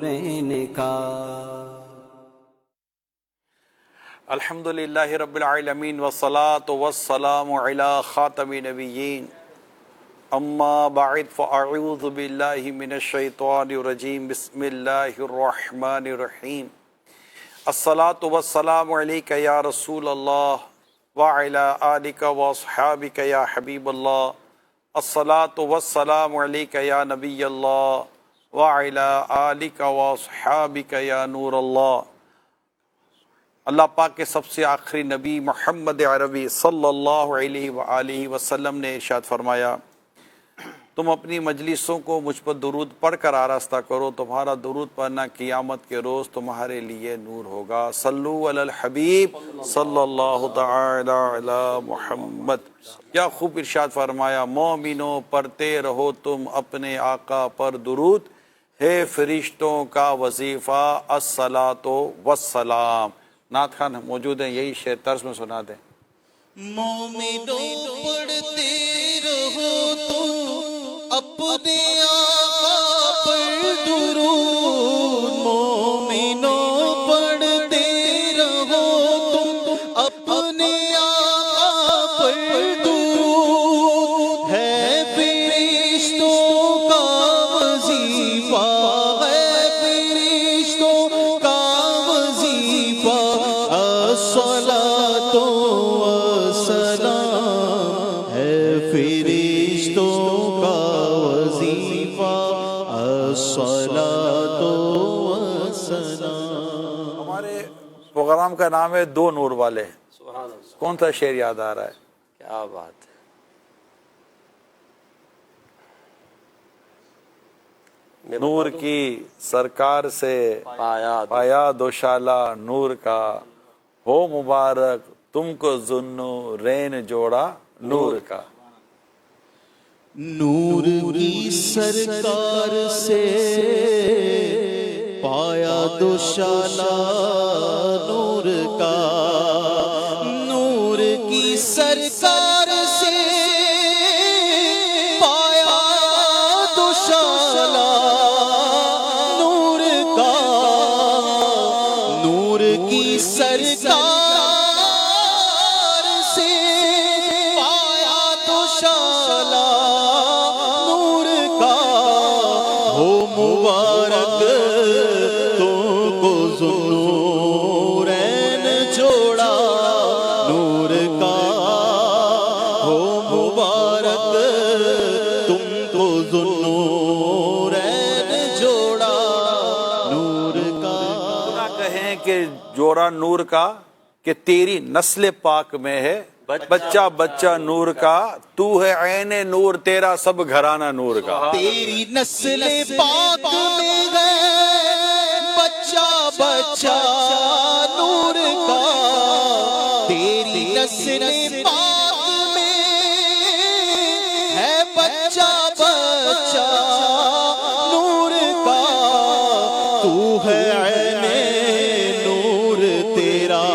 نورین کا۔ الحمدللہ رب العالمین والصلاة والسلام علی خاتم نبیین، اما بعد فاعوذ باللہ من الشیطان الرجیم، بسم اللہ الرحمن الرحیم۔ الصلاة والسلام علیک یا رسول اللہ وعلی آلک واصحابک یا حبیب اللہ۔ الصلاة والسلام علیک یا نبی اللہ وعلی آلک واصحابک یا نور اللہ۔ اللہ پاک کے سب سے آخری نبی محمد عربی صلی اللہ علیہ وآلہ وسلم نے ارشاد فرمایا، تم اپنی مجلسوں کو مجھ پر درود پڑھ کر آراستہ کرو، تمہارا درود پڑھنا قیامت کے روز تمہارے لیے نور ہوگا۔ صلو علی الحبیب صلی اللہ تعالی علی محمد۔ کیا خوب ارشاد فرمایا، مومنوں پڑھتے رہو تم اپنے آقا پر درود، ہے فرشتوں کا وظیفہ الصلاۃ والسلام۔ نعت خان موجود ہیں، یہی شعر طرز میں سنا دیں۔ مومنوں پڑھتے رہو تم اپنے آقا پر درود، مومنوں پڑھتے رہو تم اپنے آقا پر درود، ہے فرشتوں کا وظیفہ، ہے فرشتوں کا وظیفہ الصلاۃ والسلام، ہے فرشتوں کا وظیفہ الصلاۃ والسلام۔ ہمارے پروگرام کا نام ہے دو نور والے۔ کون سا شعر یاد آ رہا ہے؟ کیا بات ہے۔ نور کی سرکار سے پایا دوشالہ نور کا، ہو مبارک تم کو ذوالنورین جوڑا نور کا۔ نور کی سرکار سے پایا دوشالہ نور کا، نور کی سرکار سے پایا دوشالہ نور کا، نور کی سرکار سے پایا دوشالہ نور کا، ہو مبارک تم کو ذوالنورین جوڑا نور کا، ہو مبارک تم کو ذوالنورین جوڑا نور کا۔ نہ کہیں کہ جوڑا نور کا، کہ تیری نسل پاک میں ہے بچہ بچہ نور کا، تو ہے عین نور تیرا سب گھرانہ نور کا۔ تیری نسل پاک میں ہے بچہ بچہ نور کا، تیری نسل پاک میں ہے بچہ بچہ نور کا، تو ہے عین نور تیرا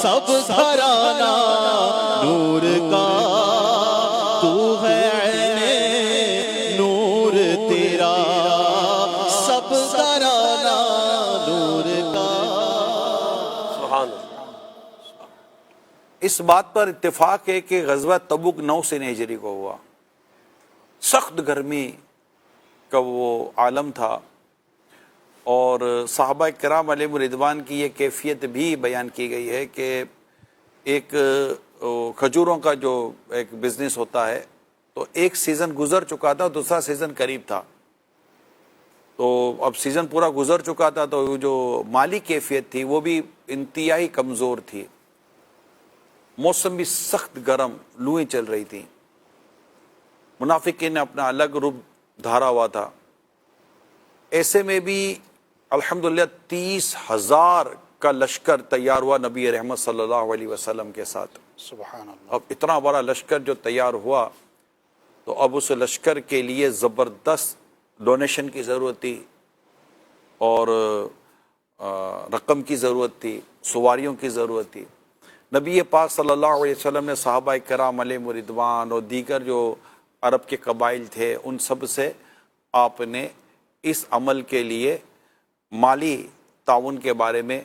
سب گھرانہ نور کا، تو ہے عین نور تیرا سب گھرانہ نور کا۔ اس بات پر اتفاق ہے کہ غزوہ تبوک 9 سن ہجری کو ہوا۔ سخت گرمی کا وہ عالم تھا، اور صحابہ کرام علیہم رضوان کی یہ کیفیت بھی بیان کی گئی ہے کہ ایک کھجوروں کا جو ایک بزنس ہوتا ہے، تو ایک سیزن گزر چکا تھا، دوسرا سیزن قریب تھا، تو اب سیزن پورا گزر چکا تھا، تو جو مالی کیفیت تھی وہ بھی انتہائی کمزور تھی، موسم بھی سخت گرم، لوئیں چل رہی تھیں، منافقین نے اپنا الگ روپ دھارا ہوا تھا۔ ایسے میں بھی الحمدللہ 30,000 کا لشکر تیار ہوا نبی رحمت صلی اللہ علیہ وسلم کے ساتھ۔ سبحان اللہ۔ اب اتنا بڑا لشکر جو تیار ہوا، تو اب اس لشکر کے لیے زبردست ڈونیشن کی ضرورت تھی، اور رقم کی ضرورت تھی، سواریوں کی ضرورت تھی۔ نبی پاک صلی اللہ علیہ وسلم نے صحابہ کرام علیہم رضوان اور دیگر جو عرب کے قبائل تھے ان سب سے آپ نے اس عمل کے لیے مالی تعاون کے بارے میں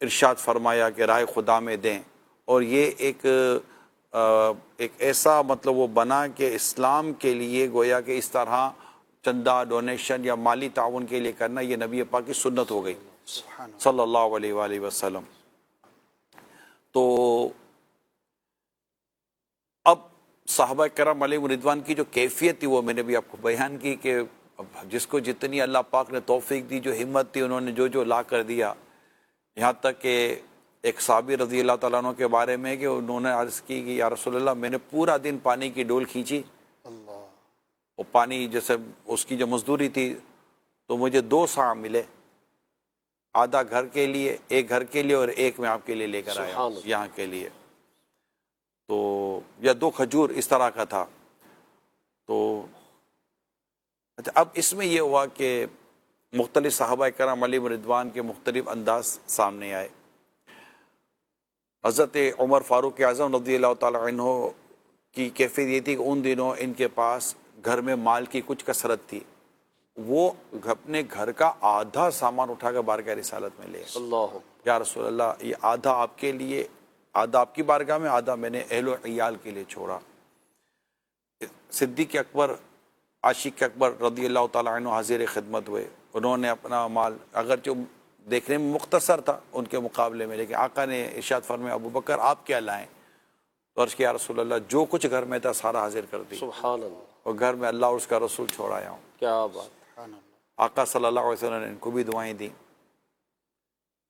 ارشاد فرمایا کہ راہ خدا میں دیں، اور یہ ایک ایسا مطلب وہ بنا کہ اسلام کے لیے گویا کہ اس طرح چندہ ڈونیشن یا مالی تعاون کے لیے کرنا یہ نبی پاک کی سنت ہو گئی صلی اللہ علیہ وآلہ وسلم۔ تو اب صحابہ کرام علیہ رضوان کی جو کیفیت تھی وہ میں نے بھی آپ کو بیان کی کہ جس کو جتنی اللہ پاک نے توفیق دی، جو ہمت تھی، انہوں نے جو لا کر دیا، یہاں تک کہ ایک صحابی رضی اللہ تعالیٰ عنہ کے بارے میں کہ انہوں نے عرض کی کہ یا رسول اللہ میں نے پورا دن پانی کی ڈول کھینچی، وہ پانی جیسے اس کی جو مزدوری تھی تو مجھے 2 سا ملے، آدھا گھر کے لیے، ایک گھر کے لیے اور ایک میں آپ کے لیے لے کر آیا یہاں کے لیے، تو یا 2 کھجور اس طرح کا تھا۔ تو اچھا اب اس میں یہ ہوا کہ مختلف صحابہ کرام علیہ رضوان کے مختلف انداز سامنے آئے۔ حضرت عمر فاروق اعظم رضی اللہ تعالیٰ عنہ کی کیفیت یہ تھی کہ ان دنوں ان کے پاس گھر میں مال کی کچھ کثرت تھی، وہ اپنے گھر کا آدھا سامان اٹھا کر بارگاہ رسالت میں لے اللہ، یا رسول اللہ یہ آدھا آپ کے لیے، آدھا آپ کی بارگاہ میں، آدھا میں نے اہل و عیال کے لیے چھوڑا۔ صدیق اکبر عاشق اکبر رضی اللہ تعالیٰ عنہ حاضر خدمت ہوئے، انہوں نے اپنا مال اگرچہ دیکھنے میں مختصر تھا ان کے مقابلے میں، لیکن آقا نے ارشاد فرمایا ابو بکر آپ کیا لائیں؟ تو عرض کیا رسول اللہ جو کچھ گھر میں تھا سارا حاضر کر دی، سبحان اللہ، اور گھر میں اللہ اور اس کا رسول چھوڑ آیا ہوں۔ کیا بات، آقا صلی اللہ علیہ وسلم نے ان کو بھی دعائیں دیں،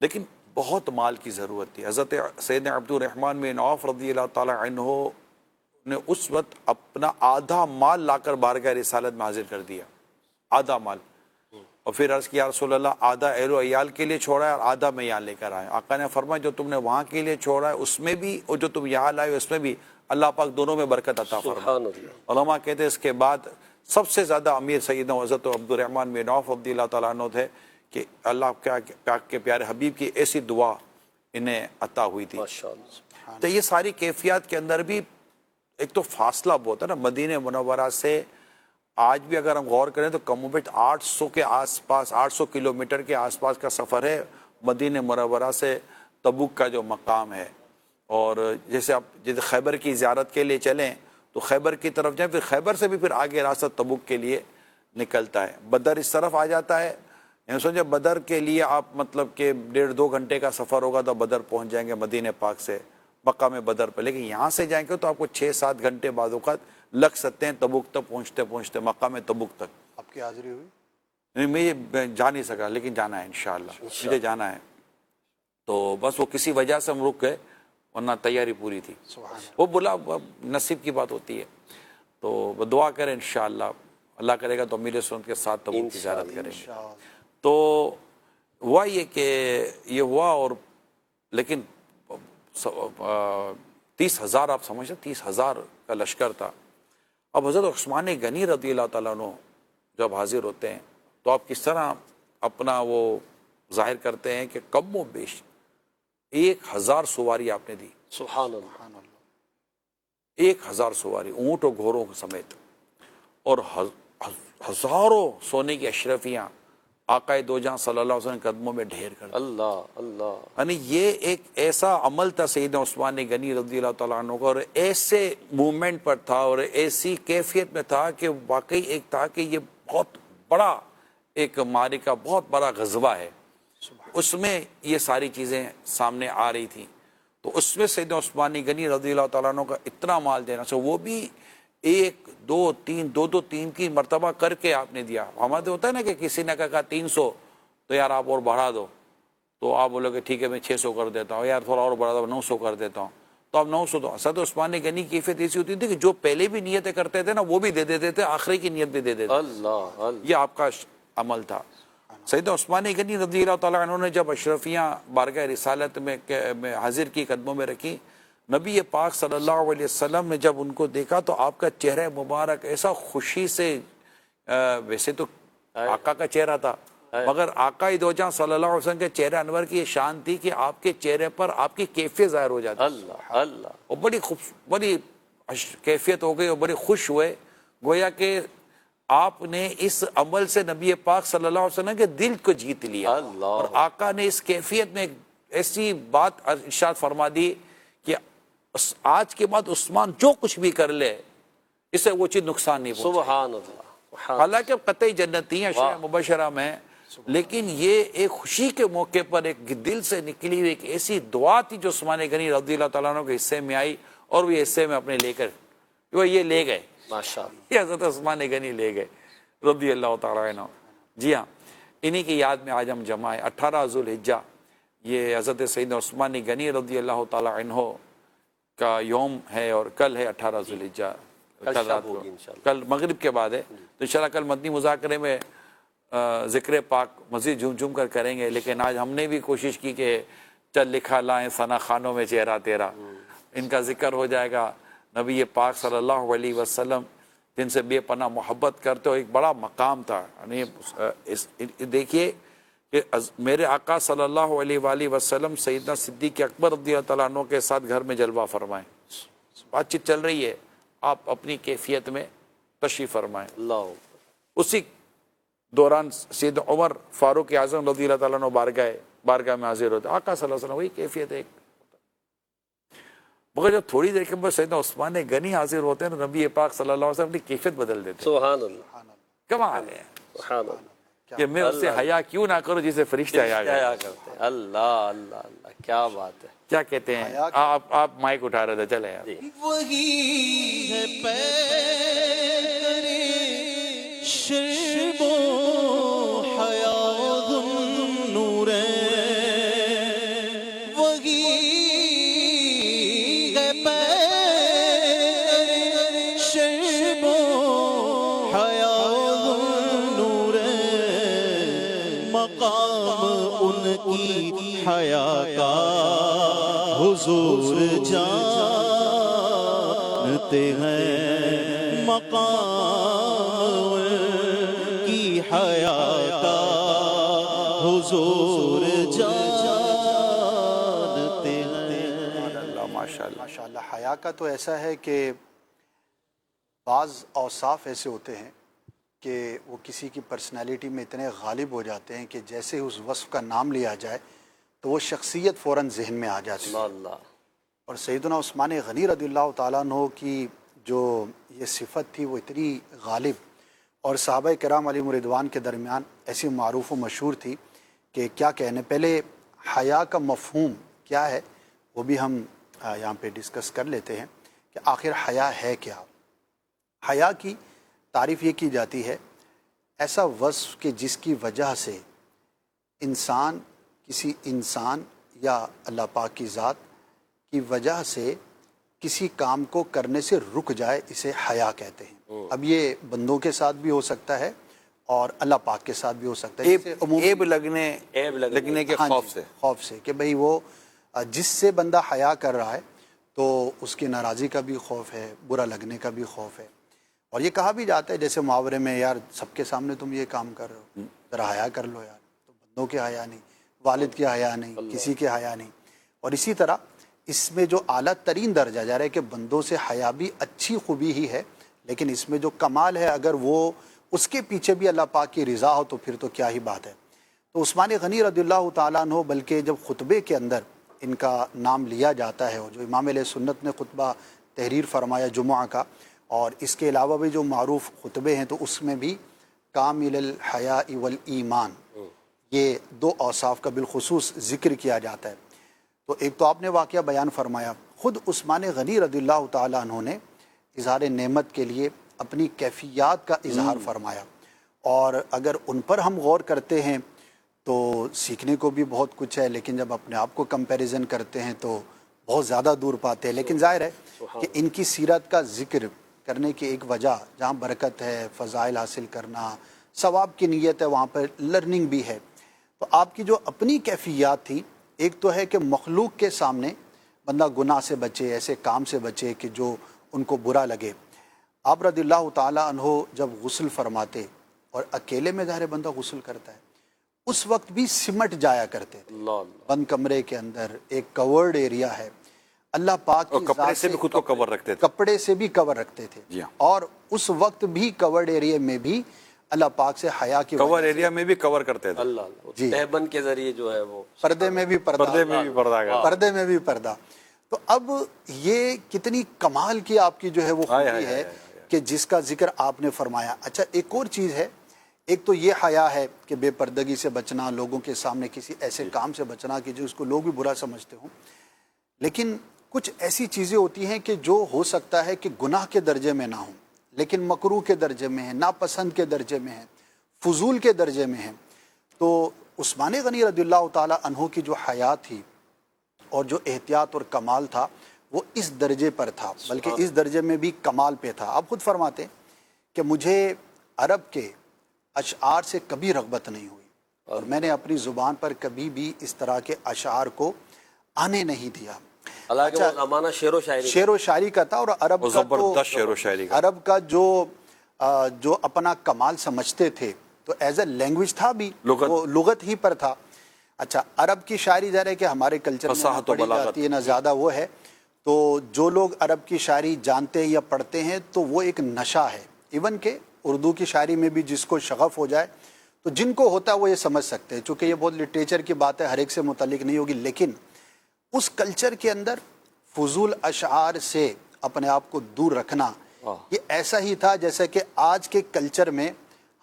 لیکن بہت مال کی ضرورت تھی۔ حضرت سیدنا عبد الرحمن بن عوف رضی اللہ تعالیٰ عنہ نے اس وقت اپنا آدھا مال لا کر بارگاہ رسالت میں حاضر کر دیا، آدھا مال، اور پھر عرض کیا رسول اللہ آدھا اہل و عیال کے لیے چھوڑا ہے اور آدھا میں یہاں لے کر آیا۔ آقا نے فرمایا جو تم نے وہاں کے لیے چھوڑا ہے اس میں بھی، اور جو تم یہاں لائے اس میں بھی اللہ پاک دونوں میں برکت عطا فرمائے۔ علماء کہتے ہیں اس کے بعد سب سے زیادہ امیر سیدنا حضرت عبد الرحمن بن عوف رضی اللہ تعالیٰ عنہ تھے کہ اللہ پاک کے پیارے حبیب کی ایسی دعا انہیں عطا ہوئی تھی۔ تو یہ ساری کیفیات کے اندر بھی ایک تو فاصلہ بہت ہے نا، مدینہ منورہ سے آج بھی اگر ہم غور کریں تو کم و بیش 800 کے آس پاس، 800 کلومیٹر کے آس پاس کا سفر ہے مدینہ منورہ سے تبوک کا جو مقام ہے۔ اور جیسے آپ جیسے خیبر کی زیارت کے لیے چلیں تو خیبر کی طرف جائیں، پھر خیبر سے بھی پھر آگے راستہ تبوک کے لیے نکلتا ہے۔ بدر اس طرف آ جاتا ہے، یعنی سمجھے بدر کے لیے آپ مطلب کہ 1.5-2 گھنٹے کا سفر ہوگا تو بدر پہنچ جائیں گے مدینہ پاک سے، مکہ میں بدر پہ، لیکن یہاں سے جائیں گے تو آپ کو 6-7 گھنٹے بعد اوقات لگ سکتے ہیں تبوک تک پہنچتے مکہ میں تبوک تک۔ آپ کی حاضری ہوئی؟ نہیں میں جا نہیں سکا، لیکن جانا ہے انشاءاللہ، مجھے جانا ہے۔ تو بس وہ کسی وجہ سے ہم رک گئے، ورنہ تیاری پوری تھی۔ وہ بولا نصیب کی بات ہوتی ہے، تو دعا کریں انشاءاللہ، اللہ کرے گا تو امیر سنت کے ساتھ تبوک کی زیارت کریں گے۔ تو ہوا یہ کہ یہ ہوا، اور لیکن 30,000 آپ سمجھتے 30,000 کا لشکر تھا۔ اب حضرت عثمان غنی رضی اللہ تعالیٰ عنہ جب حاضر ہوتے ہیں تو آپ کس طرح اپنا وہ ظاہر کرتے ہیں کہ کم و بیش 1,000 سواری آپ نے دی، سبحان اللہ، 1,000 سواری اونٹ اور گھوڑوں سمیت، اور ہزاروں سونے کی اشرفیاں آقا دو جہاں صلی اللہ علیہ وسلم کے قدموں میں ڈھیر کر دی۔ اللہ اللہ، یعنی یہ ایک ایسا عمل تھا سیدنا عثمان غنی رضی اللہ تعالیٰ عنہ کا، اور ایسے موومنٹ پر تھا اور ایسی کیفیت میں تھا کہ واقعی ایک تھا کہ یہ بہت بڑا ایک معرکہ، بہت بڑا غزوہ ہے، اس میں یہ ساری چیزیں سامنے آ رہی تھیں۔ تو اس میں سیدنا عثمان غنی رضی اللہ تعالیٰ عنہ کا اتنا مال دینا، سو وہ بھی 1 2 3 2 3 کی مرتبہ کر کے آپ نے دیا۔ ہمارے ہوتا ہے نا کہ کسی نے کہا 300 تو یار آپ اور بڑھا دو، تو آپ بولو کہ ٹھیک ہے میں 600 کر دیتا ہوں، یار تھوڑا اور بڑھا دو 900 کر دیتا ہوں، تو آپ 900 دو۔ حضرت عثمان غنی کی کیفیت ایسی ہوتی تھی کہ جو پہلے بھی نیتیں کرتے تھے نا وہ بھی دے دیتے تھے، آخری کی نیت بھی دے دیتے تھے۔ اللہ، یہ آپ کا عمل تھا۔ سیدنا عثمان غنی رضی اللہ تعالیٰ عنہ نے جب اشرفیاں بارگاہ رسالت میں حاضر کی، قدموں میں رکھی، نبی پاک صلی اللہ علیہ وسلم نے جب ان کو دیکھا تو آپ کا چہرہ مبارک ایسا خوشی سے، ویسے تو آقا کا چہرہ تھا مگر آقا دو جہاں صلی اللہ علیہ وسلم کے چہرہ انور کی یہ شان تھی کہ آپ کے چہرے پر آپ کی کیفیت ظاہر ہو جاتی، اللہ اللہ، اور بڑی کیفیت ہو گئی اور بڑے خوش ہوئے، گویا کہ آپ نے اس عمل سے نبی پاک صلی اللہ علیہ وسلم کے دل کو جیت لیا، اللہ، اور آقا نے اس کیفیت میں ایک ایسی بات ارشاد فرما دی کہ آج کے بعد عثمان جو کچھ بھی کر لے اسے وہ چیز نقصان نہیں پہنچے۔ سبحان اللہ، حالانکہ قطعی جنتی ہیں شرح مبشرہ میں، لیکن یہ ایک خوشی کے موقع پر ایک دل سے نکلی ہوئی ایک ایسی دعا تھی جو عثمان غنی رضی اللہ تعالیٰ عنہ کے حصے میں آئی، اور وہ حصے میں اپنے لے کر وہ یہ لے گئے، ماشاءاللہ، یہ حضرت عثمان غنی لے گئے رضی اللہ تعالیٰ عنہ۔ جی ہاں، انہی کی یاد میں آج ہم جمع ہے 18 ذوالحجہ، یہ حضرت سیدنا عثمان غنی رضی اللہ تعالیٰ عنہ کا یوم ہے، اور کل ہے 18 ذوالحجہ، کل کل شب رات کو، ہوگی انشاءاللہ۔ کل مغرب کے بعد ہے، تو انشاءاللہ کل مدنی مذاکرے میں ذکر پاک مزید جھوم جھوم کر کریں گے، لیکن آج ہم نے بھی کوشش کی کہ چل لکھا لائیں ثنا خانوں میں چہرہ تیرا، ان کا ذکر ہو جائے گا۔ نبی پاک صلی اللہ علیہ وسلم جن سے بے پناہ محبت کرتے ہو، ایک بڑا مقام تھا، یعنی دیکھیے کہ میرے آقا صلی اللہ علیہ وآلہ وسلم سیدنا صدیق اکبر رضی اللہ تعالیٰ عنہ کے ساتھ گھر میں جلوہ فرمائیں، بات چیت چل رہی ہے، آپ اپنی کیفیت میں تشریف فرمائیں۔ اللہ، اسی دوران سید عمر فاروق اعظم رضی اللہ تعالیٰ عنہ بارگاہ میں حاضر ہوتے، آقا صلی اللہ علیہ وسلم وہی کیفیت ہے، مگر جب تھوڑی دیر کے بعد سیدنا عثمان غنی حاضر ہوتے ہیں تو نبی پاک صلی اللہ علیہ وسلم اپنی کیفیت بدل دیتے ہیں۔ سبحان اللہ، کمال ہے سبحان اللہ، کہ میں اس سے حیا کیوں نہ کروں جسے فرشتے حیا کرتے ہیں۔ کیا کرتے ہیں، اللہ اللہ اللہ، کیا بات ہے۔ کیا کہتے ہیں آپ مائک اٹھا رہے تھے، چلے یار۔ وہی ہے پیکرے شرب و حیا ذوالنورین، وہی ہے پیکرے شرب و حیا ذوالنورین، مقام ان کی حیا کا حضور جانتے ہیں، مقام کی حیا کا حضور جانتے ہیں۔ اللہ ماشاءاللہ۔ ماشاءاللہ، حیا کا تو ایسا ہے کہ بعض اوصاف ایسے ہوتے ہیں کہ وہ کسی کی پرسنالٹی میں اتنے غالب ہو جاتے ہیں کہ جیسے اس وصف کا نام لیا جائے تو وہ شخصیت فوراً ذہن میں آ جاتی ہے۔ اللہ، اور سیدنا عثمان غنی رضی اللہ تعالیٰ عنہ کی جو یہ صفت تھی وہ اتنی غالب اور صحابہ کرام علیہم رضوان کے درمیان ایسی معروف و مشہور تھی کہ کیا کہنے۔ پہلے حیا کا مفہوم کیا ہے وہ بھی ہم یہاں پہ ڈسکس کر لیتے ہیں کہ آخر حیا ہے کیا۔ حیا کی تعریف یہ کی جاتی ہے ایسا وصف کہ جس کی وجہ سے انسان کسی انسان یا اللہ پاک کی ذات کی وجہ سے کسی کام کو کرنے سے رک جائے، اسے حیا کہتے ہیں۔ اب یہ بندوں کے ساتھ بھی ہو سکتا ہے اور اللہ پاک کے ساتھ بھی ہو سکتا ہے، عیب لگنے کے خوف سے، خوف سے کہ بھئی وہ جس سے بندہ حیا کر رہا ہے تو اس کی ناراضی کا بھی خوف ہے، برا لگنے کا بھی خوف ہے۔ اور یہ کہا بھی جاتا ہے جیسے محاورے میں، یار سب کے سامنے تم یہ کام کر رہے ہو، ذرا حیا کر لو یار، تو بندوں کے حیا نہیں، والد کے حیا نہیں، کسی کے حیا نہیں۔ اور اسی طرح اس میں جو اعلیٰ ترین درجہ جا رہا ہے کہ بندوں سے حیا بھی اچھی خوبی ہی ہے، لیکن اس میں جو کمال ہے اگر وہ اس کے پیچھے بھی اللہ پاک کی رضا ہو تو پھر تو کیا ہی بات ہے۔ تو عثمان غنی رضی اللہ تعالیٰ عنہ بلکہ جب خطبے کے اندر ان کا نام لیا جاتا ہے، اور جو امام علیہ سنت نے خطبہ تحریر فرمایا جمعہ کا، اور اس کے علاوہ بھی جو معروف خطبے ہیں تو اس میں بھی کامل الحیاء والایمان، یہ دو اوصاف کا بالخصوص ذکر کیا جاتا ہے۔ تو ایک تو آپ نے واقعہ بیان فرمایا، خود عثمان غنی رضی اللہ تعالیٰ عنہ نے اظہار نعمت کے لیے اپنی کیفیات کا اظہار فرمایا، اور اگر ان پر ہم غور کرتے ہیں تو سیکھنے کو بھی بہت کچھ ہے، لیکن جب اپنے آپ کو کمپیریزن کرتے ہیں تو بہت زیادہ دور پاتے ہیں۔ لیکن ظاہر ہے کہ ان کی سیرت کا ذکر کرنے کی ایک وجہ جہاں برکت ہے، فضائل حاصل کرنا، ثواب کی نیت ہے، وہاں پر لرننگ بھی ہے۔ تو آپ کی جو اپنی کیفیات تھی، ایک تو ہے کہ مخلوق کے سامنے بندہ گناہ سے بچے، ایسے کام سے بچے کہ جو ان کو برا لگے۔ آپ رضی اللہ تعالیٰ عنہ جب غسل فرماتے اور اکیلے میں ظاہر بندہ غسل کرتا ہے، اس وقت بھی سمٹ جایا کرتے تھے، بند کمرے کے اندر ایک کورڈ ایریا ہے، اللہ پاک اور کی کپڑے ذات سے بھی خود کو کور رکھتے تھے، کپڑے سے بھی کور رکھتے تھے، جی ہاں۔ اور اس وقت بھی کورڈ ایریا میں بھی اللہ پاک سے حیا کی کور وجہ سے ایریا میں بھی کور کرتے تھے، اللہ اللہ جی۔ تہبند کے ذریعے جو ہے وہ پردے میں بھی پردہ، پردے میں بھی پردہ کرتے، پردے میں بھی پردہ۔ تو اب یہ کتنی کمال کی آپ کی جو ہے وہ خوبی ہے کہ جس کا ذکر آپ نے فرمایا۔ اچھا ایک اور چیز ہے، ایک تو یہ حیا ہے کہ بے پردگی سے بچنا، لوگوں کے سامنے کسی ایسے کام سے بچنا کہ جو اس کو لوگ بھی برا سمجھتے ہوں، لیکن کچھ ایسی چیزیں ہوتی ہیں کہ جو ہو سکتا ہے کہ گناہ کے درجے میں نہ ہوں لیکن مکروہ کے درجے میں ہیں، ناپسند کے درجے میں ہیں، فضول کے درجے میں ہیں۔ تو عثمان غنی رضی اللہ تعالی عنہ کی جو حیا تھی اور جو احتیاط اور کمال تھا وہ اس درجے پر تھا، بلکہ اس درجے میں بھی کمال پہ تھا۔ آپ خود فرماتے ہیں کہ مجھے عرب کے اشعار سے کبھی رغبت نہیں ہوئی اور میں نے اپنی زبان پر کبھی بھی اس طرح کے اشعار کو آنے نہیں دیا۔ حالانکہ وہ زمانہ شعر و شاعری کا تھا، اور عرب کا زبردست شعر و شاعری کا، عرب کا جو اپنا کمال سمجھتے تھے تو ایز اے لینگویج تھا بھی، وہ لغت ہی پر تھا۔ اچھا عرب کی شاعری ظاہر ہے کہ ہمارے کلچر میں نہ پڑھی جاتی ہے نہ زیادہ وہ ہے، تو جو لوگ عرب کی شاعری جانتے ہیں یا پڑھتے ہیں تو وہ ایک نشہ ہے۔ ایون کہ اردو کی شاعری میں بھی جس کو شغف ہو جائے تو جن کو ہوتا ہے وہ یہ سمجھ سکتے ہیں، چونکہ یہ بہت لٹریچر کی بات ہے، ہر ایک سے متعلق نہیں ہوگی، لیکن اس کلچر کے اندر فضول اشعار سے اپنے آپ کو دور رکھنا یہ ایسا ہی تھا جیسا کہ آج کے کلچر میں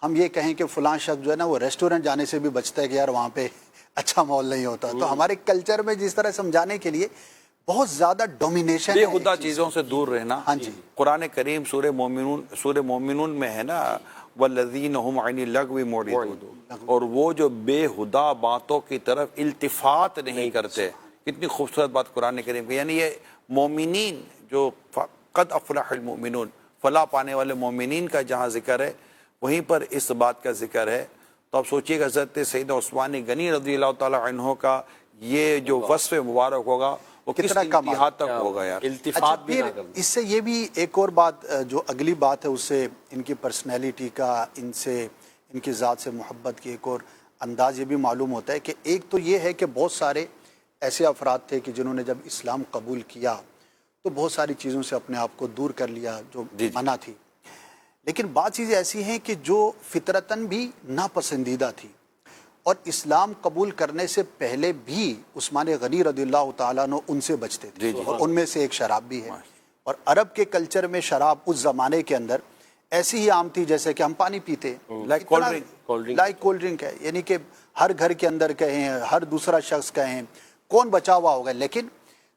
ہم یہ کہیں کہ فلاں شخص جو ہے نا وہ ریسٹورنٹ جانے سے بھی بچتا ہے کہ یار وہاں پہ اچھا ماحول نہیں ہوتا۔ تو ہمارے کلچر میں جس طرح سمجھانے کے لیے بہت زیادہ ڈومینیشن بے ہودہ چیزوں سے دور رہنا۔ ہاں جی، قرآن کریم سورہ مومنون میں ہے نا، والذین هم عن اللغو معرضون، اور وہ جو بے ہودہ باتوں کی طرف التفات نہیں کرتے۔ کتنی خوبصورت بات قرآن کریم کی، یعنی یہ مومنین جو قد افلح المؤمنون، فلاح پانے والے مومنین کا جہاں ذکر ہے وہیں پر اس بات کا ذکر ہے۔ تو آپ سوچئے کہ حضرت سیدنا عثمان غنی رضی اللہ تعالی عنہ کا یہ جو وصف مبارک ہوگا وہ کس انتہا تک ہوگا یار۔ التفات بھی نہ پھر کرنا۔ اس سے یہ بھی ایک اور بات جو اگلی بات ہے اس سے ان کی پرسنالٹی کا، ان کی ذات سے محبت کی ایک اور انداز یہ بھی معلوم ہوتا ہے کہ ایک تو یہ ہے کہ بہت سارے ایسے افراد تھے کہ جنہوں نے جب اسلام قبول کیا تو بہت ساری چیزوں سے اپنے آپ کو دور کر لیا جو منع تھی، لیکن بعض چیزیں ایسی ہیں کہ جو فطرتاً بھی ناپسندیدہ تھی، اور اسلام قبول کرنے سے پہلے بھی عثمان غنی رضی اللہ تعالیٰ عنہ ان سے بچتے تھے، اور ان میں سے ایک شراب بھی ہے۔ اور عرب کے کلچر میں شراب اس زمانے کے اندر ایسی ہی عام تھی جیسے کہ ہم پانی پیتے، لائک کولڈ ڈرنک ہے، یعنی کہ ہر گھر کے اندر کہیں، ہر دوسرا شخص کہیں، کون بچا ہوا ہوگا۔ لیکن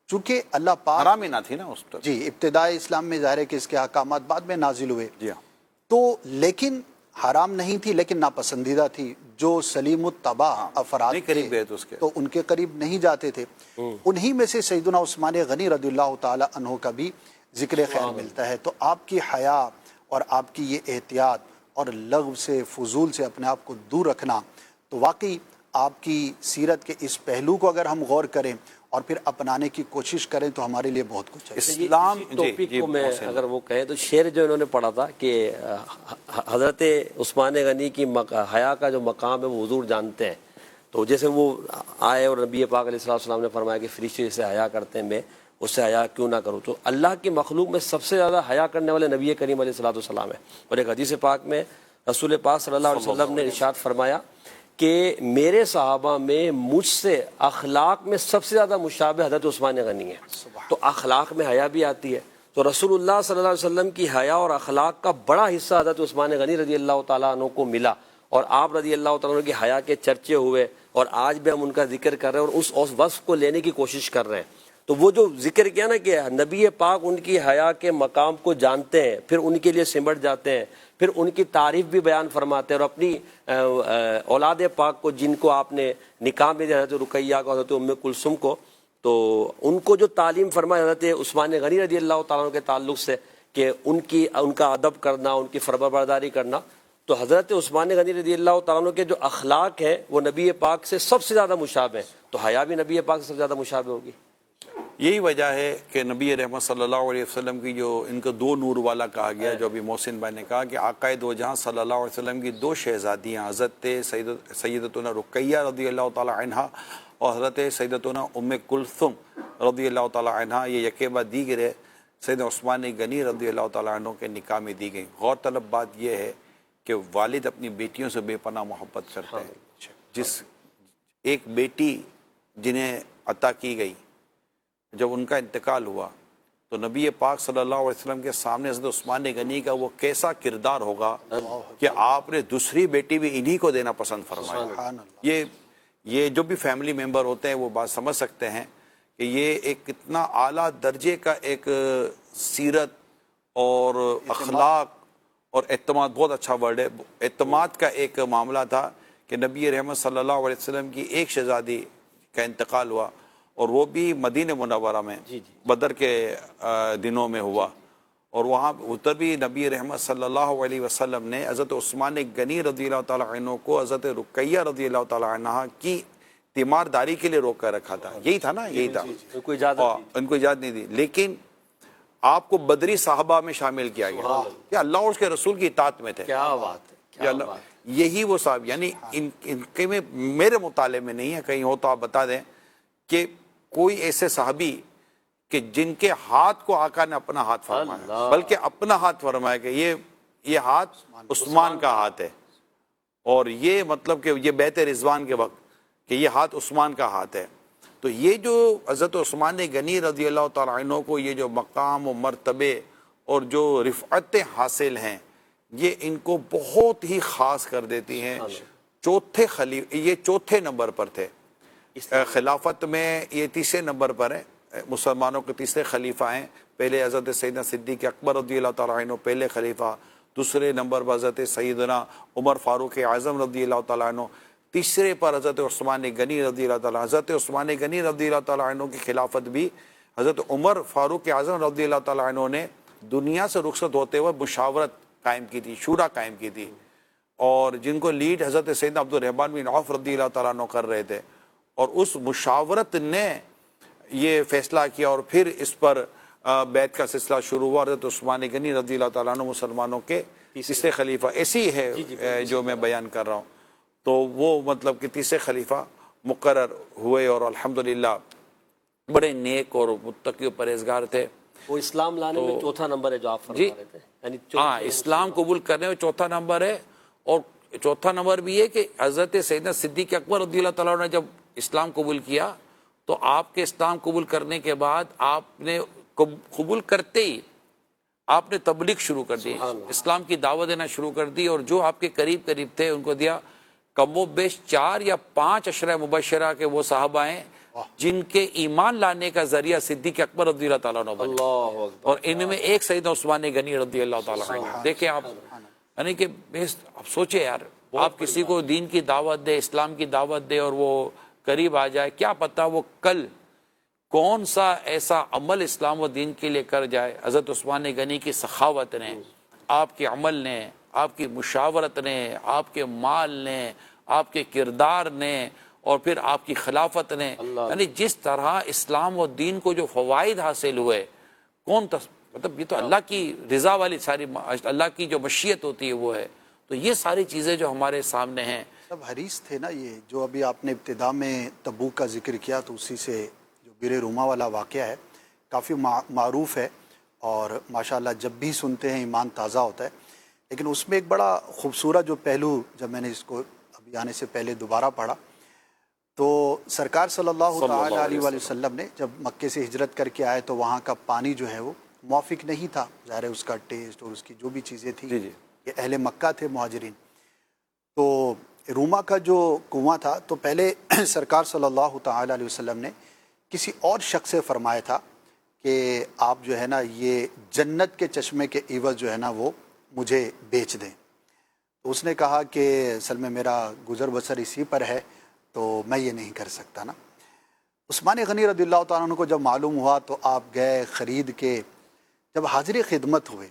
چونکہ اللہ پاک حرام ہی نہ تھی نا اس طرح، جی ابتدائی اسلام میں ظاہر ہے کہ اس کے احکامات بعد میں نازل ہوئے، جی ہاں، تو لیکن حرام نہیں تھی لیکن ناپسندیدہ تھی۔ جو سلیم الطبع افراد قریب گئے تو اس کے تو ان کے قریب نہیں جاتے تھے۔ انہی میں سے سیدنا عثمان غنی رضی اللہ تعالی عنہ کا بھی ذکر خیر ملتا ہے۔ تو آپ کی حیا اور آپ کی یہ احتیاط اور لغو سے، فضول سے اپنے آپ کو دور رکھنا، تو واقعی آپ کی سیرت کے اس پہلو کو اگر ہم غور کریں اور پھر اپنانے کی کوشش کریں تو ہمارے لیے بہت کچھ ہے۔ اسلام ٹاپک کو میں اگر وہ کہیں تو شعر جو انہوں نے پڑھا تھا کہ حضرت عثمان غنی کی حیا کا جو مقام ہے وہ حضور جانتے ہیں، تو جیسے وہ آئے اور نبی پاک علیہ السلام نے فرمایا کہ فرشتے سے حیا کرتے ہیں، میں اس سے حیا کیوں نہ کروں۔ تو اللہ کی مخلوق میں سب سے زیادہ حیا کرنے والے نبی کریم علیہ السلام ہے۔ اور ایک حدیث پاک میں رسول پاک صلی اللہ علیہ وسلم نے ارشاد فرمایا کہ میرے صحابہ میں مجھ سے اخلاق میں سب سے زیادہ مشابہ حضرت عثمان غنی ہے۔ تو اخلاق میں حیا بھی آتی ہے، تو رسول اللہ صلی اللہ علیہ وسلم کی حیا اور اخلاق کا بڑا حصہ حضرت عثمان غنی رضی اللہ تعالیٰ عنہ کو ملا، اور آپ رضی اللہ تعالیٰ عنہ کی حیا کے چرچے ہوئے، اور آج بھی ہم ان کا ذکر کر رہے ہیں اور اس وصف کو لینے کی کوشش کر رہے ہیں۔ تو وہ جو ذکر کیا نا کہ نبی پاک ان کی حیا کے مقام کو جانتے ہیں، پھر ان کے لیے سمٹ جاتے ہیں، پھر ان کی تعریف بھی بیان فرماتے ہیں، اور اپنی اولاد پاک کو جن کو آپ نے نکاح میں حضرت رقیہ کو، حضرت ام کلثوم کو، تو ان کو جو تعلیم فرمائے حضرت عثمان غنی رضی اللہ تعالیٰ عنہ کے تعلق سے کہ ان کا ادب کرنا، ان کی فرمانبرداری کرنا، تو حضرت عثمان غنی رضی اللہ تعالیٰ عنہ کے جو اخلاق ہیں وہ نبی پاک سے سب سے زیادہ مشابہ ہیں، تو حیا بھی نبی پاک سے سب سے زیادہ مشابہ ہوگی۔ یہی وجہ ہے کہ نبی رحمت صلی اللہ علیہ وسلم کی جو ان کو دو نور والا کہا گیا، جو ابھی محسن بھائی نے کہا کہ آقا دو جہاں صلی اللہ علیہ وسلم کی دو شہزادیاں، حضرت سیدتنا رقیہ رضی اللہ تعالی عنہا اور حضرت سیدتنا ام کلثوم رضی اللہ تعالیٰ عنہ یہ یکے بعد دیگر سیدنا عثمان غنی رضی اللہ تعالیٰ عنہ کے نکاح میں دی گئیں۔ غور طلب بات یہ ہے کہ والد اپنی بیٹیوں سے بے پناہ محبت کرتے ہیں۔ جس ایک بیٹی جنہیں عطا کی گئی، جب ان کا انتقال ہوا تو نبی پاک صلی اللہ علیہ وسلم کے سامنے حضرت عثمان غنی کا وہ کیسا کردار ہوگا کہ آپ نے دوسری بیٹی بھی انہی کو دینا پسند فرمایا۔ یہ جو بھی فیملی ممبر ہوتے ہیں وہ بات سمجھ سکتے ہیں کہ یہ ایک کتنا اعلیٰ درجے کا ایک سیرت اور اخلاق اور اعتماد، بہت اچھا ورڈ ہے، اعتماد کا ایک معاملہ تھا کہ نبی رحمت صلی اللہ علیہ وسلم کی ایک شہزادی کا انتقال ہوا، اور وہ بھی مدینہ منورہ میں بدر کے دنوں میں ہوا، اور وہاں ادھر بھی نبی رحمت صلی اللہ علیہ وسلم نے حضرت عثمان غنی رضی اللہ تعالیٰ عنہ کو حضرت رقیہ رضی اللہ تعالیٰ عنہ کی تیمارداری کے لیے روک کر رکھا تھا۔ یہی تھا نا، یہی تھا، ان کو اجازت نہیں دی، لیکن آپ کو بدری صحابہ میں شامل کیا گیا کہ اللہ اور اس کے رسول کی اطاعت میں تھے۔ کیا بات ہے، یہی وہ صاحب، یعنی ان کے میں میرے مطالعے میں نہیں ہے، کہیں ہو تو آپ بتا دیں کہ کوئی ایسے صحابی کہ جن کے ہاتھ کو آقا نے اپنا ہاتھ فرمایا، بلکہ اپنا ہاتھ فرمایا کہ یہ ہاتھ عثمان کا ہاتھ ہے، اور یہ مطلب کہ یہ بیعت رضوان کے وقت کہ یہ ہاتھ عثمان کا ہاتھ ہے۔ تو یہ جو حضرت عثمان غنی رضی اللہ تعالیٰ عنہ کو یہ جو مقام و مرتبے اور جو رفعتیں حاصل ہیں، یہ ان کو بہت ہی خاص کر دیتی ہیں۔ یہ چوتھے نمبر پر تھے خلافت میں، یہ تیسرے نمبر پر ہے، مسلمانوں کے تیسرے خلیفہ ہیں۔ پہلے حضرت سیدنا صدیق اکبر رضی اللہ تعالیٰ عنہ پہلے خلیفہ، دوسرے نمبر پر حضرت سیدنا عمر فاروق اعظم رضی اللہ تعالیٰ عنہ، تیسرے پر حضرت عثمان غنی رضی اللہ تعالیٰ۔ حضرت عثمان غنی رضی اللہ تعالیٰ عنہ کی خلافت بھی حضرت عمر فاروق اعظم رضی اللہ تعالیٰ عنہ نے دنیا سے رخصت ہوتے ہوئے مشاورت قائم کی تھی، شورا قائم کی تھی، اور جن کو لیڈ حضرت سیدنا عبد الرحمن بن عوف رضی اللہ تعالیٰ عنہ کر رہے تھے، اور اس مشاورت نے یہ فیصلہ کیا، اور پھر اس پر بیعت کا سلسلہ شروع ہوا۔ حضرت عثمان غنی رضی اللہ تعالیٰ عنہ مسلمانوں کے تیسرے خلیفہ، ایسی ہے جو میں بیان کر رہا ہوں، تو وہ مطلب کہ تیسرے خلیفہ مقرر ہوئے، اور الحمدللہ بڑے نیک اور متقی و پرہیزگار تھے۔ وہ اسلام لانے میں چوتھا نمبر ہے جو آپ فرما رہے تھے، یعنی ہاں، اسلام قبول کرنے میں چوتھا نمبر ہے، اور چوتھا نمبر بھی ہے کہ حضرت سیدنا صدیق اکبر رضی اللہ تعالیٰ نے جب اسلام قبول کیا تو آپ کے اسلام قبول کرنے کے بعد آپ نے قبول کرتے ہی آپ نے تبلیغ شروع کر دی، اسلام کی دعوت دینا شروع کر دی، اور جو آپ کے قریب تھے ان کو دیا۔ کم و بیش 4 یا 5 عشرہ مبشرہ کے وہ صحابہ ہیں جن کے ایمان لانے کا ذریعہ صدیق اکبر رضی اللہ تعالیٰ عنہ بنے، اور ان میں ایک سیدنا عثمان غنی رضی اللہ تعالیٰ عنہ۔ دیکھیں آپ، یعنی کہ آپ سوچیں یار، آپ کسی کو دین کی دعوت دے، اسلام کی دعوت دے، اور وہ قریب آ جائے، کیا پتہ وہ کل کون سا ایسا عمل اسلام و دین کے لیے کر جائے۔ حضرت عثمان غنی کی سخاوت نے، آپ کے عمل نے، آپ کی مشاورت نے، آپ کے مال نے، آپ کے کردار نے، اور پھر آپ کی خلافت نے، یعنی جس طرح اسلام و دین کو جو فوائد حاصل ہوئے، مطلب یہ تو اللہ کی رضا والی ساری، اللہ کی جو مشیت ہوتی ہے وہ ہے۔ تو یہ ساری چیزیں جو ہمارے سامنے ہیں، سب حریص تھے نا۔ یہ جو ابھی آپ نے ابتدا میں تبوک کا ذکر کیا، تو اسی سے جو بیر روما والا واقعہ ہے کافی معروف ہے، اور ماشاءاللہ جب بھی سنتے ہیں ایمان تازہ ہوتا ہے۔ لیکن اس میں ایک بڑا خوبصورت جو پہلو، جب میں نے اس کو ابھی آنے سے پہلے دوبارہ پڑھا، تو سرکار صلی اللہ تعالی علیہ وآلہ وسلم نے جب مکے سے ہجرت کر کے آئے تو وہاں کا پانی جو ہے وہ موافق نہیں تھا، ظاہر ہے اس کا ٹیسٹ اور اس کی جو بھی چیزیں تھیں، یہ اہل مکہ تھے مہاجرین۔ تو روما کا جو کنواں تھا، تو پہلے سرکار صلی اللہ تعالی علیہ وسلم نے کسی اور شخص سے فرمایا تھا کہ آپ جو ہے نا یہ جنت کے چشمے کے عوض جو ہے نا وہ مجھے بیچ دیں۔ تو اس نے کہا کہ اصل میں میرا گزر بسر اسی پر ہے، تو میں یہ نہیں کر سکتا نا۔ عثمان غنی رضی اللہ تعالیٰ عنہ کو جب معلوم ہوا تو آپ گئے خرید کے، جب حاضر خدمت ہوئے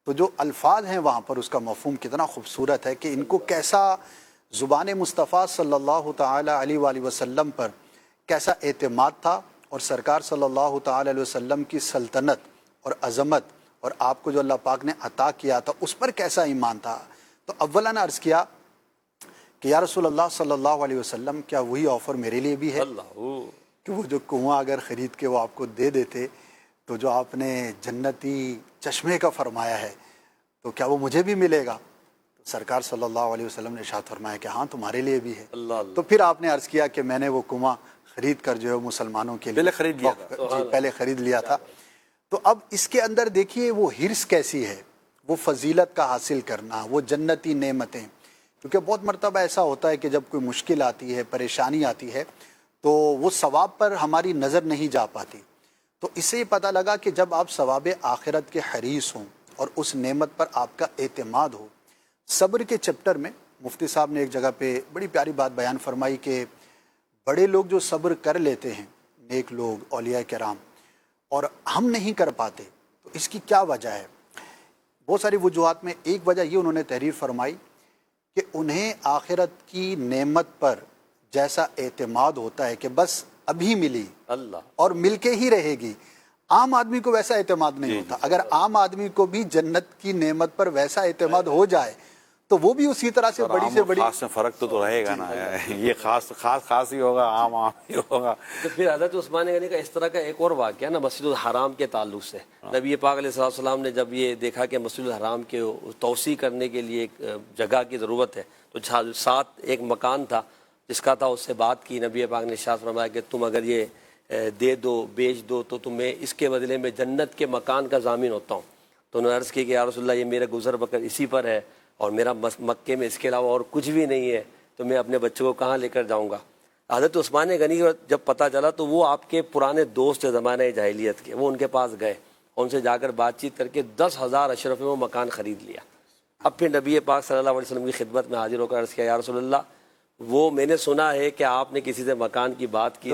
تو جو الفاظ ہیں وہاں پر اس کا مفہوم کتنا خوبصورت ہے کہ ان کو کیسا زبان مصطفیٰ صلی اللہ تعالی علیہ وآلہ وسلم پر کیسا اعتماد تھا، اور سرکار صلی اللہ تعالی علیہ وسلم کی سلطنت اور عظمت اور آپ کو جو اللہ پاک نے عطا کیا تھا اس پر کیسا ایمان تھا۔ تو اولاً عرض کیا کہ یا رسول اللہ صلی اللہ علیہ وسلم، کیا وہی آفر میرے لیے بھی ہے؟ کہ وہ جو کنواں اگر خرید کے وہ آپ کو دے دیتے تو جو آپ نے جنتی چشمے کا فرمایا ہے تو کیا وہ مجھے بھی ملے گا؟ تو سرکار صلی اللہ علیہ وسلم نے ارشاد فرمایا کہ ہاں تمہارے لیے بھی ہے۔ اللہ اللہ۔ تو پھر آپ نے عرض کیا کہ میں نے وہ کنواں خرید کر جو ہے مسلمانوں کے لیے پہلے خرید لیا تھا۔ جی پہلے خرید لیا تھا۔ تو اب اس کے اندر دیکھیے وہ ہرس کیسی ہے، وہ فضیلت کا حاصل کرنا، وہ جنتی نعمتیں، کیونکہ بہت مرتبہ ایسا ہوتا ہے کہ جب کوئی مشکل آتی ہے، پریشانی آتی ہے تو وہ ثواب پر ہماری نظر نہیں جا پاتی۔ تو اس سے یہ پتہ لگا کہ جب آپ ثواب آخرت کے حریص ہوں اور اس نعمت پر آپ کا اعتماد ہو۔ صبر کے چیپٹر میں مفتی صاحب نے ایک جگہ پہ بڑی پیاری بات بیان فرمائی کہ بڑے لوگ جو صبر کر لیتے ہیں، نیک لوگ، اولیاء کرام، اور ہم نہیں کر پاتے، تو اس کی کیا وجہ ہے؟ بہت ساری وجوہات میں ایک وجہ یہ انہوں نے تحریر فرمائی کہ انہیں آخرت کی نعمت پر جیسا اعتماد ہوتا ہے کہ بس ابھی ملی اللہ، اور مل کے ہی رہے گی، عام آدمی کو ویسا اعتماد نہیں ہوتا۔ اگر عام آدمی کو بھی جنت کی نعمت پر ویسا اعتماد ہو جائے تو وہ بھی اسی طرح سے بڑی سے بڑی خاص میں فرق تو رہے گا نا، یہ خاص ہی ہوگا، عام ہی ہوگا۔ تو پھر حضرت عثمان غنی کا اس طرح کا ایک اور واقعہ نا مسجد الحرام کے تعلق سے، نبی پاک علیہ السلام نے جب یہ دیکھا کہ مسجد الحرام کے توسیع کرنے کے لیے ایک جگہ کی ضرورت ہے تو ساتھ ایک مکان تھا جس کا تھا، اس سے بات کی، نبی پاک نے ارشاد فرمایا کہ تم اگر یہ دے دو، بیچ دو تو تمہیں اس کے بدلے میں جنت کے مکان کا ضامن ہوتا ہوں۔ تو انہوں نے عرض کی کہ یا رسول اللہ یہ میرا گزر بکر اسی پر ہے اور میرا مکے میں اس کے علاوہ اور کچھ بھی نہیں ہے، تو میں اپنے بچوں کو کہاں لے کر جاؤں گا؟ حضرت عثمان غنی کو جب پتہ چلا تو وہ آپ کے پرانے دوست زمانہ جاہلیت کے، وہ ان کے پاس گئے، ان سے جا کر بات چیت کر کے 10,000 اشرف میں وہ مکان خرید لیا۔ اب پھر نبی پاک صلی اللہ علیہ وسلم کی خدمت میں حاضر ہو کر عرض کیا یا رسول اللہ وہ میں نے سنا ہے کہ آپ نے کسی سے مکان کی بات کی،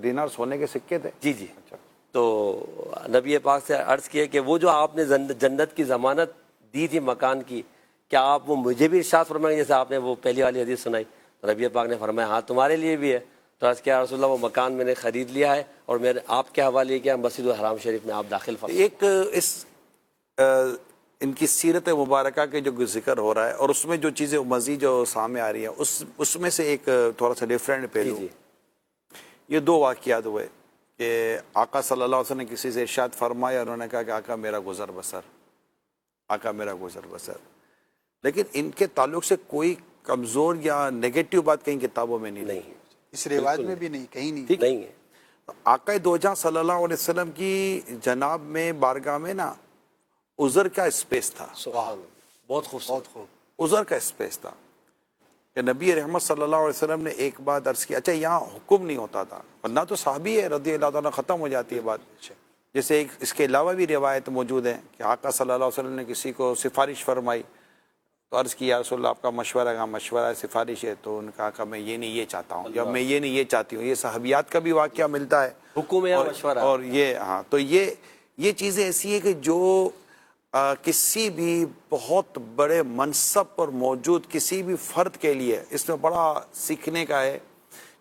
دینار سونے کے سکے تھے؟ جی جی۔ تو نبی پاک سے عرض کیا کہ وہ جو آپ نے جنت کی ضمانت دی تھی مکان کی، کیا آپ وہ مجھے بھی ارشاد فرمائیں جیسے آپ نے وہ پہلی والی حدیث سنائی؟ تو نبی پاک نے فرمایا ہاں تمہارے لیے بھی ہے۔ تو عرض کیا رسول اللہ وہ مکان میں نے خرید لیا ہے اور میں نے آپ کے حوالے کیا مسجد الحرام شریف میں آپ داخل فرمائیں۔ ایک اس ان کی سیرت مبارکہ کے جو ذکر ہو رہا ہے اور اس میں جو چیزیں مزید جو سامنے آ رہی ہیں اس میں سے ایک تھوڑا سا ڈیفرنٹ پہلو، یہ دو واقعات ہوئے کہ آقا صلی اللہ علیہ وسلم نے کسی سے ارشاد فرمایا، انہوں نے کہا کہ آقا میرا گزر بسر، آقا میرا گزر بسر، لیکن ان کے تعلق سے کوئی کمزور یا نیگیٹو بات کہیں کتابوں میں نہیں، اس روایت میں بھی نہیں، کہیں نہیں نہیں ہے۔ آقا دو جہاں صلی اللہ علیہ وسلم کی جناب میں بارگاہ میں نا عذر کا اسپیس تھا، سبحان اللہ، بہت خوبصورت، بہت خوب۔ عذر کا اسپیس تھا کہ نبی رحمت صلی اللہ علیہ وسلم نے ایک بات عرض کی، اچھا یہاں حکم نہیں ہوتا تھا، ورنہ تو صحابی ہے رضی اللہ تعالیٰ ختم ہو جاتی ہے بات۔ جیسے ایک اس کے علاوہ بھی روایت موجود ہے کہ آقا صلی اللہ علیہ وسلم نے کسی کو سفارش فرمائی تو عرض کی یا رسول اللہ آپ کا مشورہ کا مشورہ سفارش ہے، تو ان کا کہا میں یہ نہیں یہ چاہتا ہوں یا میں یہ نہیں یہ چاہتی ہوں۔ یہ صحابیات کا بھی واقعہ ملتا ہے، حکم یا مشورہ، اور یہ ہاں تو یہ چیزیں ایسی ہیں کہ جو کسی بھی بہت بڑے منصب پر موجود کسی بھی فرد کے لیے اس میں بڑا سیکھنے کا ہے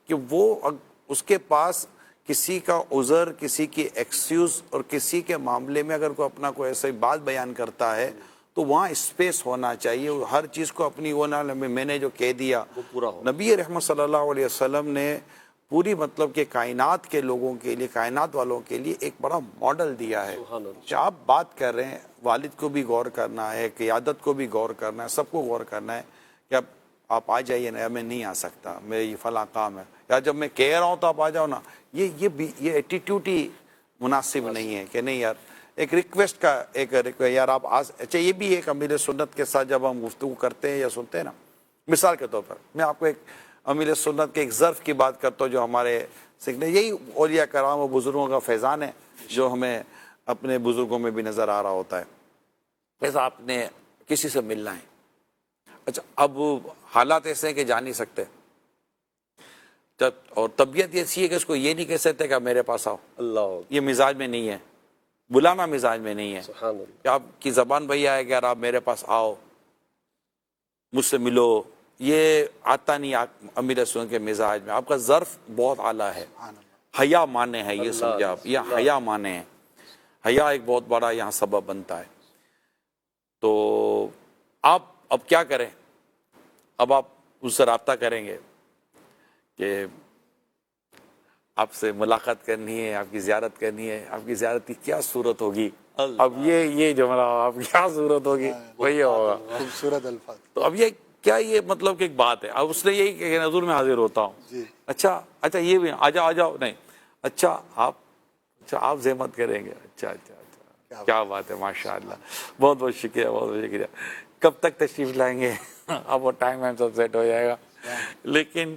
کہ وہ اس کے پاس کسی کا عذر، کسی کی ایکسکیوز اور کسی کے معاملے میں اگر کوئی اپنا کوئی ایسی بات بیان کرتا ہے تو وہاں اسپیس ہونا چاہیے، ہر چیز کو اپنی وہ نہ میں نے جو کہہ دیا وہ پورا ہو۔ نبی رحمت صلی اللہ علیہ وسلم نے پوری مطلب کہ کائنات کے لوگوں کے لیے، کائنات والوں کے لیے ایک بڑا ماڈل دیا ہے۔ سبحان اللہ۔ جب آپ بات کر رہے ہیں والد کو بھی غور کرنا ہے، قیادت کو بھی غور کرنا ہے، سب کو غور کرنا ہے کہ اب آپ آ جائیے نا، میں نہیں آ سکتا، میرے یہ فلاں کام ہے، یا جب میں کہہ رہا ہوں تو آپ آ جاؤ نا، یہ ایٹیٹیوڈ ہی مناسب نہیں ہے کہ نہیں یار ایک ریکویسٹ کا ایک یار آپ اچھا یہ بھی ایک امیر سنت کے ساتھ جب ہم گفتگو کرتے ہیں یا سنتے ہیں نا، مثال کے طور پر میں آپ کو ایک امیر سنت کے ایک ظرف کی بات کرتا ہوں جو ہمارے سیکھنے، یہی اولیاء کرام و بزرگوں کا فیضان ہے جو ہمیں اپنے بزرگوں میں بھی نظر آ رہا ہوتا ہے۔ ایسا آپ نے کسی سے ملنا ہے، اچھا اب حالات ایسے ہیں کہ جا نہیں سکتے، اور طبیعت ایسی ہے کہ اس کو یہ نہیں کہہ سکتے کہ آپ میرے پاس آؤ، اللہ، یہ مزاج میں نہیں ہے، بلانا مزاج میں نہیں ہے سبحان اللہ، کہ آپ کی زبان بھیا ہے کہ یار آپ میرے پاس آؤ مجھ سے ملو، یہ آتا نہیں امیر سنت کے مزاج میں۔ آپ کا ظرف بہت اعلیٰ ہے، حیا مانے ہے، یہ سمجھے آپ، یہ حیا مانے ہیں، حیا ایک بہت بڑا یہاں سبب بنتا ہے۔ تو آپ اب کیا کریں، اب آپ اس سے رابطہ کریں گے کہ آپ سے ملاقات کرنی ہے، آپ کی زیارت کرنی ہے، آپ کی زیارت کی کیا صورت ہوگی؟ اب یہ جملہ آپ کیا صورت ہوگی وہی ہوگا. خوبصورت الفاظ. تو اب یہ کیا، یہ مطلب کہ ایک بات ہے. اب اس نے یہی کہ حضور میں حاضر ہوتا ہوں. جی. اچھا یہ بھی آ جاؤ نہیں، اچھا آپ زحمت کریں گے. اچھا کیا بات ہے، ماشاء اللہ. بہت بہت شکریہ، بہت بہت شکریہ. کب تک تشریف لائیں گے؟ اب وہ ٹائم سب سیٹ ہو جائے گا. لیکن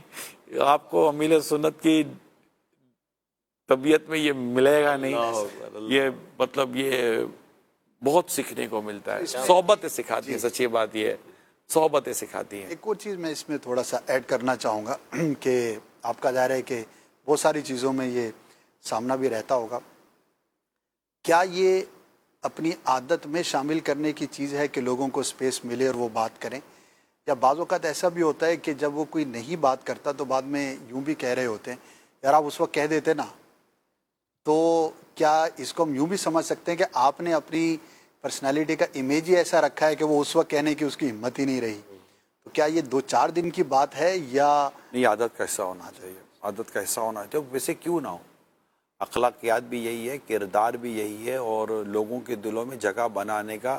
آپ کو امیل سنت کی طبیعت میں یہ ملے گا نہیں. یہ مطلب یہ بہت سیکھنے کو ملتا ہے. صحبتیں سکھاتی ہیں، سچی بات یہ ہے، صحبتیں سکھاتی ہیں. ایک اور چیز میں اس میں تھوڑا سا ایڈ کرنا چاہوں گا کہ آپ کا ظاہر ہے کہ بہت ساری چیزوں میں یہ سامنا بھی رہتا ہوگا. کیا یہ اپنی عادت میں شامل کرنے کی چیز ہے کہ لوگوں کو اسپیس ملے اور وہ بات کریں، یا بعض اوقات ایسا بھی ہوتا ہے کہ جب وہ کوئی نہیں بات کرتا تو بعد میں یوں بھی کہہ رہے ہوتے ہیں یار آپ اس وقت کہہ دیتے نا؟ تو کیا اس کو ہم یوں بھی سمجھ سکتے ہیں کہ آپ نے اپنی پرسنالٹی کا امیج ہی ایسا رکھا ہے کہ وہ اس وقت کہنے کی اس کی ہمت ہی نہیں رہی؟ تو کیا یہ 2-4 دن کی بات ہے یا نہیں؟ عادت کا حصہ ہونا چاہیے، عادت کا حصہ ہونا چاہیے. ویسے کیوں نہ ہو، اخلاقیات بھی یہی ہے، کردار بھی یہی ہے، اور لوگوں کے دلوں میں جگہ بنانے کا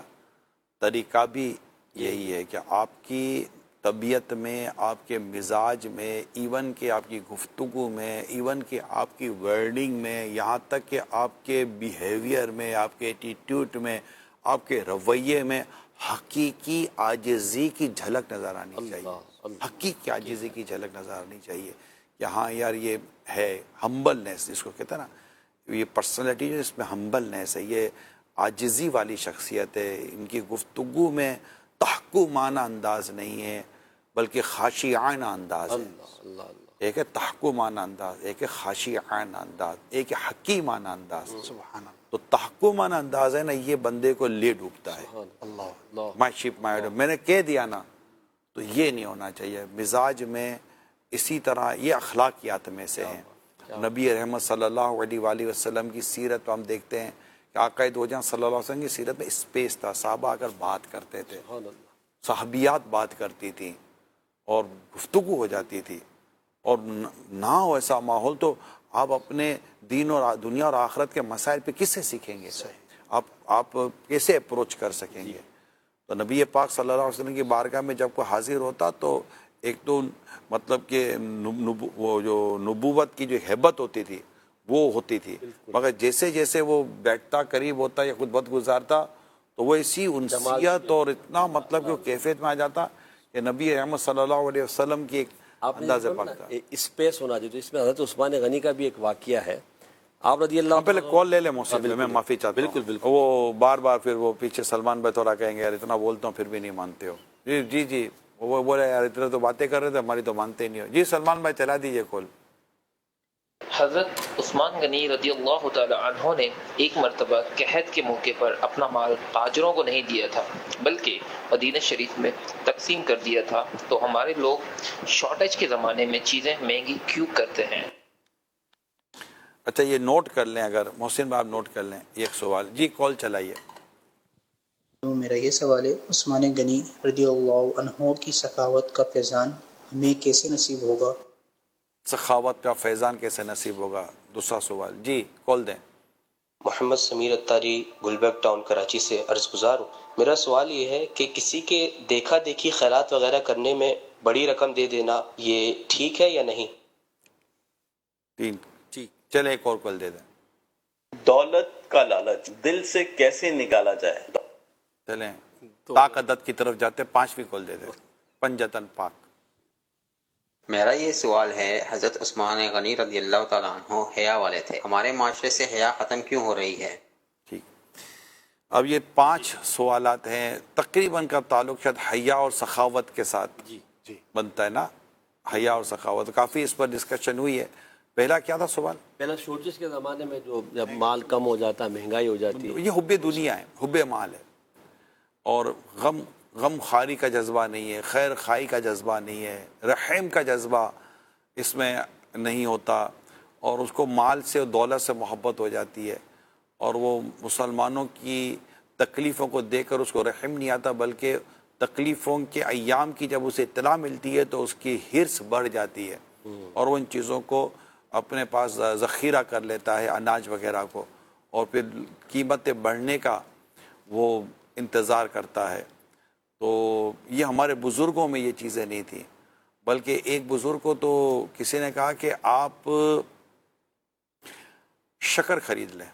طریقہ بھی یہی ہے کہ آپ کی طبیعت میں، آپ کے مزاج میں، ایون کہ آپ کی گفتگو میں، ایون کہ آپ کی ورڈنگ میں، یہاں تک کہ آپ کے بیہیویئر میں، آپ کے ایٹیٹیوڈ میں، آپ کے رویے میں حقیقی عاجزی کی جھلک نظر آنی چاہیے. حقیقی عاجزی کی جھلک نظر آنی چاہیے کہ ہاں یار یہ ہے ہمبلنیس، جس کو کہتے ہیں نا، یہ پرسنالٹی جو اس میں ہمبلنیس ہے، یہ عاجزی والی شخصیت ہے. ان کی گفتگو میں تحکمانہ انداز نہیں ہے بلکہ خاشعانہ انداز ہے. ایک ہے تحکمانہ انداز، ایک ہے خاشعانہ انداز، ایک ہے حکیمانہ انداز. سبحان اللہ. تو تحکمانہ انداز ہے نا، یہ بندے کو لے ڈوبتا ہے. مائی شپ مائی ڈو، میں نے کہہ دیا نا، تو یہ نہیں ہونا چاہیے. مزاج میں اسی طرح یہ اخلاقیات میں سے ہیں. نبی رحمت صلی اللہ علیہ وآلہ وسلم کی سیرت ہم دیکھتے ہیں کہ آقا دو جہاں صلی اللہ علیہ وسلم کی سیرت میں اسپیس تھا. صحابہ اگر بات کرتے تھے، صحابیات بات کرتی تھیں اور گفتگو ہو جاتی تھی، اور نہ ہو ایسا ماحول تو آپ اپنے دین اور دنیا اور آخرت کے مسائل پہ کس سے سیکھیں گے؟ آپ کیسے اپروچ کر سکیں گے؟ تو نبی پاک صلی اللہ علیہ وسلم کی بارگاہ میں جب کوئی حاضر ہوتا تو ایک تو مطلب کہ وہ جو نبوت کی جو ہیبت ہوتی تھی وہ ہوتی تھی، مگر جیسے جیسے وہ بیٹھتا، قریب ہوتا یا خطبت گزارتا تو وہ اسی انسیت اور اتنا مطلب کہ وہ کیفیت میں آ جاتا کہ نبی احمد صلی اللہ علیہ وسلم کی ایک انداز پڑتا. اسپیس ہونا چاہیے. تو اس میں حضرت عثمان غنی کا بھی ایک واقعہ ہے. آپ رضی اللہ پہلے کال لے لیں محسن، میں معافی چاہتا ہوں. بالکل وہ بار بار پھر وہ پیچھے سلمان بھائی تھوڑا کہیں گے یار اتنا بولتا ہوں پھر بھی نہیں مانتے ہو. جی وہ بولے یار اتنا تو باتیں کر رہے تھے، ہماری تو مانتے نہیں ہو. جی سلمان بھائی چلا دیجیے کال. حضرت عثمان غنی رضی اللہ تعالی عنہ نے ایک مرتبہ قحط کے موقع پر اپنا مال تاجروں کو نہیں دیا تھا بلکہ مدینہ شریف میں تقسیم کر دیا تھا. تو ہمارے لوگ شارٹیج کے زمانے میں چیزیں مہنگی کیوں کرتے ہیں؟ اچھا یہ نوٹ کر لیں، اگر محسن بھائی آپ نوٹ کر لیں ایک سوال. جی کال چلائیے. تو میرا یہ سوال ہے، عثمان غنی رضی اللہ عنہ کی سخاوت کا فیضان ہمیں کیسے نصیب ہوگا؟ سخاوت کا فیضان کیسے نصیب ہوگا؟ دوسرا سوال. جی کال دیں. محمد سمیر اتاری گلبرگ ٹاؤن کراچی سے عرض گزار ہوں. میرا سوال یہ ہے کہ کسی کے دیکھا دیکھی خیرات وغیرہ کرنے میں بڑی رقم دے دینا یہ ٹھیک ہے یا نہیں؟ تین. ٹھیک، چلے ایک اور کال دے دیں. دولت کا لالچ دل سے کیسے نکالا جائے؟ چلیں پاک عدد کی طرف جاتے، پانچویں کال دے دیں. پنجتن پاک. میرا یہ سوال ہے، حضرت عثمان غنی رضی اللہ تعالیٰ عنہ حیا والے تھے، ہمارے معاشرے سے حیا ختم کیوں ہو رہی ہے؟ ٹھیک. اب یہ 5 سوالات ہیں، تقریباً کا تعلق شاید حیا اور سخاوت کے ساتھ بنتا ہے نا. حیا اور سخاوت کافی اس پر ڈسکشن ہوئی ہے. پہلا کیا تھا سوال؟ پہلا شورٹیج کے زمانے میں جو جب مال کم ہو جاتا ہے، مہنگائی ہو جاتی ہے، یہ حب دنیا ہے، حب مال ہے، اور غم خاری کا جذبہ نہیں ہے، خیر خائی کا جذبہ نہیں ہے، رحم کا جذبہ اس میں نہیں ہوتا، اور اس کو مال سے اور دولت سے محبت ہو جاتی ہے، اور وہ مسلمانوں کی تکلیفوں کو دیکھ کر اس کو رحم نہیں آتا بلکہ تکلیفوں کے ایام کی جب اسے اطلاع ملتی ہے تو اس کی حرص بڑھ جاتی ہے اور وہ ان چیزوں کو اپنے پاس ذخیرہ کر لیتا ہے اناج وغیرہ کو، اور پھر قیمتیں بڑھنے کا وہ انتظار کرتا ہے. تو یہ ہمارے بزرگوں میں یہ چیزیں نہیں تھیں، بلکہ ایک بزرگ کو تو کسی نے کہا کہ آپ شکر خرید لیں،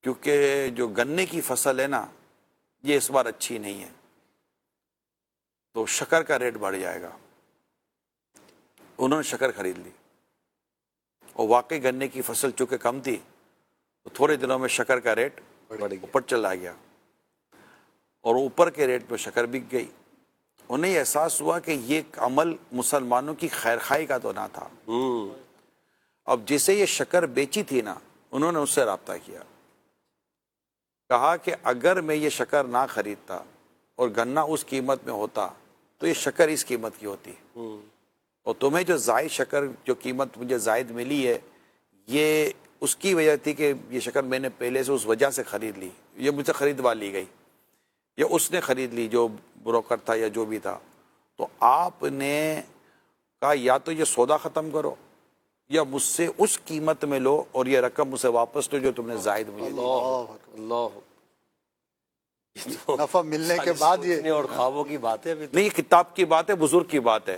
کیونکہ جو گنے کی فصل ہے نا یہ اس بار اچھی نہیں ہے، تو شکر کا ریٹ بڑھ جائے گا. انہوں نے شکر خرید لی، اور واقعی گنے کی فصل چونکہ کم تھی تو تھوڑے دنوں میں شکر کا ریٹ اوپر چلا گیا، اور اوپر کے ریٹ پہ شکر بک گئی. انہیں احساس ہوا کہ یہ عمل مسلمانوں کی خیر خواہی کا تو نہ تھا. اب جسے یہ شکر بیچی تھی نا، انہوں نے اس سے رابطہ کیا، کہا کہ اگر میں یہ شکر نہ خریدتا اور گنا اس قیمت میں ہوتا تو یہ شکر اس قیمت کی ہوتی، اور تمہیں جو زائد شکر جو قیمت مجھے زائد ملی ہے یہ اس کی وجہ تھی کہ یہ شکر میں نے پہلے سے اس وجہ سے خرید لی، یہ مجھ سے خریدوا لی گئی، یا اس نے خرید لی جو بروکر تھا یا جو بھی تھا. تو آپ نے کہا یا تو یہ سودا ختم کرو یا مجھ سے اس قیمت میں لو اور یہ رقم مجھ سے واپس لو جو تم نے زائد مجھے دی. اللہ نفع ملنے کے بعد یہ اور خوابوں کی بات ہے. نہیں، یہ کتاب کی بات ہے، بزرگ کی بات ہے،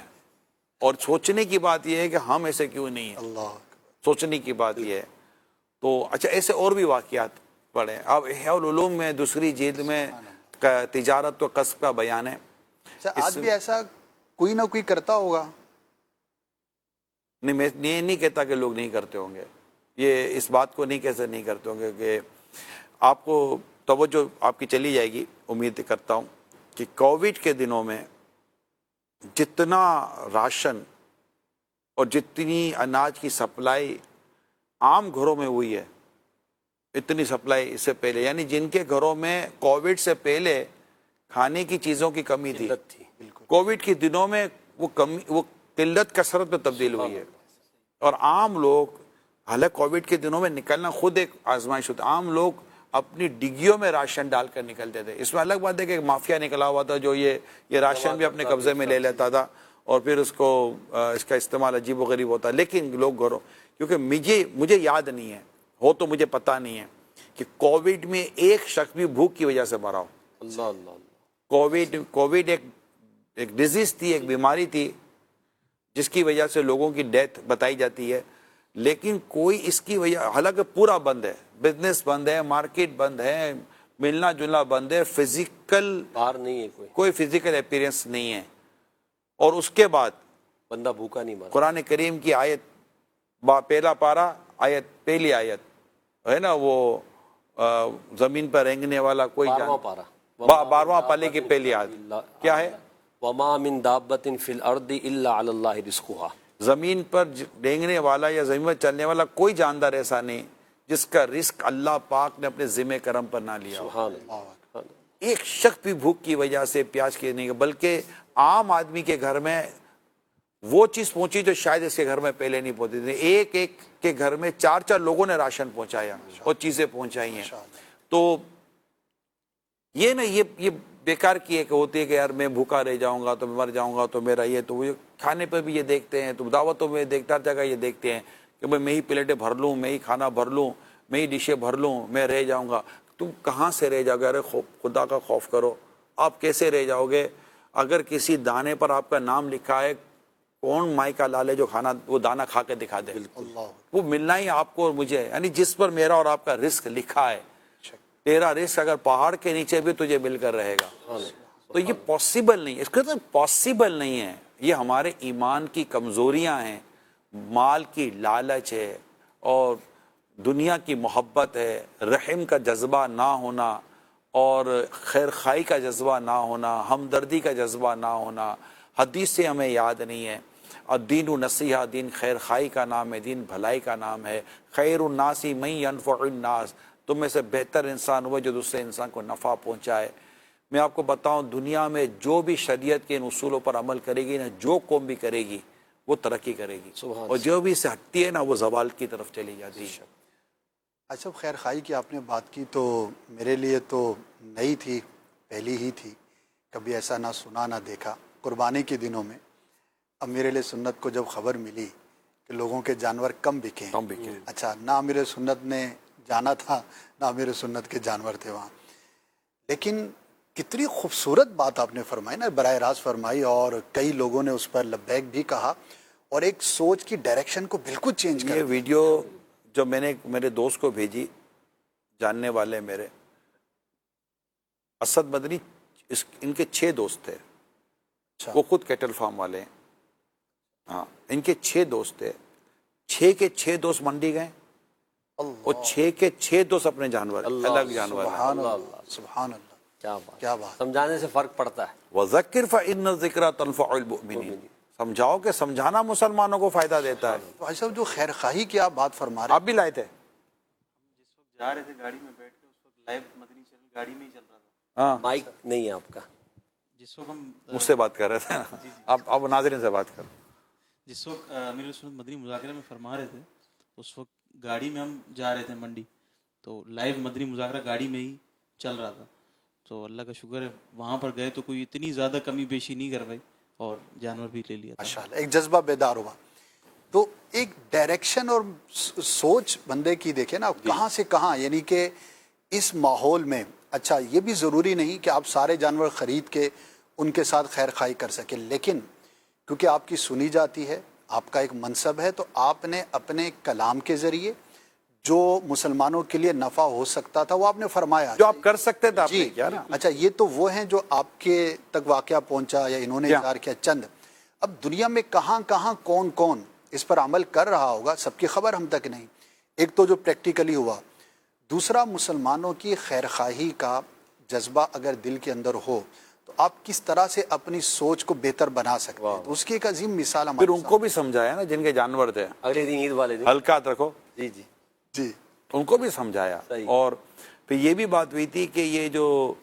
اور سوچنے کی بات یہ ہے کہ ہم ایسے کیوں نہیں ہیں. اللہ سوچنے کی بات یہ ہے. تو اچھا ایسے اور بھی واقعات پڑھیں. اب احیاء العلوم میں دوسری جلد میں تجارت و کسب کا بیان ہے. آج بھی ایسا کوئی نہ کوئی کرتا ہوگا. نہیں، میں یہ نہیں کہتا کہ لوگ نہیں کرتے ہوں گے، یہ اس بات کو نہیں کیسے نہیں کرتے ہوں گے کہ آپ کو توجہ آپ کی چلی جائے گی. امید کرتا ہوں کہ کووڈ کے دنوں میں جتنا راشن اور جتنی اناج کی سپلائی عام گھروں میں ہوئی ہے، اتنی سپلائی اس سے پہلے، یعنی جن کے گھروں میں کووڈ سے پہلے کھانے کی چیزوں کی کمی تھی، کووڈ کے دنوں میں وہ قلت کثرت میں تبدیل ہوئی ہے. اور عام لوگ، حالانکہ کووڈ کے دنوں میں نکلنا خود ایک آزمائش ہوتا، عام لوگ اپنی ڈگیوں میں راشن ڈال کر نکلتے تھے. اس میں الگ بات ہے کہ مافیا نکلا ہوا تھا جو یہ راشن بھی اپنے قبضے میں لے لیتا تھا اور پھر اس کا استعمال عجیب و غریب ہوتا. لیکن لوگ گھروں، کیونکہ مجھے یاد نہیں ہے، ہو تو مجھے پتہ نہیں ہے کہ کووڈ میں ایک شخص بھی بھوک کی وجہ سے مرا ہو. اللہ اللہ. کووڈ ایک ڈیزیز تھی، ایک بیماری تھی جس کی وجہ سے لوگوں کی ڈیتھ بتائی جاتی ہے، لیکن کوئی اس کی وجہ، حالانکہ پورا بند ہے، بزنس بند ہے، مارکیٹ بند ہے، ملنا جلنا بند ہے، فزیکل باہر نہیں ہے، کوئی فزیکل اپیرنس نہیں ہے. اور اس کے بعد بندہ بھوکا نہیں مارا. قرآن کریم کی آیت پہلا پارا پہلی آیت ہے نا، وہ زمین پر رینگنے والا کوئی 12واں پالے کی پہلی آیت کیا ہے؟ وَمَا مِن دَابَّةٍ فِي الْأَرْضِ إِلَّا عَلَى اللَّهِ رِزْقُهَا. زمین پر رینگنے والا یا زمین پر چلنے والا کوئی جاندار ایسا نہیں جس کا رزق اللہ پاک نے اپنے ذمہ کرم پر نہ لیا. سبحان اللہ. ایک شخص بھی بھوک کی وجہ سے پیاس کی نہیں، بلکہ عام آدمی کے گھر میں وہ چیز پہنچی جو شاید اس کے گھر میں پہلے نہیں پہنچی تھی. ایک کے گھر میں 4 لوگوں نے راشن پہنچایا اور چیزیں پہنچائی ہیں. تو یہ نا یہ بیکار کی ایک ہوتی ہے کہ یار میں بھوکا رہ جاؤں گا تو میں مر جاؤں گا تو میرا یہ، تو وہ کھانے پہ بھی یہ دیکھتے ہیں، تو دعوتوں میں دیکھتا جگہ یہ دیکھتے ہیں کہ میں ہی پلیٹیں بھر لوں، میں ہی کھانا بھر لوں، میں ہی ڈشیں بھر لوں، میں رہ جاؤں گا. تم کہاں سے رہ جاؤ گے؟ ارے خدا کا خوف کرو. آپ کیسے رہ جاؤ گے؟ اگر کسی دانے پر آپ کا نام لکھا ہے، کون مائی کا لال ہے جو کھانا وہ دانہ کھا کے دکھا دے؟ وہ ملنا ہی آپ کو اور مجھے، یعنی جس پر میرا اور آپ کا رزق لکھا ہے. تیرا رزق اگر پہاڑ کے نیچے بھی تجھے مل کر رہے گا. تو یہ پاسبل نہیں ہے، اس کا پاسبل نہیں ہے. یہ ہمارے ایمان کی کمزوریاں ہیں، مال کی لالچ ہے اور دنیا کی محبت ہے، رحم کا جذبہ نہ ہونا اور خیر خواہی کا جذبہ نہ ہونا، ہمدردی کا جذبہ نہ ہونا. حدیث سے ہمیں یاد نہیں ہے. الدین نصیحہ، دین خیر خواہی کا نام ہے، دین بھلائی کا نام ہے. خیر الناس من ینفع الناس، تم میں سے بہتر انسان وہ جو دوسرے انسان کو نفع پہنچائے. میں آپ کو بتاؤں، دنیا میں جو بھی شریعت کے ان اصولوں پر عمل کرے گی نا، جو قوم بھی کرے گی وہ ترقی کرے گی، اور جو بھی اس سے ہٹتی ہے نا وہ زوال کی طرف چلی جاتی ہے. اچھا، خیر خواہی کی آپ نے بات کی تو میرے لیے تو نئی تھی، پہلی ہی تھی، کبھی ایسا نہ سنا نہ دیکھا. قربانی کے دنوں میں امیر علیہ سنت کو جب خبر ملی کہ لوگوں کے جانور کم بکے ہیں. کم بکے ہیں. اچھا، نہ امیر سنت نے جانا تھا نہ امیر سنت کے جانور تھے وہاں. لیکن کتنی خوبصورت بات آپ نے فرمائی نا، براہ راست فرمائی، اور کئی لوگوں نے اس پر لبیک بھی کہا اور ایک سوچ کی ڈائریکشن کو بالکل چینج کر یہ دیا. ویڈیو جو میں نے میرے دوست کو بھیجی، جاننے والے میرے اسد مدنی، ان کے 6 دوست تھے. وہ خود کیٹل فارم والے ہیں. ہاں، ان کے 6 دوست تھے. 6 کے 6 دوست منڈی گئے اور 6 کے 6 دوست اپنے جانور الگ جانور. سبحان اللہ، سبحان اللہ، کیا بات، کیا بات. سمجھانے سے فرق پڑتا ہے. وَذَكِّرْ فَإِنَّ الذِّكْرَىٰ تَنفَعُ الْمُؤْمِنِينَ. سمجھاؤ کہ سمجھانا مسلمانوں کو فائدہ دیتا ہے. بھائی صاحب، جو خیر خواہی کی آپ بات فرما رہے آپ بھی لائے تھے؟ جس وقت جا رہے تھے گاڑی میں بیٹھ کے، اس وقت لائیو مدنی چینل گاڑی میں ہی چل رہا تھا. ہاں، مائک نہیں ہے آپ کا. جس وقت ہم مجھ سے بات کر رہے تھے. آپ ناظرین سے بات کرو. جس وقت امیر سنت مدنی مذاکرے میں فرما رہے تھے، اس وقت گاڑی میں ہم جا رہے تھے منڈی، تو لائیو مدنی مذاکرہ گاڑی میں ہی چل رہا تھا. تو اللہ کا شکر ہے وہاں پر گئے تو کوئی اتنی زیادہ کمی بیشی نہیں کر پائی اور جانور بھی لے لیا. ماشاءاللہ، ایک جذبہ بیدار ہوا. تو ایک ڈائریکشن اور سوچ بندے کی دیکھیں نا، کہاں سے کہاں. یعنی کہ اس ماحول میں اچھا یہ بھی ضروری نہیں کہ آپ سارے جانور خرید کے ان کے ساتھ خیر خواہی کر سکیں، لیکن کیونکہ آپ کی سنی جاتی ہے، آپ کا ایک منصب ہے، تو آپ نے اپنے کلام کے ذریعے جو مسلمانوں کے لیے نفع ہو سکتا تھا وہ آپ نے فرمایا. جو آپ کر سکتے تھے آپ نے جی کیا نا. اچھا، یہ تو وہ ہیں جو آپ کے تک واقعہ پہنچا یا انہوں نے اظہار کیا چند. اب دنیا میں کہاں کہاں کون کون اس پر عمل کر رہا ہوگا، سب کی خبر ہم تک نہیں. ایک تو جو پریکٹیکلی ہوا، دوسرا مسلمانوں کی خیر خواہی کا جذبہ اگر دل کے اندر ہو تو آپ کس طرح سے اپنی سوچ کو بہتر بنا سکتے ہیں. تو اس کی ایک عظیم مثال پھر ان کو بھی سمجھایا نا جن کے جانور تھے. اگلے دن عید والے دن حلقات رکھو. جی جی جی، ان کو بھی سمجھایا. اور پھر یہ بھی بات ہوئی تھی کہ یہ جو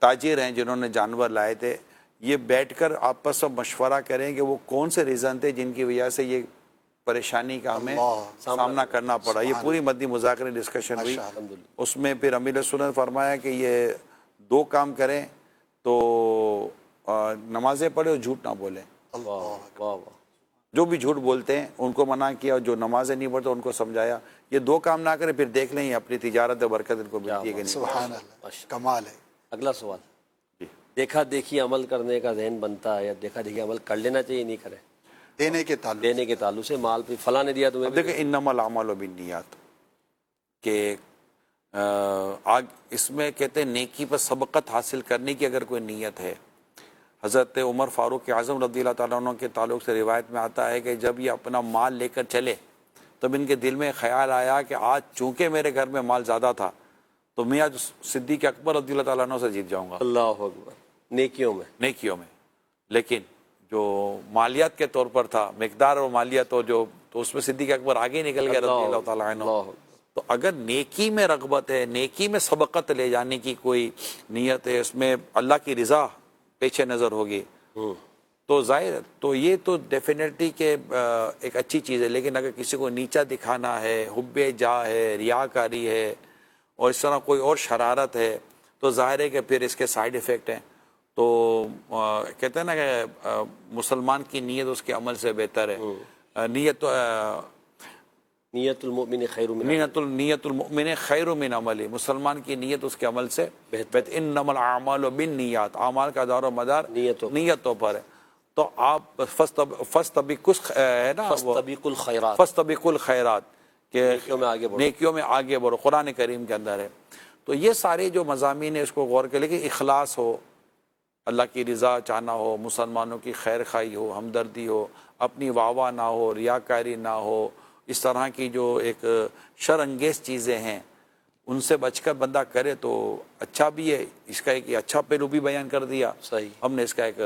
تاجر ہیں جنہوں نے جانور لائے تھے، یہ بیٹھ کر آپس میں مشورہ کریں کہ وہ کون سے ریزن تھے جن کی وجہ سے یہ پریشانی کا ہمیں سامنا کرنا پڑا. یہ پوری مدنی مذاکرے ڈسکشن ہوئی. اس میں پھر امیر سنت نے فرمایا کہ یہ 2 کام کریں تو نمازیں پڑھیں اور جھوٹ نہ بولیں. جو بھی جھوٹ بولتے ہیں ان کو منع کیا، اور جو نمازیں نہیں پڑھتے ان کو سمجھایا. یہ 2 کام نہ کریں، پھر دیکھ لیں اپنی تجارت برکت ان کو ملتی ہے کہ نہیں. سبحان اللہ، کمال ہے. اگلا سوال، دیکھا دیکھی عمل کرنے کا ذہن بنتا ہے یا دیکھا دیکھی عمل کر لینا چاہیے نہیں کرے؟ دینے کے تعلق سے مال پہ فلاں نے دیا تمہیں. اب دیکھیں انما الاعمال بالنیات، کہ اس میں کہتے ہیں نیکی پر سبقت حاصل کرنے کی اگر کوئی نیت ہے. حضرت عمر فاروق اعظم رضی اللہ تعالیٰ عنہ کے تعلق سے روایت میں آتا ہے کہ جب یہ اپنا مال لے کر چلے تب ان کے دل میں خیال آیا کہ آج چونکہ میرے گھر میں مال زیادہ تھا تو میں آج صدیق اکبر رضی اللہ تعالیٰ عنہ سے جیت جاؤں گا. اللہ اکبر. نیکیوں میں لیکن جو مالیات کے طور پر تھا، مقدار اور مالیات، اور جو تو اس میں صدیق اکبر آگے نکل گیا رضی اللہ تعالیٰ عنہ. تو اگر نیکی میں رغبت ہے، نیکی میں سبقت لے جانے کی کوئی نیت ہے، اس میں اللہ کی رضا پیش نظر ہوگی تو ظاہر تو یہ تو ڈیفینیٹلی کہ ایک اچھی چیز ہے. لیکن اگر کسی کو نیچا دکھانا ہے، حب جا ہے، ریاکاری ہے، اور اس طرح کوئی اور شرارت ہے، تو ظاہر ہے کہ پھر اس کے سائیڈ ایفیکٹ ہیں. تو کہتے ہیں نا کہ مسلمان کی نیت اس کے عمل سے بہتر ہے. نیت المؤمن خیر من نیت المؤمن خیر من عمل. مسلمان کی نیت اس کے عمل سے بہتر. انما الاعمال بالنیات، اعمال کا دار و مدار نیتوں پر ہے. تو آپ فاستبقوا الخیرات کہ نیکیوں میں آگے بڑھو، قرآن کریم کے اندر ہے. تو یہ سارے جو مضامین ہیں اس کو غور کریں کہ اخلاص ہو، اللہ کی رضا چاہنا ہو، مسلمانوں کی خیر خواہی ہو، ہمدردی ہو، اپنی واہ نہ ہو، ریاکاری نہ ہو. اس طرح کی جو ایک شر انگیز چیزیں ہیں ان سے بچ کر بندہ کرے تو اچھا بھی ہے. اس کا ایک اچھا پہلو بھی بیان کر دیا صحیح، ہم نے اس کا ایک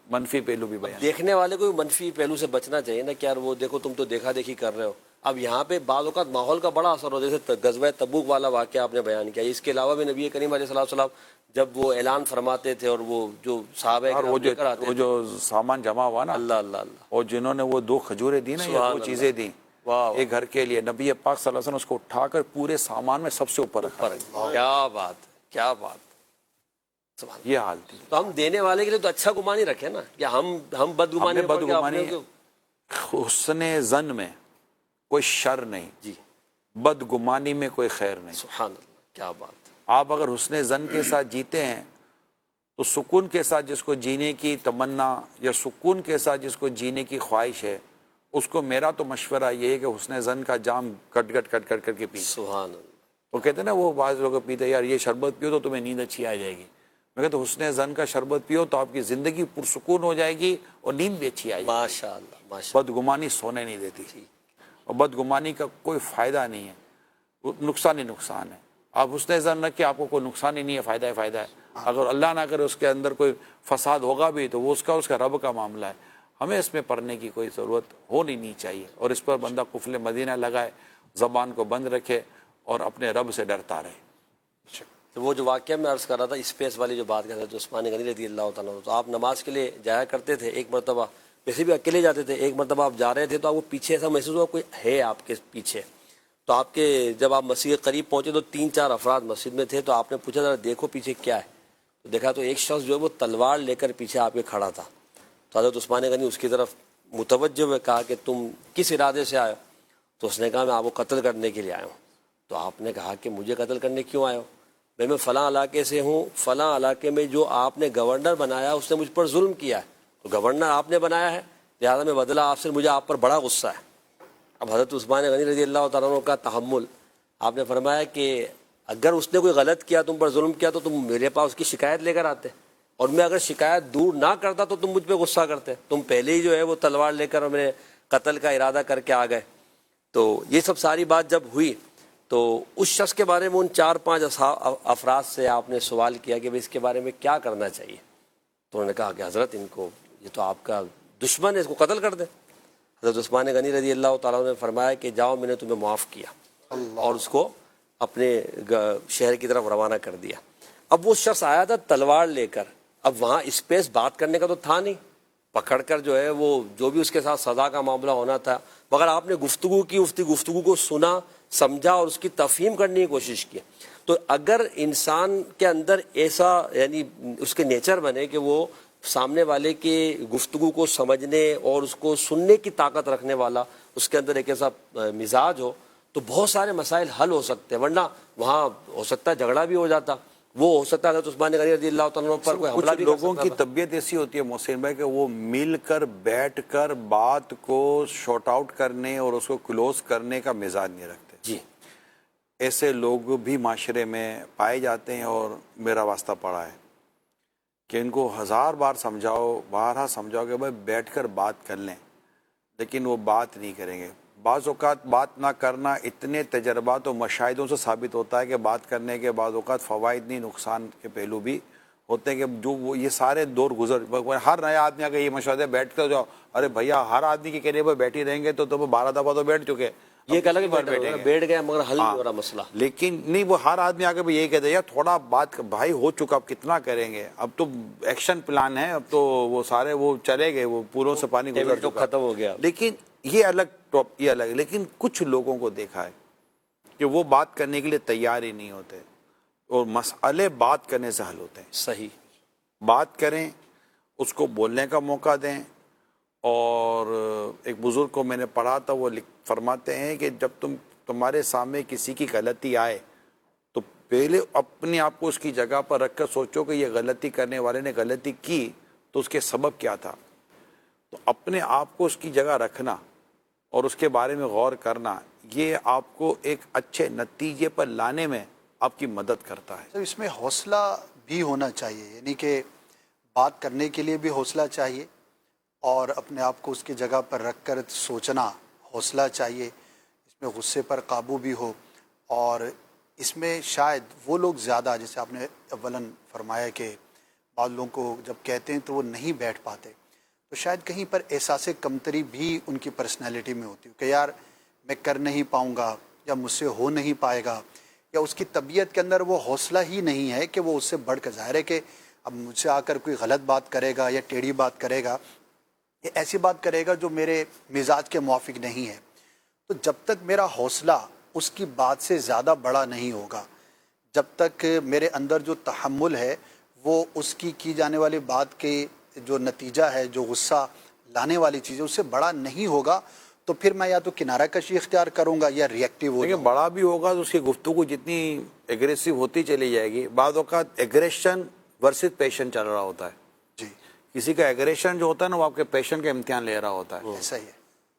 منفی پہلو بھی بیان. دیکھنے والے کو منفی پہلو سے بچنا چاہیے نا کہ یار وہ دیکھو تم تو دیکھا دیکھی کر رہے ہو. اب یہاں پہ بعض اوقات ماحول کا بڑا اثر ہو، جیسے غزوہ تبوک والا واقعہ آپ نے بیان کیا. اس کے علاوہ بھی نبی کریم علیہ السلام جب وہ اعلان فرماتے تھے اور وہ جو صحابہ اور وہ جو سامان جمع ہوا نا، اللہ اللہ اللہ، اور جنہوں نے وہ 2 کھجوریں دی نا یا 2 چیزیں دی ایک گھر کے لیے، نبی پاک صلی اللہ علیہ وسلم اس کو اٹھا کر پورے سامان میں سب سے اوپر رکھا. کیا بات، کیا بات. یہ حال تھی. تو ہم دینے والے کے لیے تو اچھا گمان ہی رکھے نا کہ ہم بدگمانی حسن زن میں کوئی شر نہیں، جی بدگمانی میں کوئی خیر نہیں۔ سبحان اللہ، کیا بات۔ آپ اگر حسن زن کے ساتھ جیتے ہیں تو سکون کے ساتھ جس کو جینے کی تمنا یا سکون کے ساتھ جس کو جینے کی خواہش ہے، اس کو میرا تو مشورہ یہ ہے کہ حسن زن کا جام کٹ کر کے پیے۔ سبحان اللہ۔ وہ کہتے ہیں نا، وہ بعض لوگ پیتے یار یہ شربت پیو تو تمہیں نیند اچھی آ جائے گی، میں کہتا ہوں حسن زن کا شربت پیو تو آپ کی زندگی پرسکون ہو جائے گی اور نیند بھی اچھی آئے گی۔ ماشاء اللہ ماشاء بدگمانی سونے نہیں دیتی، اور بدگمانی کا کوئی فائدہ نہیں ہے، وہ نقصان ہی نقصان ہے۔ آپ حسن زن رکھ کے آپ کو کوئی نقصان ہی نہیں ہے، فائدہ ہی فائدہ ہے۔ اگر اللہ نہ کرے اس کے اندر کوئی فساد ہوگا بھی تو وہ اس کا رب کا معاملہ ہے، ہمیں اس میں پڑھنے کی کوئی ضرورت ہونی نہیں چاہیے، اور اس پر بندہ قفل مدینہ لگائے، زبان کو بند رکھے اور اپنے رب سے ڈرتا رہے۔ تو وہ جو واقعہ میں عرض کر رہا تھا اسپیس والی جو بات کر رہا تھا، عثمان غنی رضی اللہ تعالیٰ عنہ، تو آپ نماز کے لیے جایا کرتے تھے، ایک مرتبہ ویسے بھی اکیلے جاتے تھے، ایک مرتبہ آپ جا رہے تھے تو آپ کو پیچھے ایسا محسوس ہوا کوئی ہے آپ کے پیچھے، تو آپ کے جب آپ مسجد کے قریب پہنچے تو 3-4 افراد مسجد میں تھے، تو آپ نے پوچھا ذرا دیکھو پیچھے کیا ہے، تو دیکھا تو ایک شخص جو ہے وہ تلوار لے کر پیچھے آپ کے کھڑا تھا، تو حضرت عثمان غنی اس کی طرف متوجہ ہوئے، کہا کہ تم کس ارادے سے آئے ہو؟ تو اس نے کہا میں آپ کو قتل کرنے کے لیے آیا ہوں۔ تو آپ نے کہا کہ مجھے قتل کرنے کیوں آئے ہو؟ میں فلاں علاقے سے ہوں، فلاں علاقے میں جو آپ نے گورنر بنایا اس نے مجھ پر ظلم کیا ہے، تو گورنر آپ نے بنایا ہے لہٰذا میں بدلہ آپ سے، مجھے آپ پر بڑا غصہ ہے۔ اب حضرت عثمان غنی رضی اللہ تعالیٰ عنہ کا تحمل، آپ نے فرمایا کہ اگر اس نے کوئی غلط کیا، تم پر ظلم کیا، تو تم میرے پاس اس کی شکایت لے کر آتے، اور میں اگر شکایت دور نہ کرتا تو تم مجھ پہ غصہ کرتے، تم پہلے ہی جو ہے وہ تلوار لے کر میرے قتل کا ارادہ کر کے آ گئے۔ تو یہ سب ساری بات جب ہوئی تو اس شخص کے بارے میں ان 4-5 افراد سے آپ نے سوال کیا کہ اس کے بارے میں کیا کرنا چاہیے، تو انہوں نے کہا کہ حضرت ان کو، یہ تو آپ کا دشمن ہے، اس کو قتل کر دیں۔ حضرت عثمان غنی رضی اللہ تعالیٰ نے فرمایا کہ جاؤ میں نے تمہیں معاف کیا، اور اس کو اپنے شہر کی طرف روانہ کر دیا۔ اب وہ شخص آیا تھا تلوار لے کر، اب وہاں اسپیس بات کرنے کا تو تھا نہیں، پکڑ کر جو ہے وہ جو بھی اس کے ساتھ سزا کا معاملہ ہونا تھا، مگر آپ نے گفتگو کی، اس کی گفتگو کو سنا، سمجھا اور اس کی تفہیم کرنے کی کوشش کی۔ تو اگر انسان کے اندر ایسا یعنی اس کے نیچر بنے کہ وہ سامنے والے کے گفتگو کو سمجھنے اور اس کو سننے کی طاقت رکھنے والا اس کے اندر ایک ایسا مزاج ہو، تو بہت سارے مسائل حل ہو سکتے ہیں، ورنہ وہاں ہو سکتا ہے جھگڑا بھی ہو جاتا، وہ ہو سکتا ہے حضرت عثمان غنی رضی اللہ تعالیٰ عنہ پر کوئی حملہ بھی کر سکتا لوگوں کی تھا۔ طبیعت ایسی ہوتی ہے محسن بھائی کہ وہ مل کر بیٹھ کر بات کو شارٹ آؤٹ کرنے اور اس کو کلوز کرنے کا مزاج نہیں رکھتے۔ جی ایسے لوگ بھی معاشرے میں پائے جاتے ہیں، اور میرا واسطہ پڑا ہے کہ ان کو 1000 بار سمجھاؤ، بارہا سمجھاؤ کہ بھائی بیٹھ کر بات کر لیں، لیکن وہ بات نہیں کریں گے۔ بعض اوقات بات نہ کرنا اتنے تجربات و مشاہدوں سے ثابت ہوتا ہے کہ بات کرنے کے بعض اوقات فوائد نہیں، نقصان کے پہلو بھی ہوتے ہیں، کہ جو وہ یہ سارے دور گزر، ہر نیا آدمی اگر یہ مشورہ بیٹھ کر جاؤ، ارے بھیا ہر آدمی کے کہنے پر بیٹھی رہیں گے تو تم 12 دفعہ تو بیٹھ چکے، یہ ایک الگ بیٹھ گئے مگر حل نہیں ہو رہا مسئلہ۔ لیکن نہیں، وہ ہر آدمی آ کے یہی کہتے ہیں یار تھوڑا بات بھائی ہو چکا، اب کتنا کریں گے، اب تو ایکشن پلان ہے، اب تو وہ سارے وہ چلے گئے، وہ پوروں سے پانی گزر چکا، ختم ہو گیا۔ لیکن یہ الگ یہ الگ، لیکن کچھ لوگوں کو دیکھا ہے کہ وہ بات کرنے کے لیے تیار ہی نہیں ہوتے، اور مسئلے بات کرنے سے حل ہوتے ہیں۔ صحیح بات کریں، اس کو بولنے کا موقع دیں، اور ایک بزرگ کو میں نے پڑھا تھا، وہ فرماتے ہیں کہ جب تمہارے سامنے کسی کی غلطی آئے تو پہلے اپنے آپ کو اس کی جگہ پر رکھ کر سوچو کہ یہ غلطی کرنے والے نے غلطی کی تو اس کے سبب کیا تھا، تو اپنے آپ کو اس کی جگہ رکھنا اور اس کے بارے میں غور کرنا، یہ آپ کو ایک اچھے نتیجے پر لانے میں آپ کی مدد کرتا ہے۔ تو اس میں حوصلہ بھی ہونا چاہیے، یعنی کہ بات کرنے کے لیے بھی حوصلہ چاہیے، اور اپنے آپ کو اس کی جگہ پر رکھ کر سوچنا حوصلہ چاہیے، اس میں غصے پر قابو بھی ہو، اور اس میں شاید وہ لوگ زیادہ، جیسے آپ نے اولاً فرمایا کہ بعض لوگوں کو جب کہتے ہیں تو وہ نہیں بیٹھ پاتے، تو شاید کہیں پر احساس کمتری بھی ان کی پرسنالٹی میں ہوتی ہے کہ یار میں کر نہیں پاؤں گا، یا مجھ سے ہو نہیں پائے گا، یا اس کی طبیعت کے اندر وہ حوصلہ ہی نہیں ہے کہ وہ اس سے بڑھ کر، ظاہر ہے کہ اب مجھ سے آ کر کوئی غلط بات کرے گا یا ٹیڑھی بات کرے گا، یہ ایسی بات کرے گا جو میرے مزاج کے موافق نہیں ہے، تو جب تک میرا حوصلہ اس کی بات سے زیادہ بڑا نہیں ہوگا، جب تک میرے اندر جو تحمل ہے وہ اس کی جانے والی بات کے جو نتیجہ ہے، جو غصہ لانے والی چیز ہے اس سے بڑا نہیں ہوگا تو پھر میں یا تو کنارہ کشی اختیار کروں گا یا ریئیکٹیو ہو لیکن بڑا بھی ہوگا تو اس کی گفتگو جتنی ایگریسو ہوتی چلی جائے گی. بعض اوقات ایگریشن ورسز پیشن چل رہا ہوتا ہے. جی کسی کا ایگریشن جو ہوتا ہے نا وہ آپ کے پیشن کا امتحان لے رہا ہوتا ہے. ایسا ہی ہے.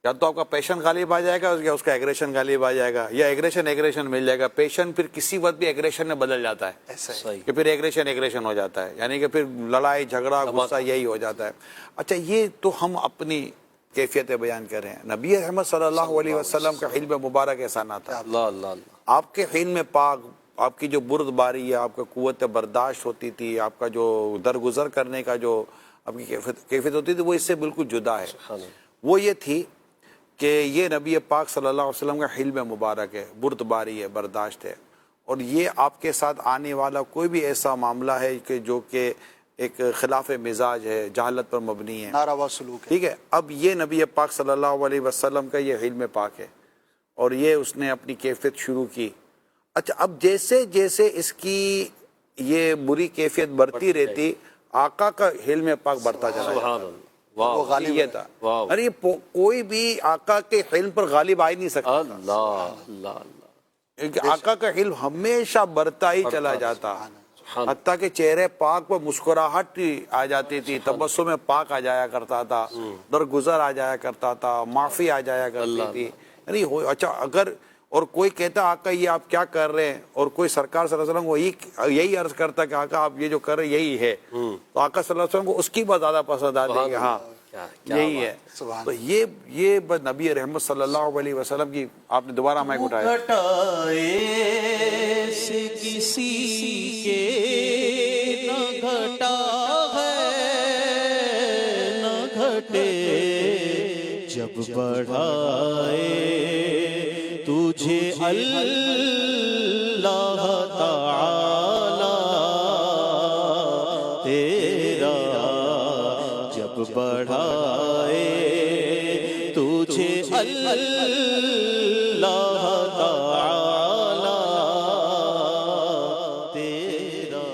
یا تو آپ کا پیشن غالب آ جائے گا یا اس کا ایگریشن غالب آ جائے گا, یا ایگریشن مل جائے گا. پیشن پھر کسی وقت بھی ایگریشن میں بدل جاتا ہے ایسا ہی کہ پھر ایگریشن ہو جاتا ہے, یعنی کہ پھر لڑائی جھگڑا غصہ یہی ہو جاتا ہے. اچھا یہ تو ہم اپنی کیفیت بیان کر رہے ہیں. نبی احمد صلی اللہ علیہ وسلم کا حلم مبارک ایسا نہ تھا. اللہ اللہ اللہ. آپ کے حلم پاک, آپ کی جو برد باری ہے, آپ کا قوت برداشت ہوتی تھی, آپ کا جو درگزر کرنے کا جو آپ کی کیفیت ہوتی تھی وہ اس سے بالکل جدا ہے. وہ یہ تھی کہ یہ نبی پاک صلی اللہ علیہ وسلم کا حلم مبارک ہے, برد باری ہے, برداشت ہے. اور یہ آپ کے ساتھ آنے والا کوئی بھی ایسا معاملہ ہے کہ جو کہ ایک خلاف مزاج ہے, جہالت پر مبنی ہے, ناروا سلوک ہے. ٹھیک ہے. اب یہ نبی پاک صلی اللہ علیہ وسلم کا یہ حلم پاک ہے اور یہ اس نے اپنی کیفیت شروع کی. اچھا اب جیسے جیسے اس کی یہ بری کیفیت بڑھتی رہتی, آقا کا حلم پاک بڑھتا چلا. سبحان اللہ. وہ غالب یہ تھا. ارے کوئی بھی آقا کے حلم پر غالب آ ہی نہیں سکتا. اللہ اللہ اللہ. کیونکہ آقا کا حلم ہمیشہ بڑھتا ہی چلا جاتا, حتیٰ کہ چہرے پاک پر مسکراہٹ آ جاتی تھی, تبسم پاک آ جایا کرتا تھا, درگزر آ جایا کرتا تھا, معافی آ جایا کرتی تھی. یعنی اچھا اگر اور کوئی کہتا آقا یہ آپ کیا کر رہے ہیں, اور کوئی سرکار صلی اللہ علیہ وسلم کو یہی عرض کرتا کہ آقا آپ یہ جو کر رہے یہی ہے, تو آقا صلی اللہ علیہ وسلم کو اس کی بات زیادہ پسند آتی کہ ہاں یہی ہے. تو یہ بس نبی رحمت صلی اللہ علیہ وسلم کی. آپ نے دوبارہ مائک اٹھایا. گھٹائے سے کسی کے نہ گھٹا ہے نہ گھٹے, جب بڑھائے تجھے اللہ تعالی تیرا, جب بڑھائے تجھے اللہ تعالی تیرا.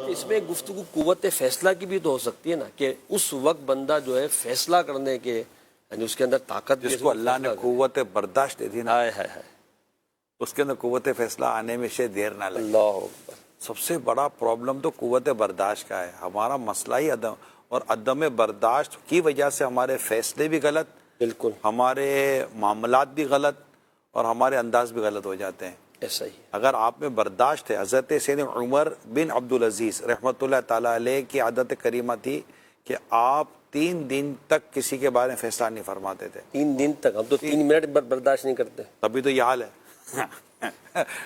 اس میں گفتگو قوت فیصلہ کی بھی تو ہو سکتی ہے نا, کہ اس وقت بندہ جو ہے فیصلہ کرنے کے, یعنی اس کے اندر طاقت, جس کو اللہ نے قوت برداشت دے دی نا, اس کے اندر قوت فیصلہ آنے میں شاید دیر نہ لگے. اللہ اکبر. سب سے بڑا پرابلم تو قوت برداشت کا ہے. ہمارا مسئلہ ہی عدم, اور عدم برداشت کی وجہ سے ہمارے فیصلے بھی غلط, بالکل ہمارے معاملات بھی غلط, اور ہمارے انداز بھی غلط ہو جاتے ہیں. ایسا ہی. اگر آپ میں برداشت ہے, حضرت سیدنا عمر بن عبدالعزیز رحمۃ اللہ تعالیٰ علیہ کی عادت کریمہ تھی کہ آپ 3 دن تک کسی کے بارے میں فیصلہ نہیں فرماتے تھے. 3 دن تک؟ ہم تو 3 منٹ برداشت نہیں کرتے. تبھی تو یہ حال ہے.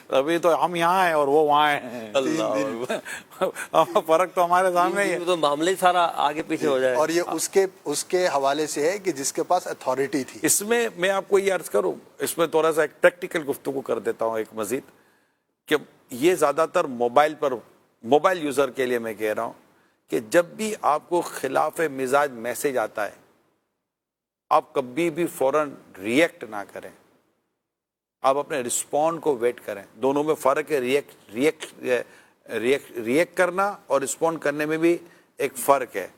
ابھی تو ہم یہاں ہیں اور وہ وہاں ہیں. اللہ, فرق تو ہمارے سامنے ہی ہے. تو معاملے سارا آگے پیچھے ہو جائے. اور یہ اس کے حوالے سے ہے کہ جس کے پاس اتھارٹی تھی. اس میں میں آپ کو یہ عرض کروں, اس میں تھوڑا سا ایک پریکٹیکل گفتگو کر دیتا ہوں ایک مزید, کہ یہ زیادہ تر موبائل یوزر کے لیے میں کہہ رہا ہوں کہ جب بھی آپ کو خلاف مزاج میسج آتا ہے, آپ کبھی بھی فوراً ریئیکٹ نہ کریں, آپ اپنے رسپونڈ کو ویٹ کریں. دونوں میں فرق ہے, ریئیکٹ کرنا اور رسپونڈ کرنے میں بھی ایک فرق ہے.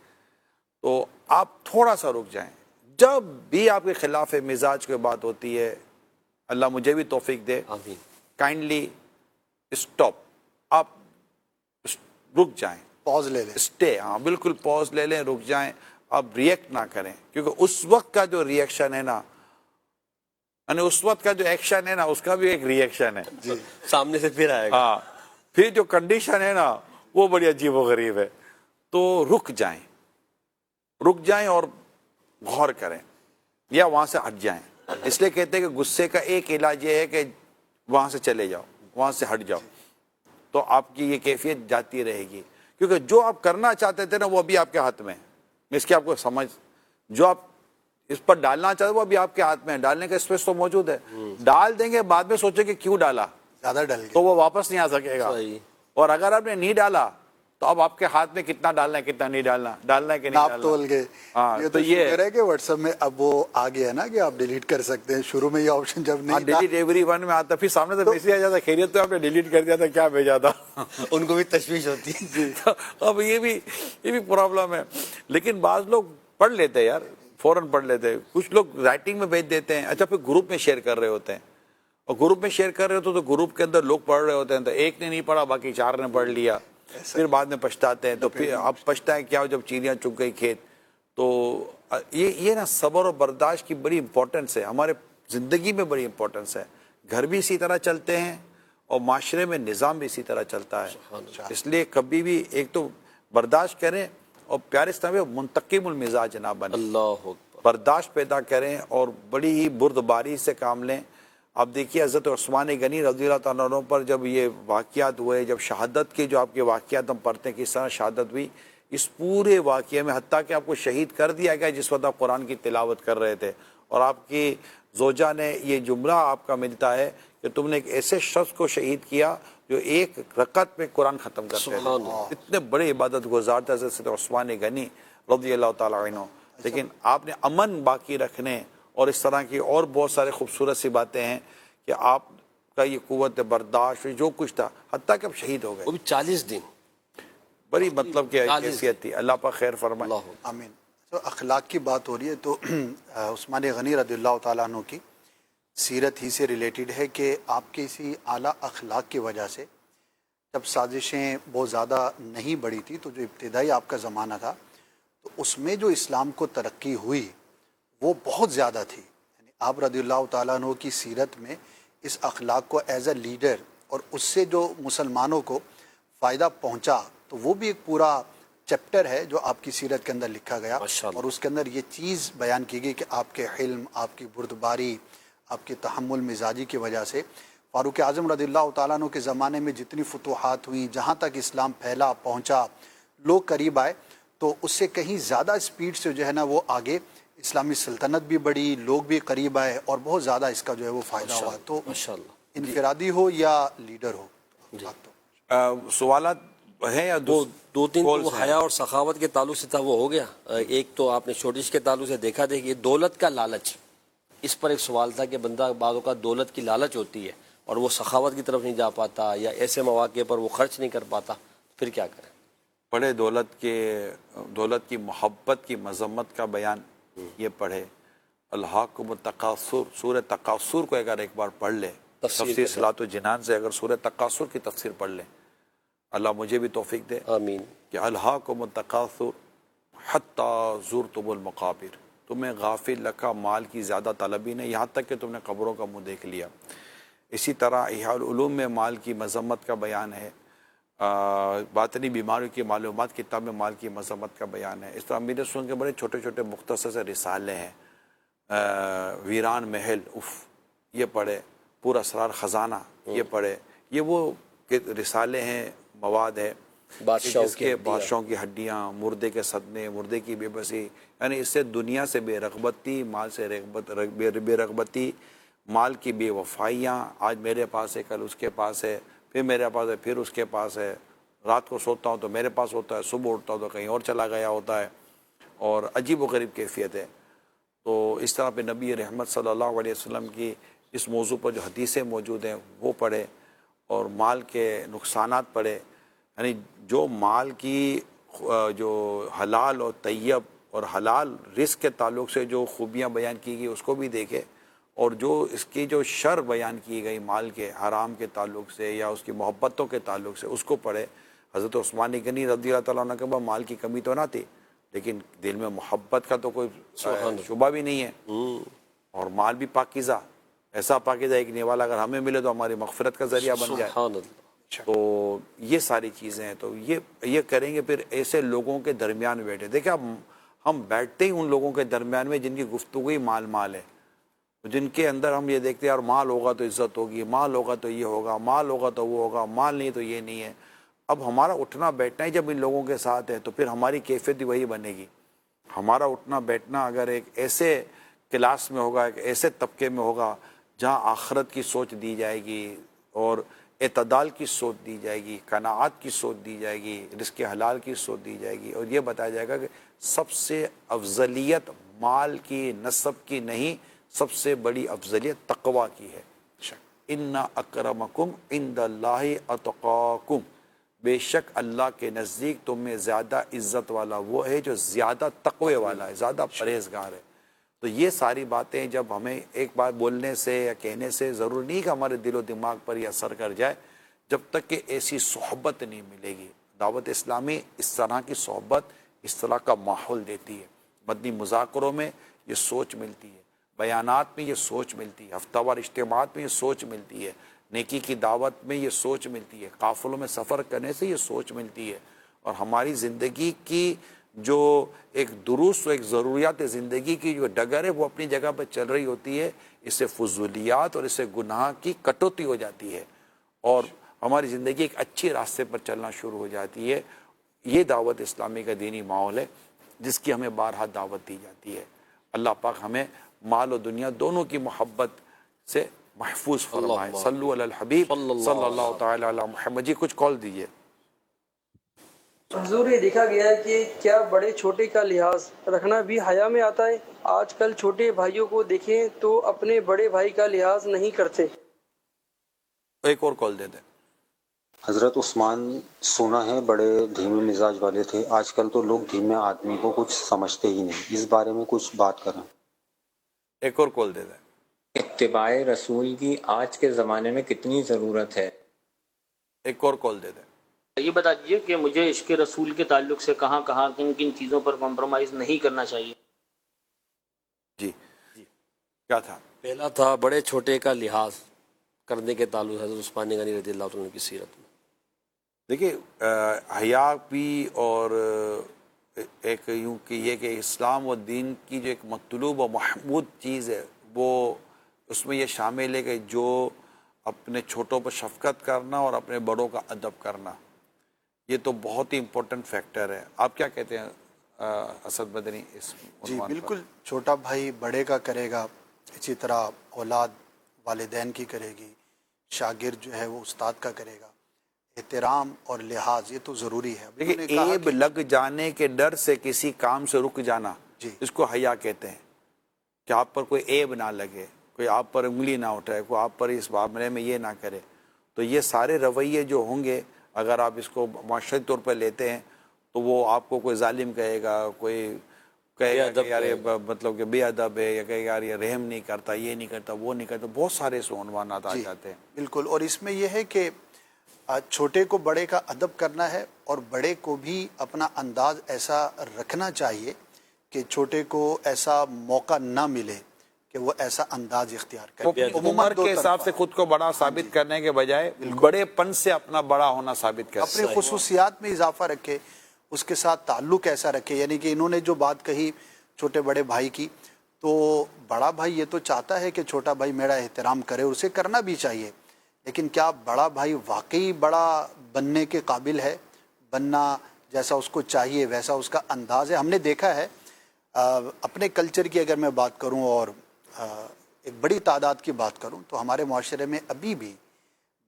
تو آپ تھوڑا سا رک جائیں. جب بھی آپ کے خلاف مزاج کی بات ہوتی ہے, اللہ مجھے بھی توفیق دے, کائنڈلی اسٹاپ, آپ رک جائیں, پاز لے لیں, اسٹے, ہاں بالکل پاز لے لیں, رک جائیں. آپ ریئیکٹ نہ کریں, کیونکہ اس وقت کا جو ریئیکشن ہے نا, یعنی اس وقت کا جو ایکشن ہے نا, اس کا بھی ایک ریئیکشن ہے. جی, سامنے سے پھر آئے گا. ہاں, پھر جو کنڈیشن ہے نا وہ بڑی عجیب و غریب ہے. تو رک جائیں اور غور کریں, یا وہاں سے ہٹ جائیں. اس لیے کہتے ہیں کہ غصے کا ایک علاج یہ ہے کہ وہاں سے چلے جاؤ, وہاں سے ہٹ جاؤ, تو آپ کی یہ کیفیت جاتی رہے گی. کیونکہ جو آپ کرنا چاہتے تھے نا وہ ابھی آپ کے ہاتھ میں ہے. اس کی آپ کو سمجھ, جو آپ اس پر ڈالنا چاہتے وہ ابھی آپ کے ہاتھ میں ہے. ڈالنے کا اسپیس تو موجود ہے. ڈال دیں گے, بعد میں سوچیں کہ کیوں ڈالا, زیادہ ڈل گیا تو وہ واپس نہیں آ سکے گا. اور اگر آپ نے نہیں ڈالا تو اب آپ کے ہاتھ میں کتنا ڈالنا ہے کتنا نہیں ڈالنا, ڈالنا ہے کہ نہیں ڈالنا, تول گئے. ہاں, یہ تو شکر ہے کہ واٹس ایپ میں اب وہ آ گیا نا کہ آپ ڈیلیٹ کر سکتے ہیں. شروع میں یہ آپشن جب نہیں تھا, ڈیلیٹ ایوری ون میں آتا, پھر سامنے سے میسج آ جاتا خیریت تو آپ نے ڈیلیٹ کر دیا تھا, کیا بھیجا تھا. ان کو بھی تشویش ہوتی ہے. اب یہ بھی پرابلم ہے. لیکن بعض لوگ پڑھ لیتے یار, فوراً پڑھ لیتے ہیں. کچھ لوگ رائٹنگ میں بھیج دیتے ہیں, اچھا پھر گروپ میں شیئر کر رہے ہوتے ہیں, اور گروپ میں شیئر کر رہے ہوتے تو گروپ کے اندر لوگ پڑھ رہے ہوتے ہیں, تو ایک نے نہیں پڑھا باقی 4 نے پڑھ لیا, پھر بعد میں پچھتاتے ہیں. تو پھر اب پچھتائیں کیا جب چیڑیاں چگ گئی کھیت. تو یہ نا صبر اور برداشت کی بڑی امپورٹنس ہے, ہمارے زندگی میں بڑی امپورٹنس ہے. گھر بھی اسی طرح چلتے ہیں اور معاشرے میں نظام بھی اسی طرح چلتا ہے. اس لیے کبھی بھی ایک تو برداشت کریں اور پیارے اسلام میں منتقم المزاج نہ بنیں, اللہ برداشت پیدا کریں اور بڑی ہی بردباری سے کام لیں. آپ دیکھیے حضرت عثمان غنی رضی اللہ تعالیٰ عنہ پر جب یہ واقعات ہوئے, جب شہادت کے جو آپ کے واقعات ہم پڑھتے ہیں کس طرح شہادت ہوئی, اس پورے واقعے میں حتیٰ کہ آپ کو شہید کر دیا گیا جس وقت آپ قرآن کی تلاوت کر رہے تھے, اور آپ کی زوجہ نے یہ جملہ آپ کا ملتا ہے کہ تم نے ایک ایسے شخص کو شہید کیا جو ایک رکعت میں قرآن ختم کرتے ہیں. اتنے بڑے عبادت گزار تھے حضرت عثمان غنی رضی اللہ تعالیٰ عنہ. لیکن آپ نے امن باقی رکھنے اور اس طرح کی اور بہت سارے خوبصورت سی باتیں ہیں کہ آپ کا یہ قوت برداشت جو کچھ تھا, حتیٰ کہ آپ شہید ہو گئے, وہ بھی 40 دن, بڑی مطلب کہ حیثیت تھی. اللہ پاک خیر فرمائے. آمین. تو اخلاق کی بات ہو رہی ہے تو عثمان غنی رضی اللہ تعالیٰ عنہ کی سیرت ہی سے ریلیٹڈ ہے کہ آپ کے اسی اعلیٰ اخلاق کی وجہ سے جب سازشیں بہت زیادہ نہیں بڑھی تھی, تو جو ابتدائی آپ کا زمانہ تھا تو اس میں جو اسلام کو ترقی ہوئی وہ بہت زیادہ تھی. یعنی آپ رضی اللہ تعالیٰ عنہ کی سیرت میں اس اخلاق کو ایز اے لیڈر اور اس سے جو مسلمانوں کو فائدہ پہنچا, تو وہ بھی ایک پورا چیپٹر ہے جو آپ کی سیرت کے اندر لکھا گیا, اور اس کے اندر یہ چیز بیان کی گئی کہ آپ کے حلم, آپ کی بردباری, آپ کی تحمل مزاجی کی وجہ سے فاروق اعظم رضی اللہ تعالیٰ عنہ کے زمانے میں جتنی فتوحات ہوئیں, جہاں تک اسلام پھیلا پہنچا, لوگ قریب آئے, تو اس سے کہیں زیادہ اسپیڈ سے جو ہے نا وہ آگے اسلامی سلطنت بھی بڑھی, لوگ بھی قریب آئے, اور بہت زیادہ اس کا جو ہے وہ فائدہ ہوا. تو انفرادی ہو یا لیڈر ہو. سوالات ہیں یا دو تین حیا اور سخاوت کے تعلق سے تھا, وہ ہو گیا. ایک تو آپ نے چھوٹیش کے تعلق سے دیکھا تھا کہ دولت کا لالچ, اس پر ایک سوال تھا کہ بندہ بعض اوقات دولت کی لالچ ہوتی ہے اور وہ سخاوت کی طرف نہیں جا پاتا, یا ایسے مواقع پر وہ خرچ نہیں کر پاتا, پھر کیا کریں؟ پڑھے دولت کی محبت کی مذمت کا بیان یہ پڑھے. الہاکم التکاثر, سورہ تکاثر کو اگر ایک بار پڑھ لے, تفسیر صلاۃ الجنان سے اگر سورہ تکاثر کی تفسیر پڑھ لیں, اللہ مجھے بھی توفیق دے, آمین. کہ الہاکم التکاثر حتی زرتم المقابر, تمہیں غافل رکھا مال کی زیادہ طلبی نے یہاں تک کہ تم نے قبروں کا منہ دیکھ لیا. اسی طرح احیاء العلوم میں مال کی مذمت کا بیان ہے, باطنی بیماریوں کی معلومات کتاب میں مال کی مذمت کا بیان ہے. اس طرح امیر سنت کے بڑے چھوٹے چھوٹے مختصر سے رسالے ہیں, ویران محل یہ پڑھے, پورا اسرار خزانہ یہ پڑھے. یہ وہ رسالے ہیں, مواد ہے جس کے بادشاہوں کی ہڈیاں, مردے کے صدمے, مردے کی بے بسی, یعنی اس سے دنیا سے بے رغبتی, مال سے بے رغبتی, مال کی بے وفائیاں, آج میرے پاس ہے کل اس کے پاس ہے, پھر میرے پاس ہے پھر اس کے پاس ہے, رات کو سوتا ہوں تو میرے پاس ہوتا ہے, صبح اٹھتا ہوں تو کہیں اور چلا گیا ہوتا ہے, اور عجیب و غریب کیفیت ہے. تو اس طرح پہ نبی رحمت صلی اللہ علیہ وسلم کی اس موضوع پر جو حدیثیں موجود ہیں وہ پڑھے, اور مال کے نقصانات پڑھے. یعنی جو مال کی جو حلال اور طیب اور حلال رزق کے تعلق سے جو خوبیاں بیان کی گئی اس کو بھی دیکھے, اور جو اس کی جو شر بیان کی گئی مال کے حرام کے تعلق سے یا اس کی محبتوں کے تعلق سے اس کو پڑھے. حضرت عثمان غنی رضی اللہ تعالیٰ عنہ کے بعد مال کی کمی تو نہ تھی, لیکن دل میں محبت کا تو کوئی شبہ بھی نہیں ہے, اور مال بھی پاکیزہ, ایسا پاکیزہ ایک نیوالا اگر ہمیں ملے تو ہماری مغفرت کا ذریعہ بن جائے. تو یہ ساری چیزیں ہیں. تو یہ کریں گے, پھر ایسے لوگوں کے درمیان بیٹھے. دیکھیں ہم بیٹھتے ہی ان لوگوں کے درمیان میں جن کی گفتگو ہی مال ہے, جن کے اندر ہم یہ دیکھتے ہیں یار مال ہوگا تو عزت ہوگی, مال ہوگا تو یہ ہوگا, مال ہوگا تو وہ ہوگا, مال نہیں تو یہ نہیں ہے. اب ہمارا اٹھنا بیٹھنا ہی جب ان لوگوں کے ساتھ ہے تو پھر ہماری کیفیت بھی وہی بنے گی. ہمارا اٹھنا بیٹھنا اگر ایک ایسے کلاس میں ہوگا, ایک ایسے طبقے میں ہوگا جہاں آخرت کی سوچ دی جائے گی اور اعتدال کی سوچ دی جائے گی, قناعت کی سوچ دی جائے گی, رزق حلال کی سوچ دی جائے گی, اور یہ بتایا جائے گا کہ سب سے افضلیت مال کی, نسب کی نہیں, سب سے بڑی افضلیت تقوی کی ہے. ان اکرمکم عند اللہ اتقاکم, بے شک اللہ کے نزدیک تم میں زیادہ عزت والا وہ ہے جو زیادہ تقوی والا ہے, زیادہ پرہیزگار ہے. تو یہ ساری باتیں جب ہمیں ایک بات بولنے سے یا کہنے سے ضروری نہیں کہ ہمارے دل و دماغ پر یہ اثر کر جائے، جب تک کہ ایسی صحبت نہیں ملے گی۔ دعوت اسلامی اس طرح کی صحبت، اس طرح کا ماحول دیتی ہے۔ مدنی مذاکروں میں یہ سوچ ملتی ہے، بیانات میں یہ سوچ ملتی ہے، ہفتہ وار اجتماعات میں یہ سوچ ملتی ہے، نیکی کی دعوت میں یہ سوچ ملتی ہے، قافلوں میں سفر کرنے سے یہ سوچ ملتی ہے، اور ہماری زندگی کی جو ایک درست و ایک ضروریات زندگی کی جو ڈگر ہے وہ اپنی جگہ پر چل رہی ہوتی ہے۔ اس سے فضولیات اور اس سے گناہ کی کٹوتی ہو جاتی ہے اور ہماری زندگی ایک اچھی راستے پر چلنا شروع ہو جاتی ہے۔ یہ دعوت اسلامی کا دینی ماحول ہے جس کی ہمیں بارہا دعوت دی جاتی ہے۔ اللہ پاک ہمیں مال و دنیا دونوں کی محبت سے محفوظ فرمائے۔ صلو علی الحبیب صلی اللہ تعالی علی محمد۔ جی کچھ کال دیجیے۔ حضور یہ دیکھا گیا ہے کہ کیا بڑے چھوٹے کا لحاظ رکھنا بھی حیا میں آتا ہے؟ آج کل چھوٹے بھائیوں کو دیکھیں تو اپنے بڑے بھائی کا لحاظ نہیں کرتے۔ ایک اور کال دے دیں۔ حضرت عثمان سنا ہے بڑے دھیمے مزاج والے تھے، آج کل تو لوگ دھیمے آدمی کو کچھ سمجھتے ہی نہیں، اس بارے میں کچھ بات کریں۔ ایک اور کال دے دیں۔ اتباع رسول کی آج کے زمانے میں کتنی ضرورت ہے؟ ایک اور کال دے دیں۔ یہ بتا دیجیے کہ مجھے عشق رسول کے تعلق سے کہاں کہاں کن کن چیزوں پر کمپرومائز نہیں کرنا چاہیے؟ جی کیا تھا؟ پہلا تھا بڑے چھوٹے کا لحاظ کرنے کے تعلق حضرت عثمان غنی رضی اللہ عنہ کی سیرت میں۔ دیکھیے حیا بھی اور ایک یوں کہ یہ کہ اسلام و دین کی جو ایک مطلوب و محمود چیز ہے وہ اس میں یہ شامل ہے کہ جو اپنے چھوٹوں پر شفقت کرنا اور اپنے بڑوں کا ادب کرنا، یہ تو بہت ہی امپورٹنٹ فیکٹر ہے۔ آپ کیا کہتے ہیں اسد مدنی اس جی عنوان پر؟ بالکل، چھوٹا بھائی بڑے کا کرے گا، اسی طرح اولاد والدین کی کرے گی، شاگرد جو ہے وہ استاد کا کرے گا۔ احترام اور لحاظ یہ تو ضروری ہے۔ دیکھیے عیب لگ جانے کے ڈر سے کسی کام سے رک جانا، اس کو حیا کہتے ہیں، کہ آپ پر کوئی عیب نہ لگے، کوئی آپ پر انگلی نہ اٹھائے، کوئی آپ پر اس معاملے میں یہ نہ کرے۔ تو یہ سارے رویے جو ہوں گے اگر آپ اس کو معاشرتی طور پر لیتے ہیں تو وہ آپ کو کوئی ظالم کہے گا، کوئی کہے گا کہ یار یہ مطلب کہ بے ادب ہے، یا کہے گا یار یہ رحم نہیں کرتا، یہ نہیں کرتا، وہ نہیں کرتا، بہت سارے اس عنوانات آ جاتے ہیں۔ بالکل، اور اس میں یہ ہے کہ چھوٹے کو بڑے کا ادب کرنا ہے اور بڑے کو بھی اپنا انداز ایسا رکھنا چاہیے کہ چھوٹے کو ایسا موقع نہ ملے کہ وہ ایسا انداز اختیار کرے۔ عمر کے حساب سے خود کو بڑا ثابت کرنے کے بجائے بڑے پن سے اپنا بڑا ہونا ثابت کرے، اپنی خصوصیات میں اضافہ رکھے، اس کے ساتھ تعلق ایسا رکھے۔ یعنی کہ انہوں نے جو بات کہی چھوٹے بڑے بھائی کی، تو بڑا بھائی یہ تو چاہتا ہے کہ چھوٹا بھائی میرا احترام کرے، اسے کرنا بھی چاہیے، لیکن کیا بڑا بھائی واقعی بڑا بننے کے قابل ہے؟ بننا جیسا اس کو چاہیے ویسا اس کا انداز ہے؟ ہم نے دیکھا ہے اپنے کلچر کی اگر میں بات کروں اور ایک بڑی تعداد کی بات کروں تو ہمارے معاشرے میں ابھی بھی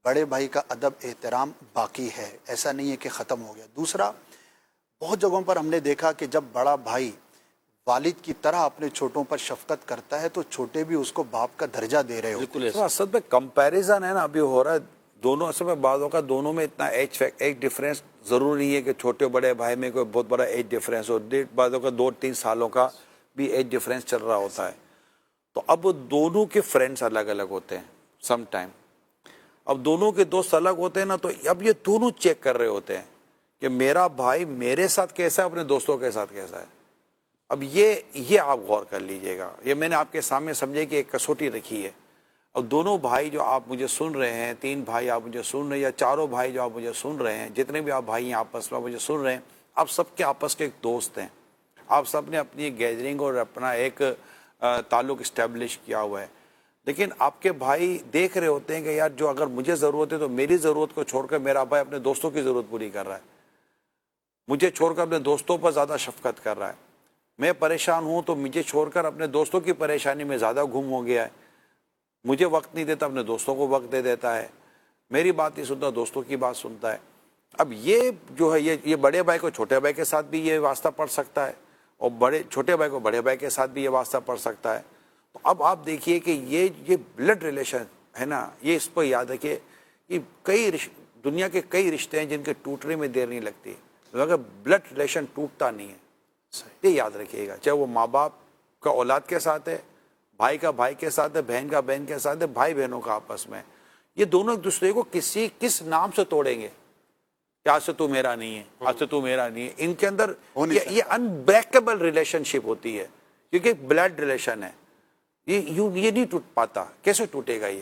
بڑے بھائی کا ادب احترام باقی ہے، ایسا نہیں ہے کہ ختم ہو گیا۔ دوسرا، بہت جگہوں پر ہم نے دیکھا کہ جب بڑا بھائی والد کی طرح اپنے چھوٹوں پر شفقت کرتا ہے تو چھوٹے بھی اس کو باپ کا درجہ دے رہے ہوتے ہیں۔ اصل میں کمپیریزن ہے نا ابھی ہو رہا ہے دونوں، اصل میں بعضوں کا دونوں میں اتنا ایج ڈفرینس ضرور نہیں ہے کہ چھوٹے بڑے بھائی میں کوئی بہت بڑا ایج ڈفرینس ہو، بعضوں کا 2-3 سالوں کا بھی ایج ڈفرینس چل رہا ہوتا ہے۔ تو اب دونوں کے فرینڈس الگ الگ ہوتے ہیں سم ٹائم، اب دونوں کے دوست الگ ہوتے ہیں نا، تو اب یہ دونوں چیک کر رہے ہوتے ہیں کہ میرا بھائی میرے ساتھ کیسا ہے، اپنے دوستوں کے ساتھ کیسا ہے۔ اب یہ آپ غور کر لیجئے گا، یہ میں نے آپ کے سامنے سمجھے کہ ایک کسوٹی رکھی ہے۔ اب دونوں بھائی جو آپ مجھے سن رہے ہیں، 3 بھائی آپ مجھے سن رہے ہیں، یا چاروں بھائی جو آپ مجھے سن رہے ہیں، جتنے بھی آپ بھائی ہیں آپس میں مجھے سن رہے ہیں، آپ سب کے آپس کے ایک دوست ہیں، آپ سب نے اپنی گیدرنگ اور اپنا ایک تعلق اسٹیبلش کیا ہوا ہے، لیکن آپ کے بھائی دیکھ رہے ہوتے ہیں کہ یار جو اگر مجھے ضرورت ہے تو میری ضرورت کو چھوڑ کر میرا بھائی اپنے دوستوں کی ضرورت پوری کر رہا ہے، مجھے چھوڑ کر اپنے دوستوں پر زیادہ شفقت کر رہا ہے، میں پریشان ہوں تو مجھے چھوڑ کر اپنے دوستوں کی پریشانی میں زیادہ گم ہو گیا ہے، مجھے وقت نہیں دیتا اپنے دوستوں کو وقت دے دیتا ہے، میری بات نہیں سنتا دوستوں کی بات سنتا ہے۔ اب یہ جو ہے یہ بڑے بھائی کو چھوٹے بھائی کے ساتھ بھی یہ واسطہ پڑ سکتا ہے، اور چھوٹے بھائی کو بڑے بھائی کے ساتھ بھی یہ واسطہ پڑ سکتا ہے۔ تو اب آپ دیکھیے کہ یہ بلڈ ریلیشن ہے نا، یہ اس کو یاد رکھیے کہ دنیا کے کئی رشتے ہیں جن کے ٹوٹنے میں دیر نہیں لگتی، مگر بلڈ ریلیشن ٹوٹتا نہیں ہے، یہ یاد رکھیے گا، چاہے وہ ماں باپ کا اولاد کے ساتھ ہے، بھائی کا بھائی کے ساتھ ہے، بہن کا بہن کے ساتھ ہے، بھائی بہنوں کا آپس میں، یہ دونوں ایک دوسرے کو کس نام سے توڑیں گے کہ آج سے تو میرا نہیں ہے، آج سے تو میرا نہیں ہے. ان کے اندر یہ انبریکیبل ریلیشن شپ ہوتی ہے، کیونکہ بلڈ ریلیشن ہے. یہ نہیں ٹوٹ پاتا. کیسے ٹوٹے گا؟ یہ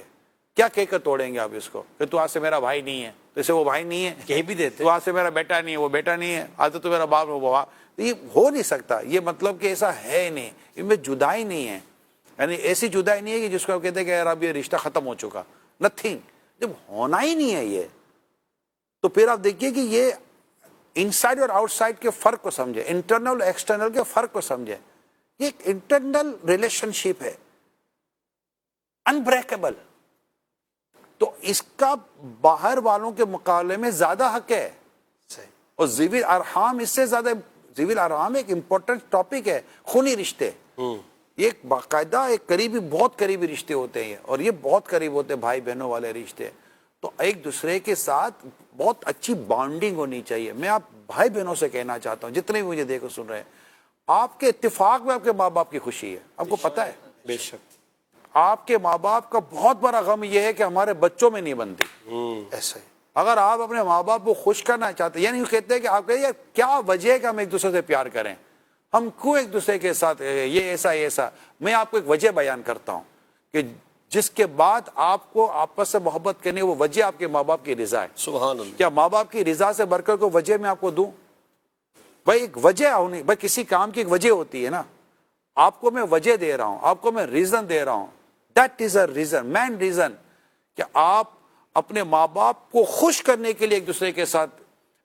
کیا کہہ کر توڑیں گے آپ اس کو کہ تو آج سے میرا بھائی نہیں ہے، تو اسے وہ بھائی نہیں ہے کہہ بھی دیتے، تو آج سے میرا بیٹا نہیں ہے، وہ بیٹا نہیں ہے، آج تو میرا باپ وہ باپ. یہ ہو نہیں سکتا. یہ مطلب کہ ایسا ہے نہیں، ان میں جدائی نہیں ہے. یعنی ایسی جدائی نہیں ہے کہ جس کو آپ کہتے ہیں کہ یار اب یہ رشتہ ختم ہو چکا. نتھنگ. جب ہونا ہی نہیں ہے یہ، تو پھر آپ دیکھیے کہ یہ انسائڈ اور آؤٹ سائڈ کے فرق کو سمجھے، انٹرنل اور ایکسٹرنل کے فرق کو سمجھے. یہ ایک انٹرنل ریلیشن شپ ہے، انبریکیبل. تو اس کا باہر والوں کے مقابلے میں زیادہ حق ہے. اور ذوی الارحام اس سے زیادہ، ذوی الارحام ایک امپورٹنٹ ٹاپک ہے. خونی رشتے یہ ایک باقاعدہ ایک قریبی، بہت قریبی رشتے ہوتے ہیں، اور یہ بہت قریب ہوتے ہیں بھائی بہنوں والے رشتے. تو ایک دوسرے کے ساتھ بہت اچھی بانڈنگ ہونی چاہیے. میں آپ بھائی بہنوں سے کہنا چاہتا ہوں، جتنے بھی مجھے دیکھو سن رہے ہیں، آپ کے اتفاق میں آپ کے ماں باپ کی خوشی ہے. آپ کو پتہ ہے بے شک آپ کے ماں باپ کا بہت بڑا غم یہ ہے کہ ہمارے بچوں میں نہیں بنتی. ایسا ہی اگر آپ اپنے ماں باپ کو خوش کرنا چاہتے ہیں، یعنی یوں کہتے ہیں کہ آپ کہتے ہیں کیا وجہ ہے کہ ہم ایک دوسرے سے پیار کریں، ہم کیوں ایک دوسرے کے ساتھ یہ ایسا ایسا. میں آپ کو ایک وجہ بیان کرتا ہوں کہ جس کے بعد آپ کو آپس سے محبت کرنے، وہ وجہ آپ کے ماں باپ کی رضا ہے. سبحان اللہ. کیا ماں باپ کی رضا سے بڑھ کر کوئی وجہ میں آپ کو دوں؟ بھائی ایک وجہ ہونی، بھائی کسی کام کی ایک وجہ ہوتی ہے نا. آپ کو میں وجہ دے رہا ہوں، آپ کو میں ریزن دے رہا ہوں. That is a reason, main reason, کہ آپ اپنے ماں باپ کو خوش کرنے کے لیے ایک دوسرے کے ساتھ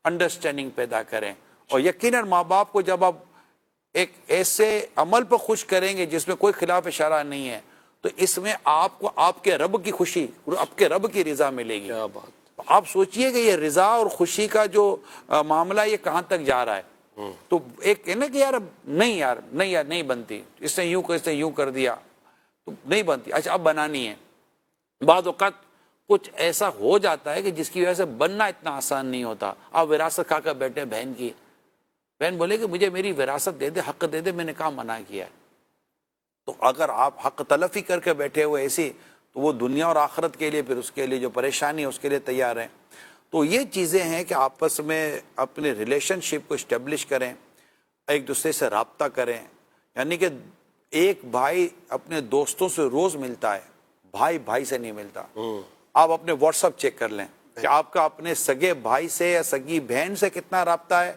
انڈرسٹینڈنگ پیدا کریں. اور یقیناً ماں باپ کو جب آپ ایک ایسے عمل پر خوش کریں گے جس میں کوئی خلاف اشارہ نہیں ہے، تو اس میں آپ کو آپ کے رب کی خوشی، آپ کے رب کی رضا ملے گی. کیا بات. آپ سوچئے کہ یہ رضا اور خوشی کا جو معاملہ یہ کہاں تک جا رہا ہے. تو ایک ہے نا کہ یار نہیں بنتی، اس نے یوں کر دیا تو نہیں بنتی. اچھا اب بنانی ہے. بعض اوقات کچھ ایسا ہو جاتا ہے کہ جس کی وجہ سے بننا اتنا آسان نہیں ہوتا. آپ وراثت کھا کر بیٹھے بہن کی، بہن بولے کہ مجھے میری وراثت دے دے، حق دے دے، میں نے کہاں منع کیا ہے. تو اگر آپ حق تلفی کر کے بیٹھے ہوئے ایسی، تو وہ دنیا اور آخرت کے لیے پھر اس کے لیے جو پریشانی ہے اس کے لیے تیار ہیں. تو یہ چیزیں ہیں کہ آپس میں اپنے ریلیشن شپ کو اسٹیبلش کریں، ایک دوسرے سے رابطہ کریں. یعنی کہ ایک بھائی اپنے دوستوں سے روز ملتا ہے، بھائی بھائی سے نہیں ملتا. آپ اپنے واٹس ایپ چیک کر لیں کہ آپ کا اپنے سگے بھائی سے یا سگی بہن سے کتنا رابطہ ہے،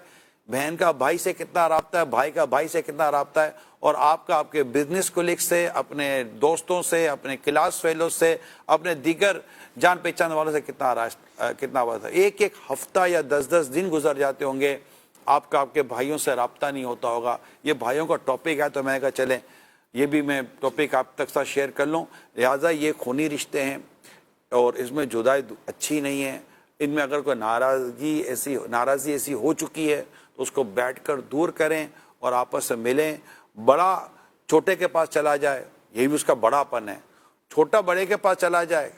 بہن کا بھائی سے کتنا رابطہ ہے، بھائی کا بھائی سے کتنا رابطہ ہے، اور آپ کا آپ کے بزنس کولیگ سے، اپنے دوستوں سے، اپنے کلاس فیلو سے، اپنے دیگر جان پہچان والوں سے کتنا وقت ہے. ایک ہفتہ یا 10 دن گزر جاتے ہوں گے، آپ کا آپ کے بھائیوں سے رابطہ نہیں ہوتا ہوگا. یہ بھائیوں کا ٹاپک ہے، تو میں کہا چلیں یہ بھی میں ٹاپک آپ تک ساتھ شیئر کر لوں. لہٰذا یہ خونی رشتے ہیں اور اس میں جدائی اچھی نہیں ہے. ان میں اگر کوئی ناراضی ایسی ہو چکی ہے تو اس کو بیٹھ کر دور کریں اور آپس سے ملیں. بڑا چھوٹے کے پاس چلا جائے، یہی بھی اس کا بڑا پن ہے. چھوٹا بڑے کے پاس چلا جائے،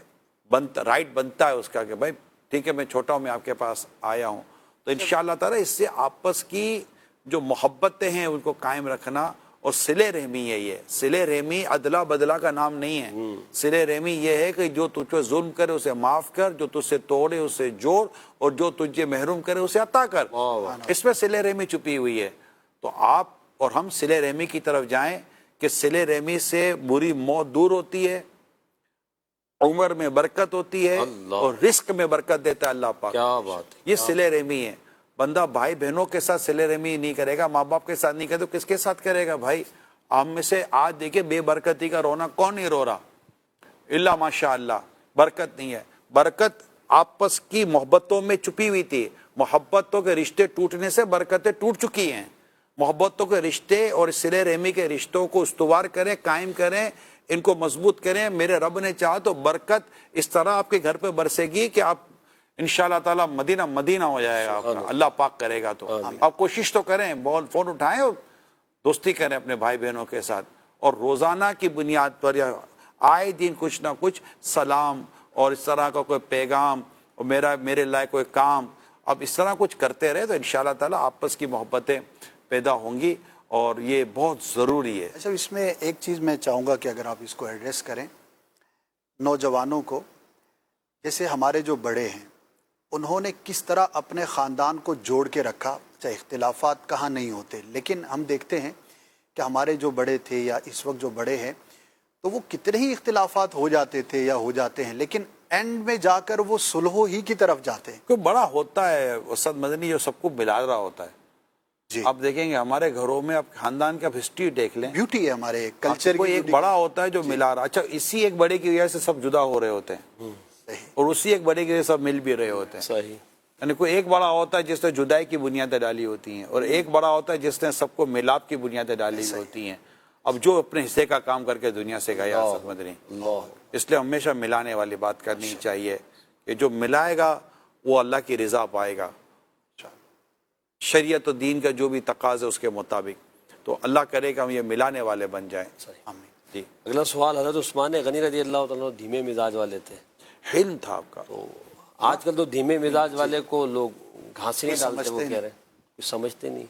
رائٹ بنتا ہے اس کا کہ بھائی ٹھیک ہے میں چھوٹا ہوں، میں آپ کے پاس آیا ہوں. تو انشاءاللہ تعالی اس سے آپس کی جو محبتیں ہیں ان کو قائم رکھنا. اور صلہ رحمی ہے. یہ صلہ رحمی ادلا بدلا کا نام نہیں ہے. صلہ رحمی یہ ہے کہ جو تجھ پہ ظلم کرے اسے معاف کر، جو تجھ سے توڑے اسے جوڑ، اور جو تجھے محروم کرے اسے عطا کر. اس میں صلہ رحمی چھپی ہوئی ہے. تو آپ اور ہم صلہ رحمی کی طرف جائیں کہ صلہ رحمی سے بری موت دور ہوتی ہے، عمر میں برکت ہوتی ہے، اور رزق میں برکت دیتا ہے اللہ پاک. کیا بات. یہ صلہ رحمی ہے. بندہ بھائی بہنوں کے ساتھ صلہ رحمی نہیں کرے گا، ماں باپ کے ساتھ نہیں کرے تو کس کے ساتھ کرے گا؟ بھائی آپ میں سے آج دیکھیں بے برکتی کا رونا کون نہیں رو رہا؟ اللہ ماشاء اللہ برکت نہیں ہے. برکت آپس کی محبتوں میں چھپی ہوئی تھی. محبتوں کے رشتے ٹوٹنے سے برکتیں ٹوٹ چکی ہیں. محبتوں کے رشتے اور صلہ رحمی کے رشتوں کو استوار کریں، قائم کریں، ان کو مضبوط کریں. میرے رب نے چاہا تو برکت اس طرح آپ کے گھر پہ برسے گی کہ آپ انشاءاللہ تعالی مدینہ ہو جائے گا. اللہ پاک کرے گا. تو آپ کوشش تو کریں، فون اٹھائیں اور دوستی کریں اپنے بھائی بہنوں کے ساتھ. اور روزانہ کی بنیاد پر یا آئے دن کچھ نہ کچھ سلام اور اس طرح کا کوئی پیغام اور میرے لائق کوئی کام، اب اس طرح کچھ کرتے رہے تو انشاءاللہ تعالی آپس کی محبتیں پیدا ہوں گی. اور یہ بہت ضروری ہے. اچھا اس میں ایک چیز میں چاہوں گا کہ اگر آپ اس کو ایڈریس کریں نوجوانوں کو، جیسے ہمارے جو بڑے ہیں انہوں نے کس طرح اپنے خاندان کو جوڑ کے رکھا، چاہے اختلافات کہاں نہیں ہوتے، لیکن ہم دیکھتے ہیں کہ ہمارے جو بڑے تھے یا اس وقت جو بڑے ہیں تو وہ کتنے ہی اختلافات ہو جاتے تھے یا ہو جاتے ہیں، لیکن اینڈ میں جا کر وہ صلح ہی کی طرف جاتے ہیں. کوئی بڑا ہوتا ہے استاد مدنی جو سب کو ملا رہا ہوتا ہے. جی آپ دیکھیں گے ہمارے گھروں میں، آپ خاندان کی آپ ہسٹری دیکھ لیں، بیوٹی ہے ہمارے کلچر کوئی ایک بڑا ہوتا ہے جو ملا رہا. اچھا اسی ایک بڑے کی وجہ سے سب جدا ہو رہے ہوتے ہیں اور اسی ایک بڑے کی وجہ سے سب مل بھی رہے ہوتے ہیں. صحیح. یعنی کوئی ایک بڑا ہوتا ہے جس نے جدائی کی بنیادیں ڈالی ہوتی ہیں اور ایک بڑا ہوتا ہے جس نے سب کو ملاپ کی بنیادیں ڈالی ہوتی ہیں. اب جو اپنے حصے کا کام کر کے دنیا سے گیا سمجھ رہی، اس لیے ہمیشہ ملانے والی بات کرنی چاہیے کہ جو ملائے گا وہ اللہ کی رضا پائے گا، شریعت و دین کا جو بھی تقاضے اس کے مطابق. تو اللہ کرے کہ ہم یہ ملانے والے بن جائیں. جی اگلا سوال، حضرت عثمان غنی رضی اللہ تعالیٰ دھیمے مزاج والے تھے، حلم تھا آپ کا. تو آج کل تو دھیمے مزاج والے کو لوگ گھاسی نہیں ڈالتے، وہ کہہ رہے ہیں کچھ سمجھتے نہیں.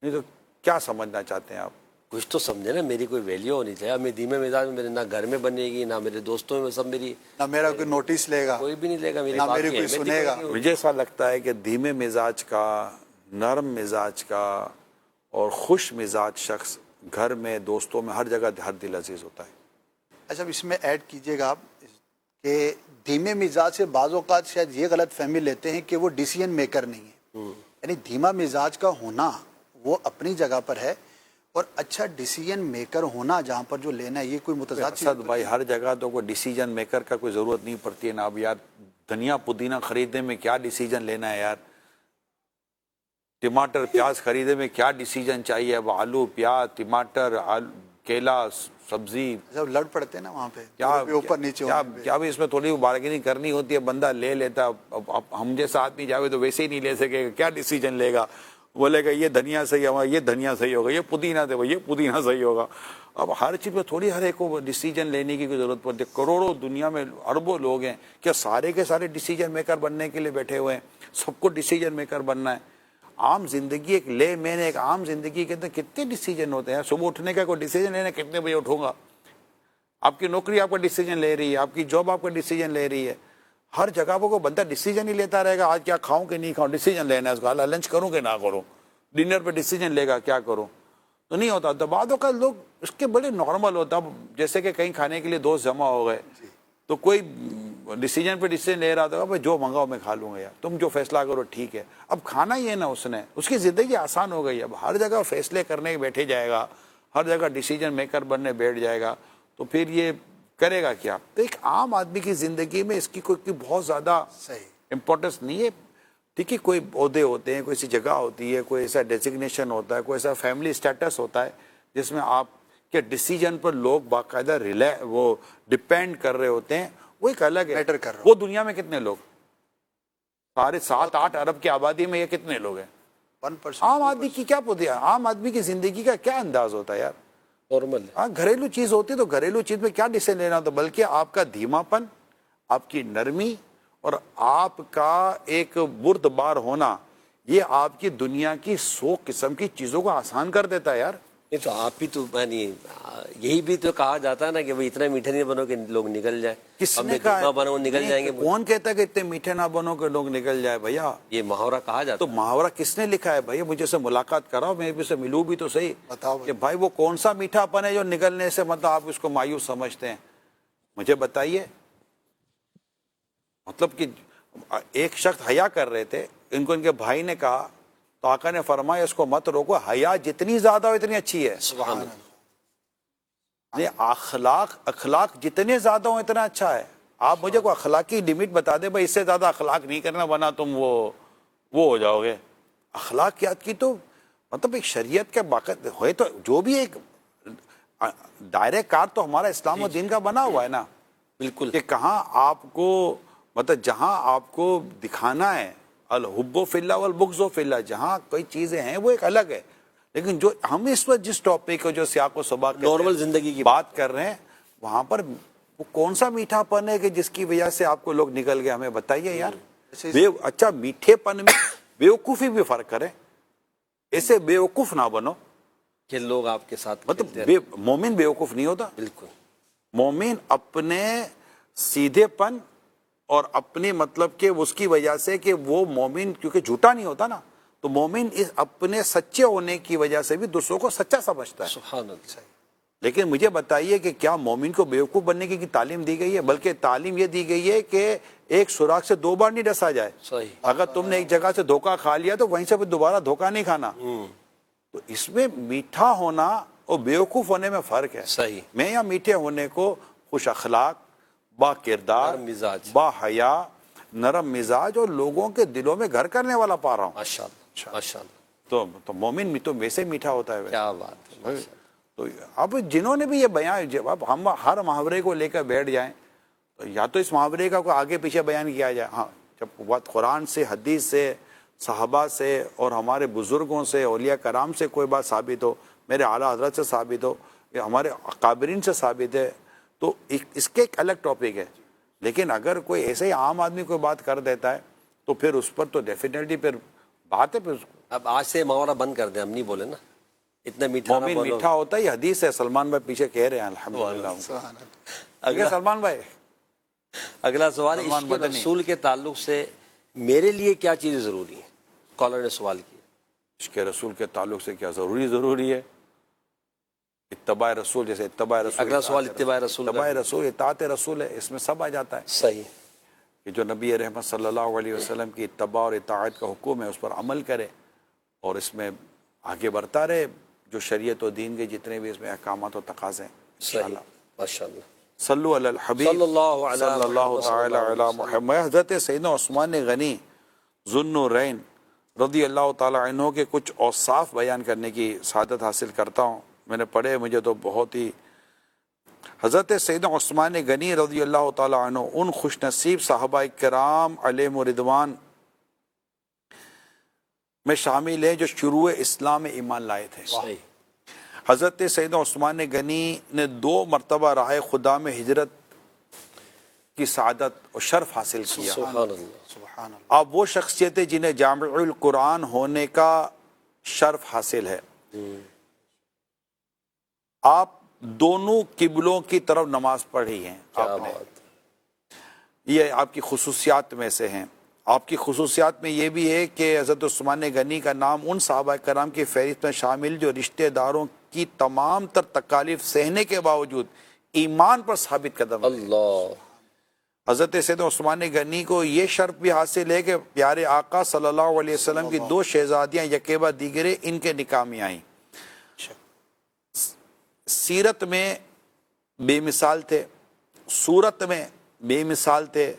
تو کیا سمجھنا چاہتے ہیں آپ؟ کچھ تو سمجھے نا، میری کوئی ویلیو ہونی چاہیے. میں دھیمے مزاج میں میرے نہ گھر میں بنے گی نہ میرے دوستوں میں، سب میری، نہ میرا کوئی نوٹس لے گا، کوئی بھی نہیں لے گا میری نہ بات میری کی کوئی اہمیت سنے گا. مجھے ایسا لگتا ہے کہ دھیمے مزاج کا، نرم مزاج کا اور خوش مزاج شخص گھر میں، دوستوں میں، ہر جگہ ہر دل عزیز ہوتا ہے. اچھا اس میں ایڈ کیجئے گا آپ کہ دھیمے مزاج سے بعض اوقات شاید یہ غلط فہمی لیتے ہیں کہ وہ ڈیسیژن میکر نہیں ہے. یعنی دھیما مزاج کا ہونا وہ اپنی جگہ پر ہے، اور اچھا ڈیسیژن میکر ہونا جہاں پر جو لینا ہے یہ کوئی متضاد چیز اسد بھائی، ہر جگہ تو کوئی ڈیسیجن میکر کا کوئی ضرورت نہیں پڑتی ہے نا. اب یار دھنیا پودینہ خریدنے میں کیا ڈیسیجن لینا ہے یار؟ ٹماٹر پیاز خریدنے میں کیا ڈیسیجن چاہیے؟ اب آلو پیاز ٹماٹر کیلا سبزی جب لڑ پڑتے ہیں نا وہاں پہ کیا اوپر نیچے کیا بھی اس میں تھوڑی بارگیننگ کرنی ہوتی ہے، بندہ لے لیتا. اب ہم جیسا آدمی جاوے تو ویسے ہی نہیں لے سکے گا، کیا ڈیسیجن لے گا؟ بولے گا یہ دھنیا صحیح ہوگا، یہ دھنیا صحیح ہوگا، یہ پودینہ دے یہ پودینہ صحیح ہوگا. اب ہر چیز میں تھوڑی ہر ایک کو ڈیسیجن لینے کی کوئی ضرورت پڑتی ہے. کروڑوں دنیا میں اربوں لوگ ہیں، کیا سارے کے سارے ڈیسیجن میکر بننے کے لیے بیٹھے ہوئے ہیں؟ سب کو ڈیسیجن میکر بننا ہے. عام زندگی ایک لے مین ایک عام زندگی کے اندر کتنے ڈیسیجن ہوتے ہیں. صبح اٹھنے کا کوئی ڈیسیجن لینا، کتنے بجے اٹھوں گا. آپ کی نوکری آپ کا ڈیسیجن لے رہی ہے، آپ کی جاب آپ کا ڈیسیجن لے رہی ہے. ہر جگہ پر کوئی بندہ ڈیسیجن ہی لیتا رہے گا. آج کیا کھاؤں کہ نہیں کھاؤں ڈیسیجن لینا ہے اس کا. لنچ کروں کہ نہ کروں، ڈنر پہ ڈیسیجن لے گا کیا کروں. تو نہیں ہوتا. تو بعدوں کا لوگ اس کے بڑے نارمل ہوتا. جیسے کہ کہیں کھانے کے لیے دوست جمع ہو گئے تو کوئی ڈیسیجن پہ ڈیسیجن لے رہا تھا، بھائی جو منگاؤ میں کھا لوں گا یار، تم جو فیصلہ کرو ٹھیک ہے. اب کھانا ہی ہے نا، اس نے اس کی زندگی آسان ہو گئی. اب ہر جگہ فیصلے کرنے بیٹھے جائے گا، ہر جگہ ڈیسیجن میکر بننے بیٹھ جائے گا، تو پھر یہ کرے گا کیا؟ تو ایک عام آدمی کی زندگی میں اس کی کوئی بہت زیادہ امپورٹنس نہیں ہے. ٹھیک ہے، کوئی عہدے ہوتے ہیں، کوئی ایسی جگہ ہوتی ہے، کوئی ایسا ڈیزگنیشن ہوتا ہے، کوئی ایسا فیملی اسٹیٹس ہوتا ہے جس میں آپ کے ڈیسیجن پر لوگ باقاعدہ وہ ڈپینڈ کر رہے ہوتے ہیں. وہ ایک الگ ہے. وہ دنیا میں کتنے لوگ، سارے 7-8 ارب کی آبادی میں یہ کتنے لوگ ہیں؟ عام آدمی کی کیا پوچھے؟ عام آدمی کی زندگی کا کیا انداز ہوتا ہے یار؟ نارمل. ہاں گھریلو چیز ہوتی تو گھریلو چیز میں کیا ڈیسیجن لینا ہوتا، بلکہ آپ کا دھیما پن، آپ کی نرمی اور آپ کا ایک بردبار ہونا، یہ آپ کی دنیا کی 100 قسم کی چیزوں کو آسان کر دیتا ہے یار. نہیں تو آپ بھی تو یہی بھی تو کہا جاتا ہے نا کہ اتنا میٹھے نہیں بنو کہ لوگ نکل جائے. کس نے کہا بنو نکل جائیں گے؟ کون کہتا ہے کہ اتنے میٹھے نہ بنو کہ لوگ نکل جائے؟ بھیا یہ محاورہ کہا جاتا تو محاورہ کس نے لکھا ہے؟ بھیا مجھے سے ملاقات کراؤ، میں بھی سے ملوں بھی تو صحیح، کہ بھائی وہ کون سا میٹھا پن ہے جو نکلنے سے مطلب آپ اس کو مایوس سمجھتے ہیں؟ مجھے بتائیے. مطلب کہ ایک شخص حیا کر رہے تھے، ان کو ان کے بھائی نے کہا تو آقا نے فرمایا اس کو مت روکو، حیا جتنی زیادہ ہو اتنی اچھی ہے. سبحان اللہ. اخلاق جتنے زیادہ ہوں اتنا اچھا ہے. آپ مجھے کوئی اخلاقی لمٹ بتا دیں بھائی اس سے زیادہ اخلاق نہیں کرنا ورنہ تم وہ ہو جاؤ گے. اخلاقیات کی تو مطلب ایک شریعت کے باقاعدہ ہوئے تو جو بھی ایک دائرہ کار تو ہمارا اسلام و دین کا بنا ہوا ہے نا. بالکل. کہ کہاں آپ کو مطلب جہاں آپ کو دکھانا ہے الحب فی اللہ والبغض فی اللہ، جہاں کوئی چیزیں ہیں وہ ایک الگ ہے. لیکن جو ہم اس وقت جس ٹاپک کو جو سیاق و سباق نارمل زندگی کی بات کر رہے ہیں، وہاں پر وہ کون سا میٹھا پن ہے کہ جس کی وجہ سے آپ کو لوگ نکل گئے؟ ہمیں بتائیے یار. اچھا میٹھے پن میں بیوقوفی بھی فرق کریں، ایسے بیوقوف نہ بنو کہ لوگ آپ کے ساتھ مطلب مومن بیوقوف نہیں ہوتا. بالکل. مومن اپنے سیدھے پن اور اپنی مطلب کہ اس کی وجہ سے کہ وہ مومن کیونکہ جھوٹا نہیں ہوتا نا، تو مومن اس اپنے سچے ہونے کی وجہ سے بھی دوسروں کو سچا سمجھتا ہے. سبحان اللہ. لیکن مجھے بتائیے کہ کیا مومن کو بیوقوف بننے کی تعلیم دی گئی ہے؟ بلکہ تعلیم یہ دی گئی ہے کہ ایک سوراخ سے 2 بار نہیں ڈسا جائے. صحیح. اگر تم نے ایک جگہ سے دھوکہ کھا لیا تو وہیں سے پھر دوبارہ دھوکہ نہیں کھانا. تو اس میں میٹھا ہونا اور بیوقوف ہونے میں فرق ہے. صحیح. میں یا میٹھے ہونے کو خوش اخلاق، با کردار، مزاج، با حیا، نرم مزاج اور لوگوں کے دلوں میں گھر کرنے والا پا رہا ہوں. ماشاءاللہ ماشاءاللہ. تو مومن تو ویسے میٹھا ہوتا ہے. کیا بات ہے. تو اب جنہوں نے بھی یہ بیان، جب اب ہم ہر محاورے کو لے کر بیٹھ جائیں تو یا تو اس محاورے کا کوئی آگے پیچھے بیان کیا جائے. ہاں، جب بات قرآن سے، حدیث سے، صحابہ سے اور ہمارے بزرگوں سے، اولیاء کرام سے کوئی بات ثابت ہو، میرے اعلیٰ حضرت سے ثابت ہو یا ہمارے اکابرین سے ثابت ہے تو اس کے ایک الگ ٹاپک ہے. لیکن اگر کوئی ایسے ہی عام آدمی کوئی بات کر دیتا ہے تو پھر اس پر تو ڈیفینیٹلی پھر بات ہے. پھر اب آج سے محاورہ بند کر دیں، ہم نہیں بولے نا اتنا میٹھا. مومن میٹھا ہوتا ہے، یہ حدیث ہے. سلمان بھائی پیچھے کہہ رہے ہیں الحمدللہ. اگلا سلمان بھائی، اگلا سوال عشق رسول کے تعلق سے میرے لیے کیا چیزیں ضروری ہیں؟ کالر نے سوال کیا. عشق رسول کے تعلق سے کیا ضروری ہے؟ اتباع رسول، جیسے اتباع رسول. اگلا سوال اتباع رسول. اتباع رسول اطاعت رسول ہے، اس میں سب آ جاتا ہے. صحیح. کہ جو نبی رحمت صلی اللہ علیہ وسلم کی اتباع اور اطاعت کا حکم ہے اس پر عمل کرے اور اس میں آگے بڑھتا رہے. جو شریعت و دین کے جتنے بھی اس میں احکامات و تقاضے ہیں. صحیح. ماشاءاللہ. صلو علی الحبیب صلی اللہ تعالی علی محمد. حضرت سیدنا عثمان غنی ذوالنورین رضی اللہ تعالی عنہ کے کچھ اوصاف بیان کرنے کی سعادت حاصل کرتا ہوں. میں نے پڑھے، مجھے تو بہت ہی. حضرت سیدنا عثمان غنی رضی اللہ تعالی عنہ ان خوش نصیب صحابہ کرام علیہم رضوان میں شامل ہیں جو شروع اسلام میں ایمان لائے تھے. حضرت سیدنا عثمان غنی نے 2 مرتبہ راہ خدا میں ہجرت کی سعادت اور شرف حاصل کیا. سبحان اللہ. آپ وہ شخصیت ہے جنہیں جامع القرآن ہونے کا شرف حاصل ہے. آپ دونوں قبلوں کی طرف نماز پڑھی ہیں آپ نے. یہ آپ کی خصوصیات میں سے ہیں. آپ کی خصوصیات میں یہ بھی ہے کہ حضرت عثمان غنی کا نام ان صحابہ کرام کی فہرست میں شامل جو رشتہ داروں کی تمام تر تکالیف سہنے کے باوجود ایمان پر ثابت قدم. اللہ. حضرت سیدنا عثمان غنی کو یہ شرف بھی حاصل ہے کہ پیارے آقا صلی اللہ علیہ وسلم کی 2 شہزادیاں یکے دیگرے ان کے نکاح میں آئیں. سیرت میں بے مثال تھے، صورت میں بے مثال تھے.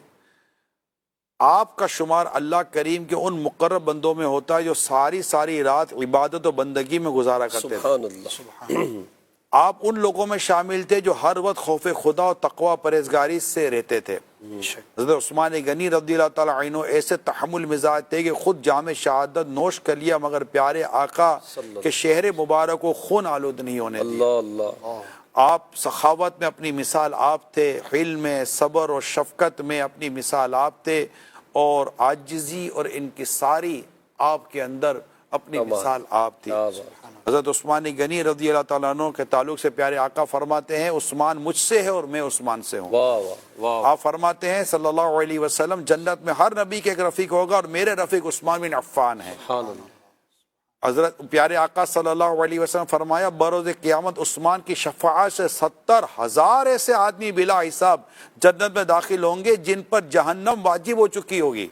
آپ کا شمار اللہ کریم کے ان مقرب بندوں میں ہوتا ہے جو ساری رات عبادت و بندگی میں گزارا کرتے تھے. سبحان اللہ. آپ ان لوگوں میں شامل تھے جو ہر وقت خوف خدا اور تقوی پرہیزگاری سے رہتے تھے. حضرت عثمان غنی رضی اللہ تعالیٰ عنہ ایسے تحمل مزاج تھے کہ خود جام شہادت نوش کر لیا مگر پیارے آقا کے شہر مبارک کو خون آلود نہیں ہونے دیا. اللہ. آپ سخاوت میں اپنی مثال آپ تھے، حلم میں، صبر اور شفقت میں اپنی مثال آپ تھے، اور عاجزی اور انکساری آپ کے اندر اپنی مثال آپ تھی. حضرت عثمان غنی رضی اللہ تعالیٰ عنہ کے تعلق سے پیارے آقا فرماتے ہیں عثمان مجھ سے ہے اور میں عثمان سے ہوں. آپ فرماتے ہیں صلی اللہ علیہ وسلم جنت میں ہر نبی کے ایک رفیق ہوگا اور میرے رفیق عثمان بن عفان ہیں. حضرت پیارے آقا صلی اللہ علیہ وسلم فرمایا بروز قیامت عثمان کی شفاعت سے 70,000 ایسے آدمی بلا حساب جنت میں داخل ہوں گے جن پر جہنم واجب ہو چکی ہوگی.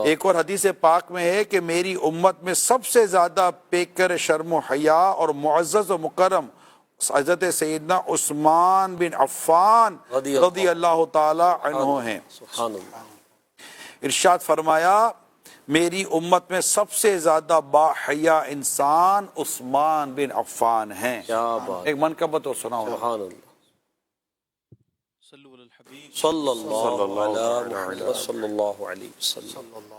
ایک اور حدیث پاک میں ہے کہ میری امت میں سب سے زیادہ پیکر شرم و حیا اور معزز و مکرم حضرت سیدنا عثمان بن عفان رضی اللہ تعالی عنہ ہیں. ارشاد فرمایا میری امت میں سب سے زیادہ با حیا انسان عثمان بن عفان ہیں. ایک منقبت تو سناؤ. سبحان اللہ. صلی اللہ علیہ وسلم.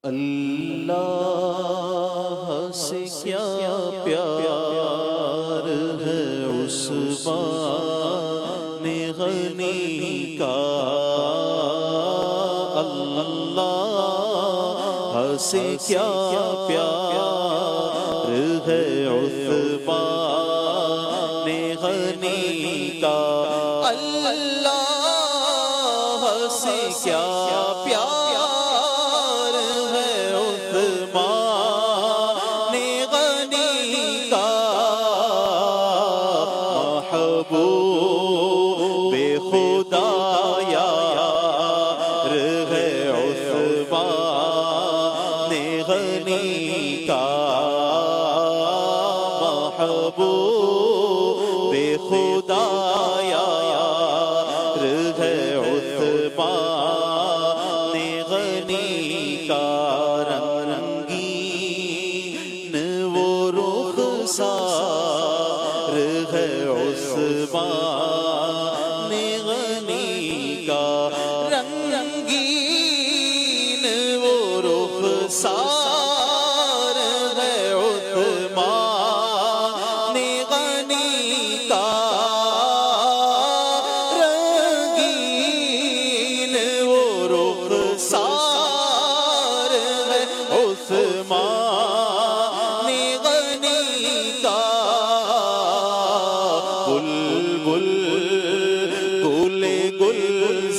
اللہ سے کیا پیار ہے عثمان غنی کا. اللہ سے کیا پیار ہے عثمان غنی کا اللہ سے کیا پیار ہے عثمان غنی کا محبوب خدا یار ہے عثمان غنی کا محبوب خدا یار ہے عثمان غنی کا رنگین وہ رخسار ہے عثمان غنی کا رنگین وہ رخسار ہے عثمان غنی کا رنگین وہ رخسار ہے عثمان غنی کا بلبل گل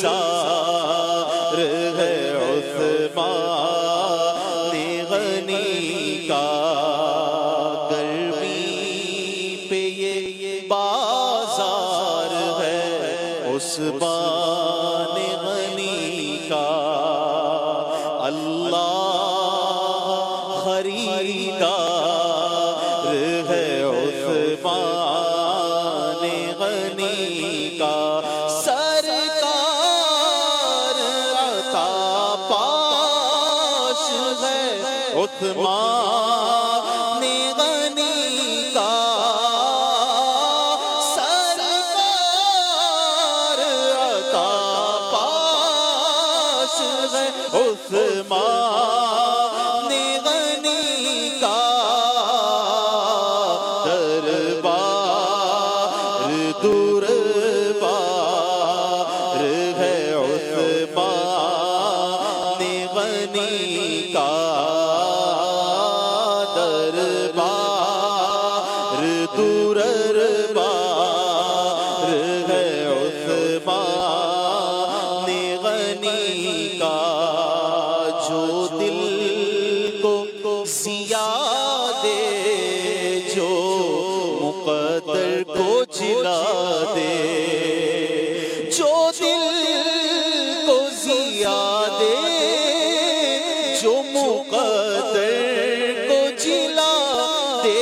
گلزار ہے عثمان غنی کا گرمی پہ یہ بازار ہے عثمان غنی کا اللہ خریدار ہے عثمان غنی کا سرکار عطا پاش ہے عثمان غنی کا سرکار عطا پاش ہے عثمان غنی کا دربار دربار ہے عثمان غنی کا دربار دربار ہے عثمان غنی کا جو دل کو سیاہ دے جو مقدر کو جلا دے جو دل کو سیاہ دے جو مقدر کو جلا دے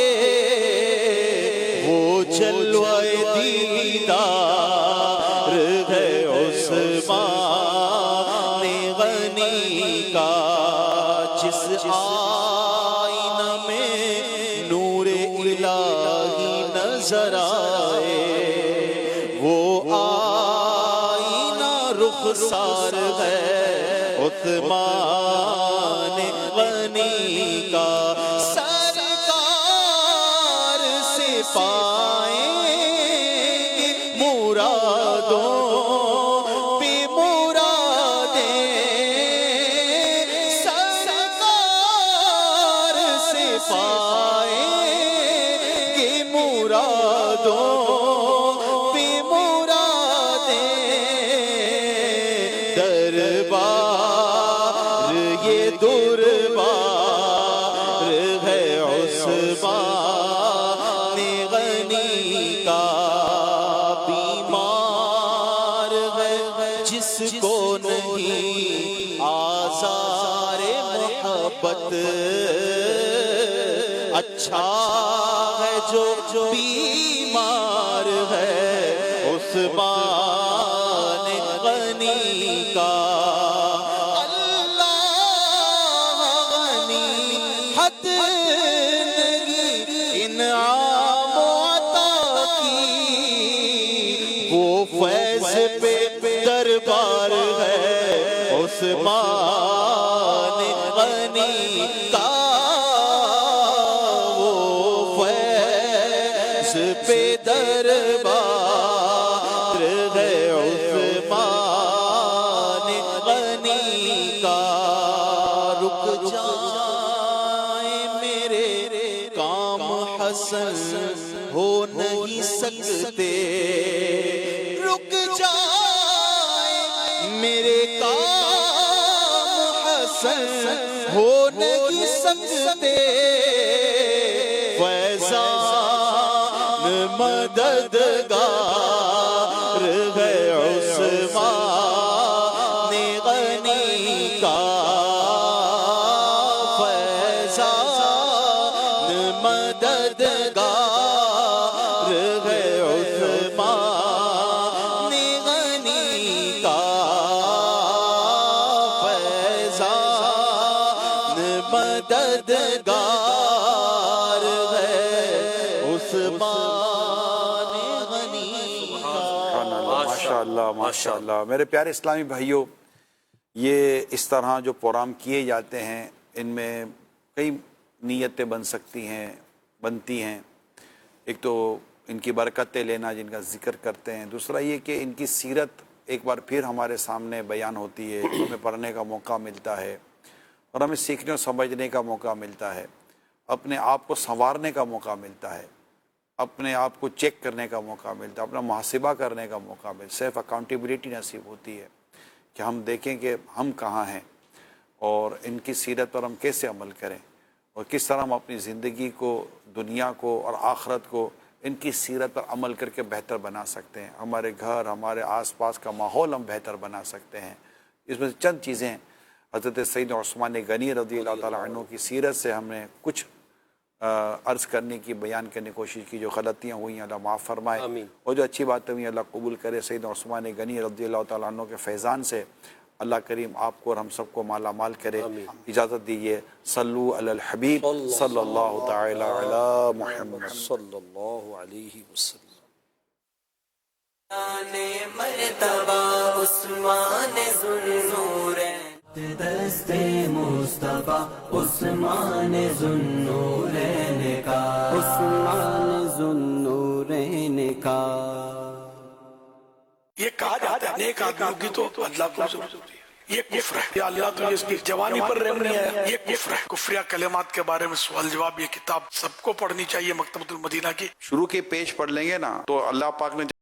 وہ جلوہ دیدار ہے عثمان غنی کا جس آئینہ میں نور الہی نظر آئے وہ آئینہ رخسار ہے عثمان غنی کا سرکار سے پائیں گے مرادوں پہ مرادیں سرکار سے پائیں گے مرادوں پہ مرادیں دربار یہ دربار ہے عثمان غنی کا بیمار ہے جس کو نہیں آزار محبت اچھا ہے جو بیمار ہے عثمان غنی کا اللہ غنی حد نہیں انعام عطا کی وہ فیض پہ دربار ہے عثمان غنی کا وہ فیض پہ دربار ہے عثمان غنی کا رک جائیں میرے کام رک جائے میرے کام حسن ہو نہیں سکتے فیضان مددگار ہے عثمان غنی کا فیضان مددگار ہے عثمان غنی کا فیضان مددگار ہے عثمان غنی کا۔ ماشاء اللہ میرے پیارے اسلامی بھائیوں، یہ اس طرح جو پروگرام کیے جاتے ہیں ان میں کئی نیتیں بنتی ہیں۔ ایک تو ان کی برکتیں لینا جن کا ذکر کرتے ہیں، دوسرا یہ کہ ان کی سیرت ایک بار پھر ہمارے سامنے بیان ہوتی ہے، ہمیں پڑھنے کا موقع ملتا ہے اور ہمیں سیکھنے اور سمجھنے کا موقع ملتا ہے، اپنے آپ کو سنوارنے کا موقع ملتا ہے، اپنے آپ کو چیک کرنے کا موقع ملتا ہے، اپنا محاسبہ کرنے کا موقع ملتا ہے، سیلف اکاؤنٹیبلٹی نصیب ہوتی ہے کہ ہم دیکھیں کہ ہم کہاں ہیں اور ان کی سیرت پر ہم کیسے عمل کریں اور کس طرح ہم اپنی زندگی کو، دنیا کو اور آخرت کو ان کی سیرت پر عمل کر کے بہتر بنا سکتے ہیں، ہمارے گھر، ہمارے آس پاس کا ماحول ہم بہتر بنا سکتے ہیں۔ اس میں سے چند چیزیں حضرت سیدنا عثمان غنی رضی اللہ تعالیٰ عنہ کی سیرت سے ہم نے کچھ عرض کرنے کی، بیان کرنے کی کوشش کی۔ جو غلطیاں ہوئی ہیں اللہ معاف فرمائے، اور جو اچھی باتیں ہوئی اللہ قبول کرے۔ سیدنا عثمان غنی رضی اللہ تعالیٰ عنہ کے فیضان سے اللہ کریم آپ کو اور ہم سب کو مالا مال کرے۔ اجازت دیجیے، صلو علی الحبیب صلی اللہ تعالی علی محمد صلی اللہ علیہ وسلم۔ مرتبہ عثمان ذوالنورین، دست مصطفیٰ عثمان ذوالنورین کا، عثمان ذوالنورین کا۔ یہ کہا جاتا ہے نیک آدمیوں کی تو اللہ کو ضرورت ہوتی ہے، یہ کفر ہے، یا اللہ تو اس کی جوانی پر رحم نہیں آیا، یہ کفر ہے۔ کفریہ کلمات کے بارے میں سوال جواب، یہ کتاب سب کو پڑھنی چاہیے، مکتبۃ المدینہ کی۔ شروع کے پیج پڑھ لیں گے نا تو اللہ پاک نے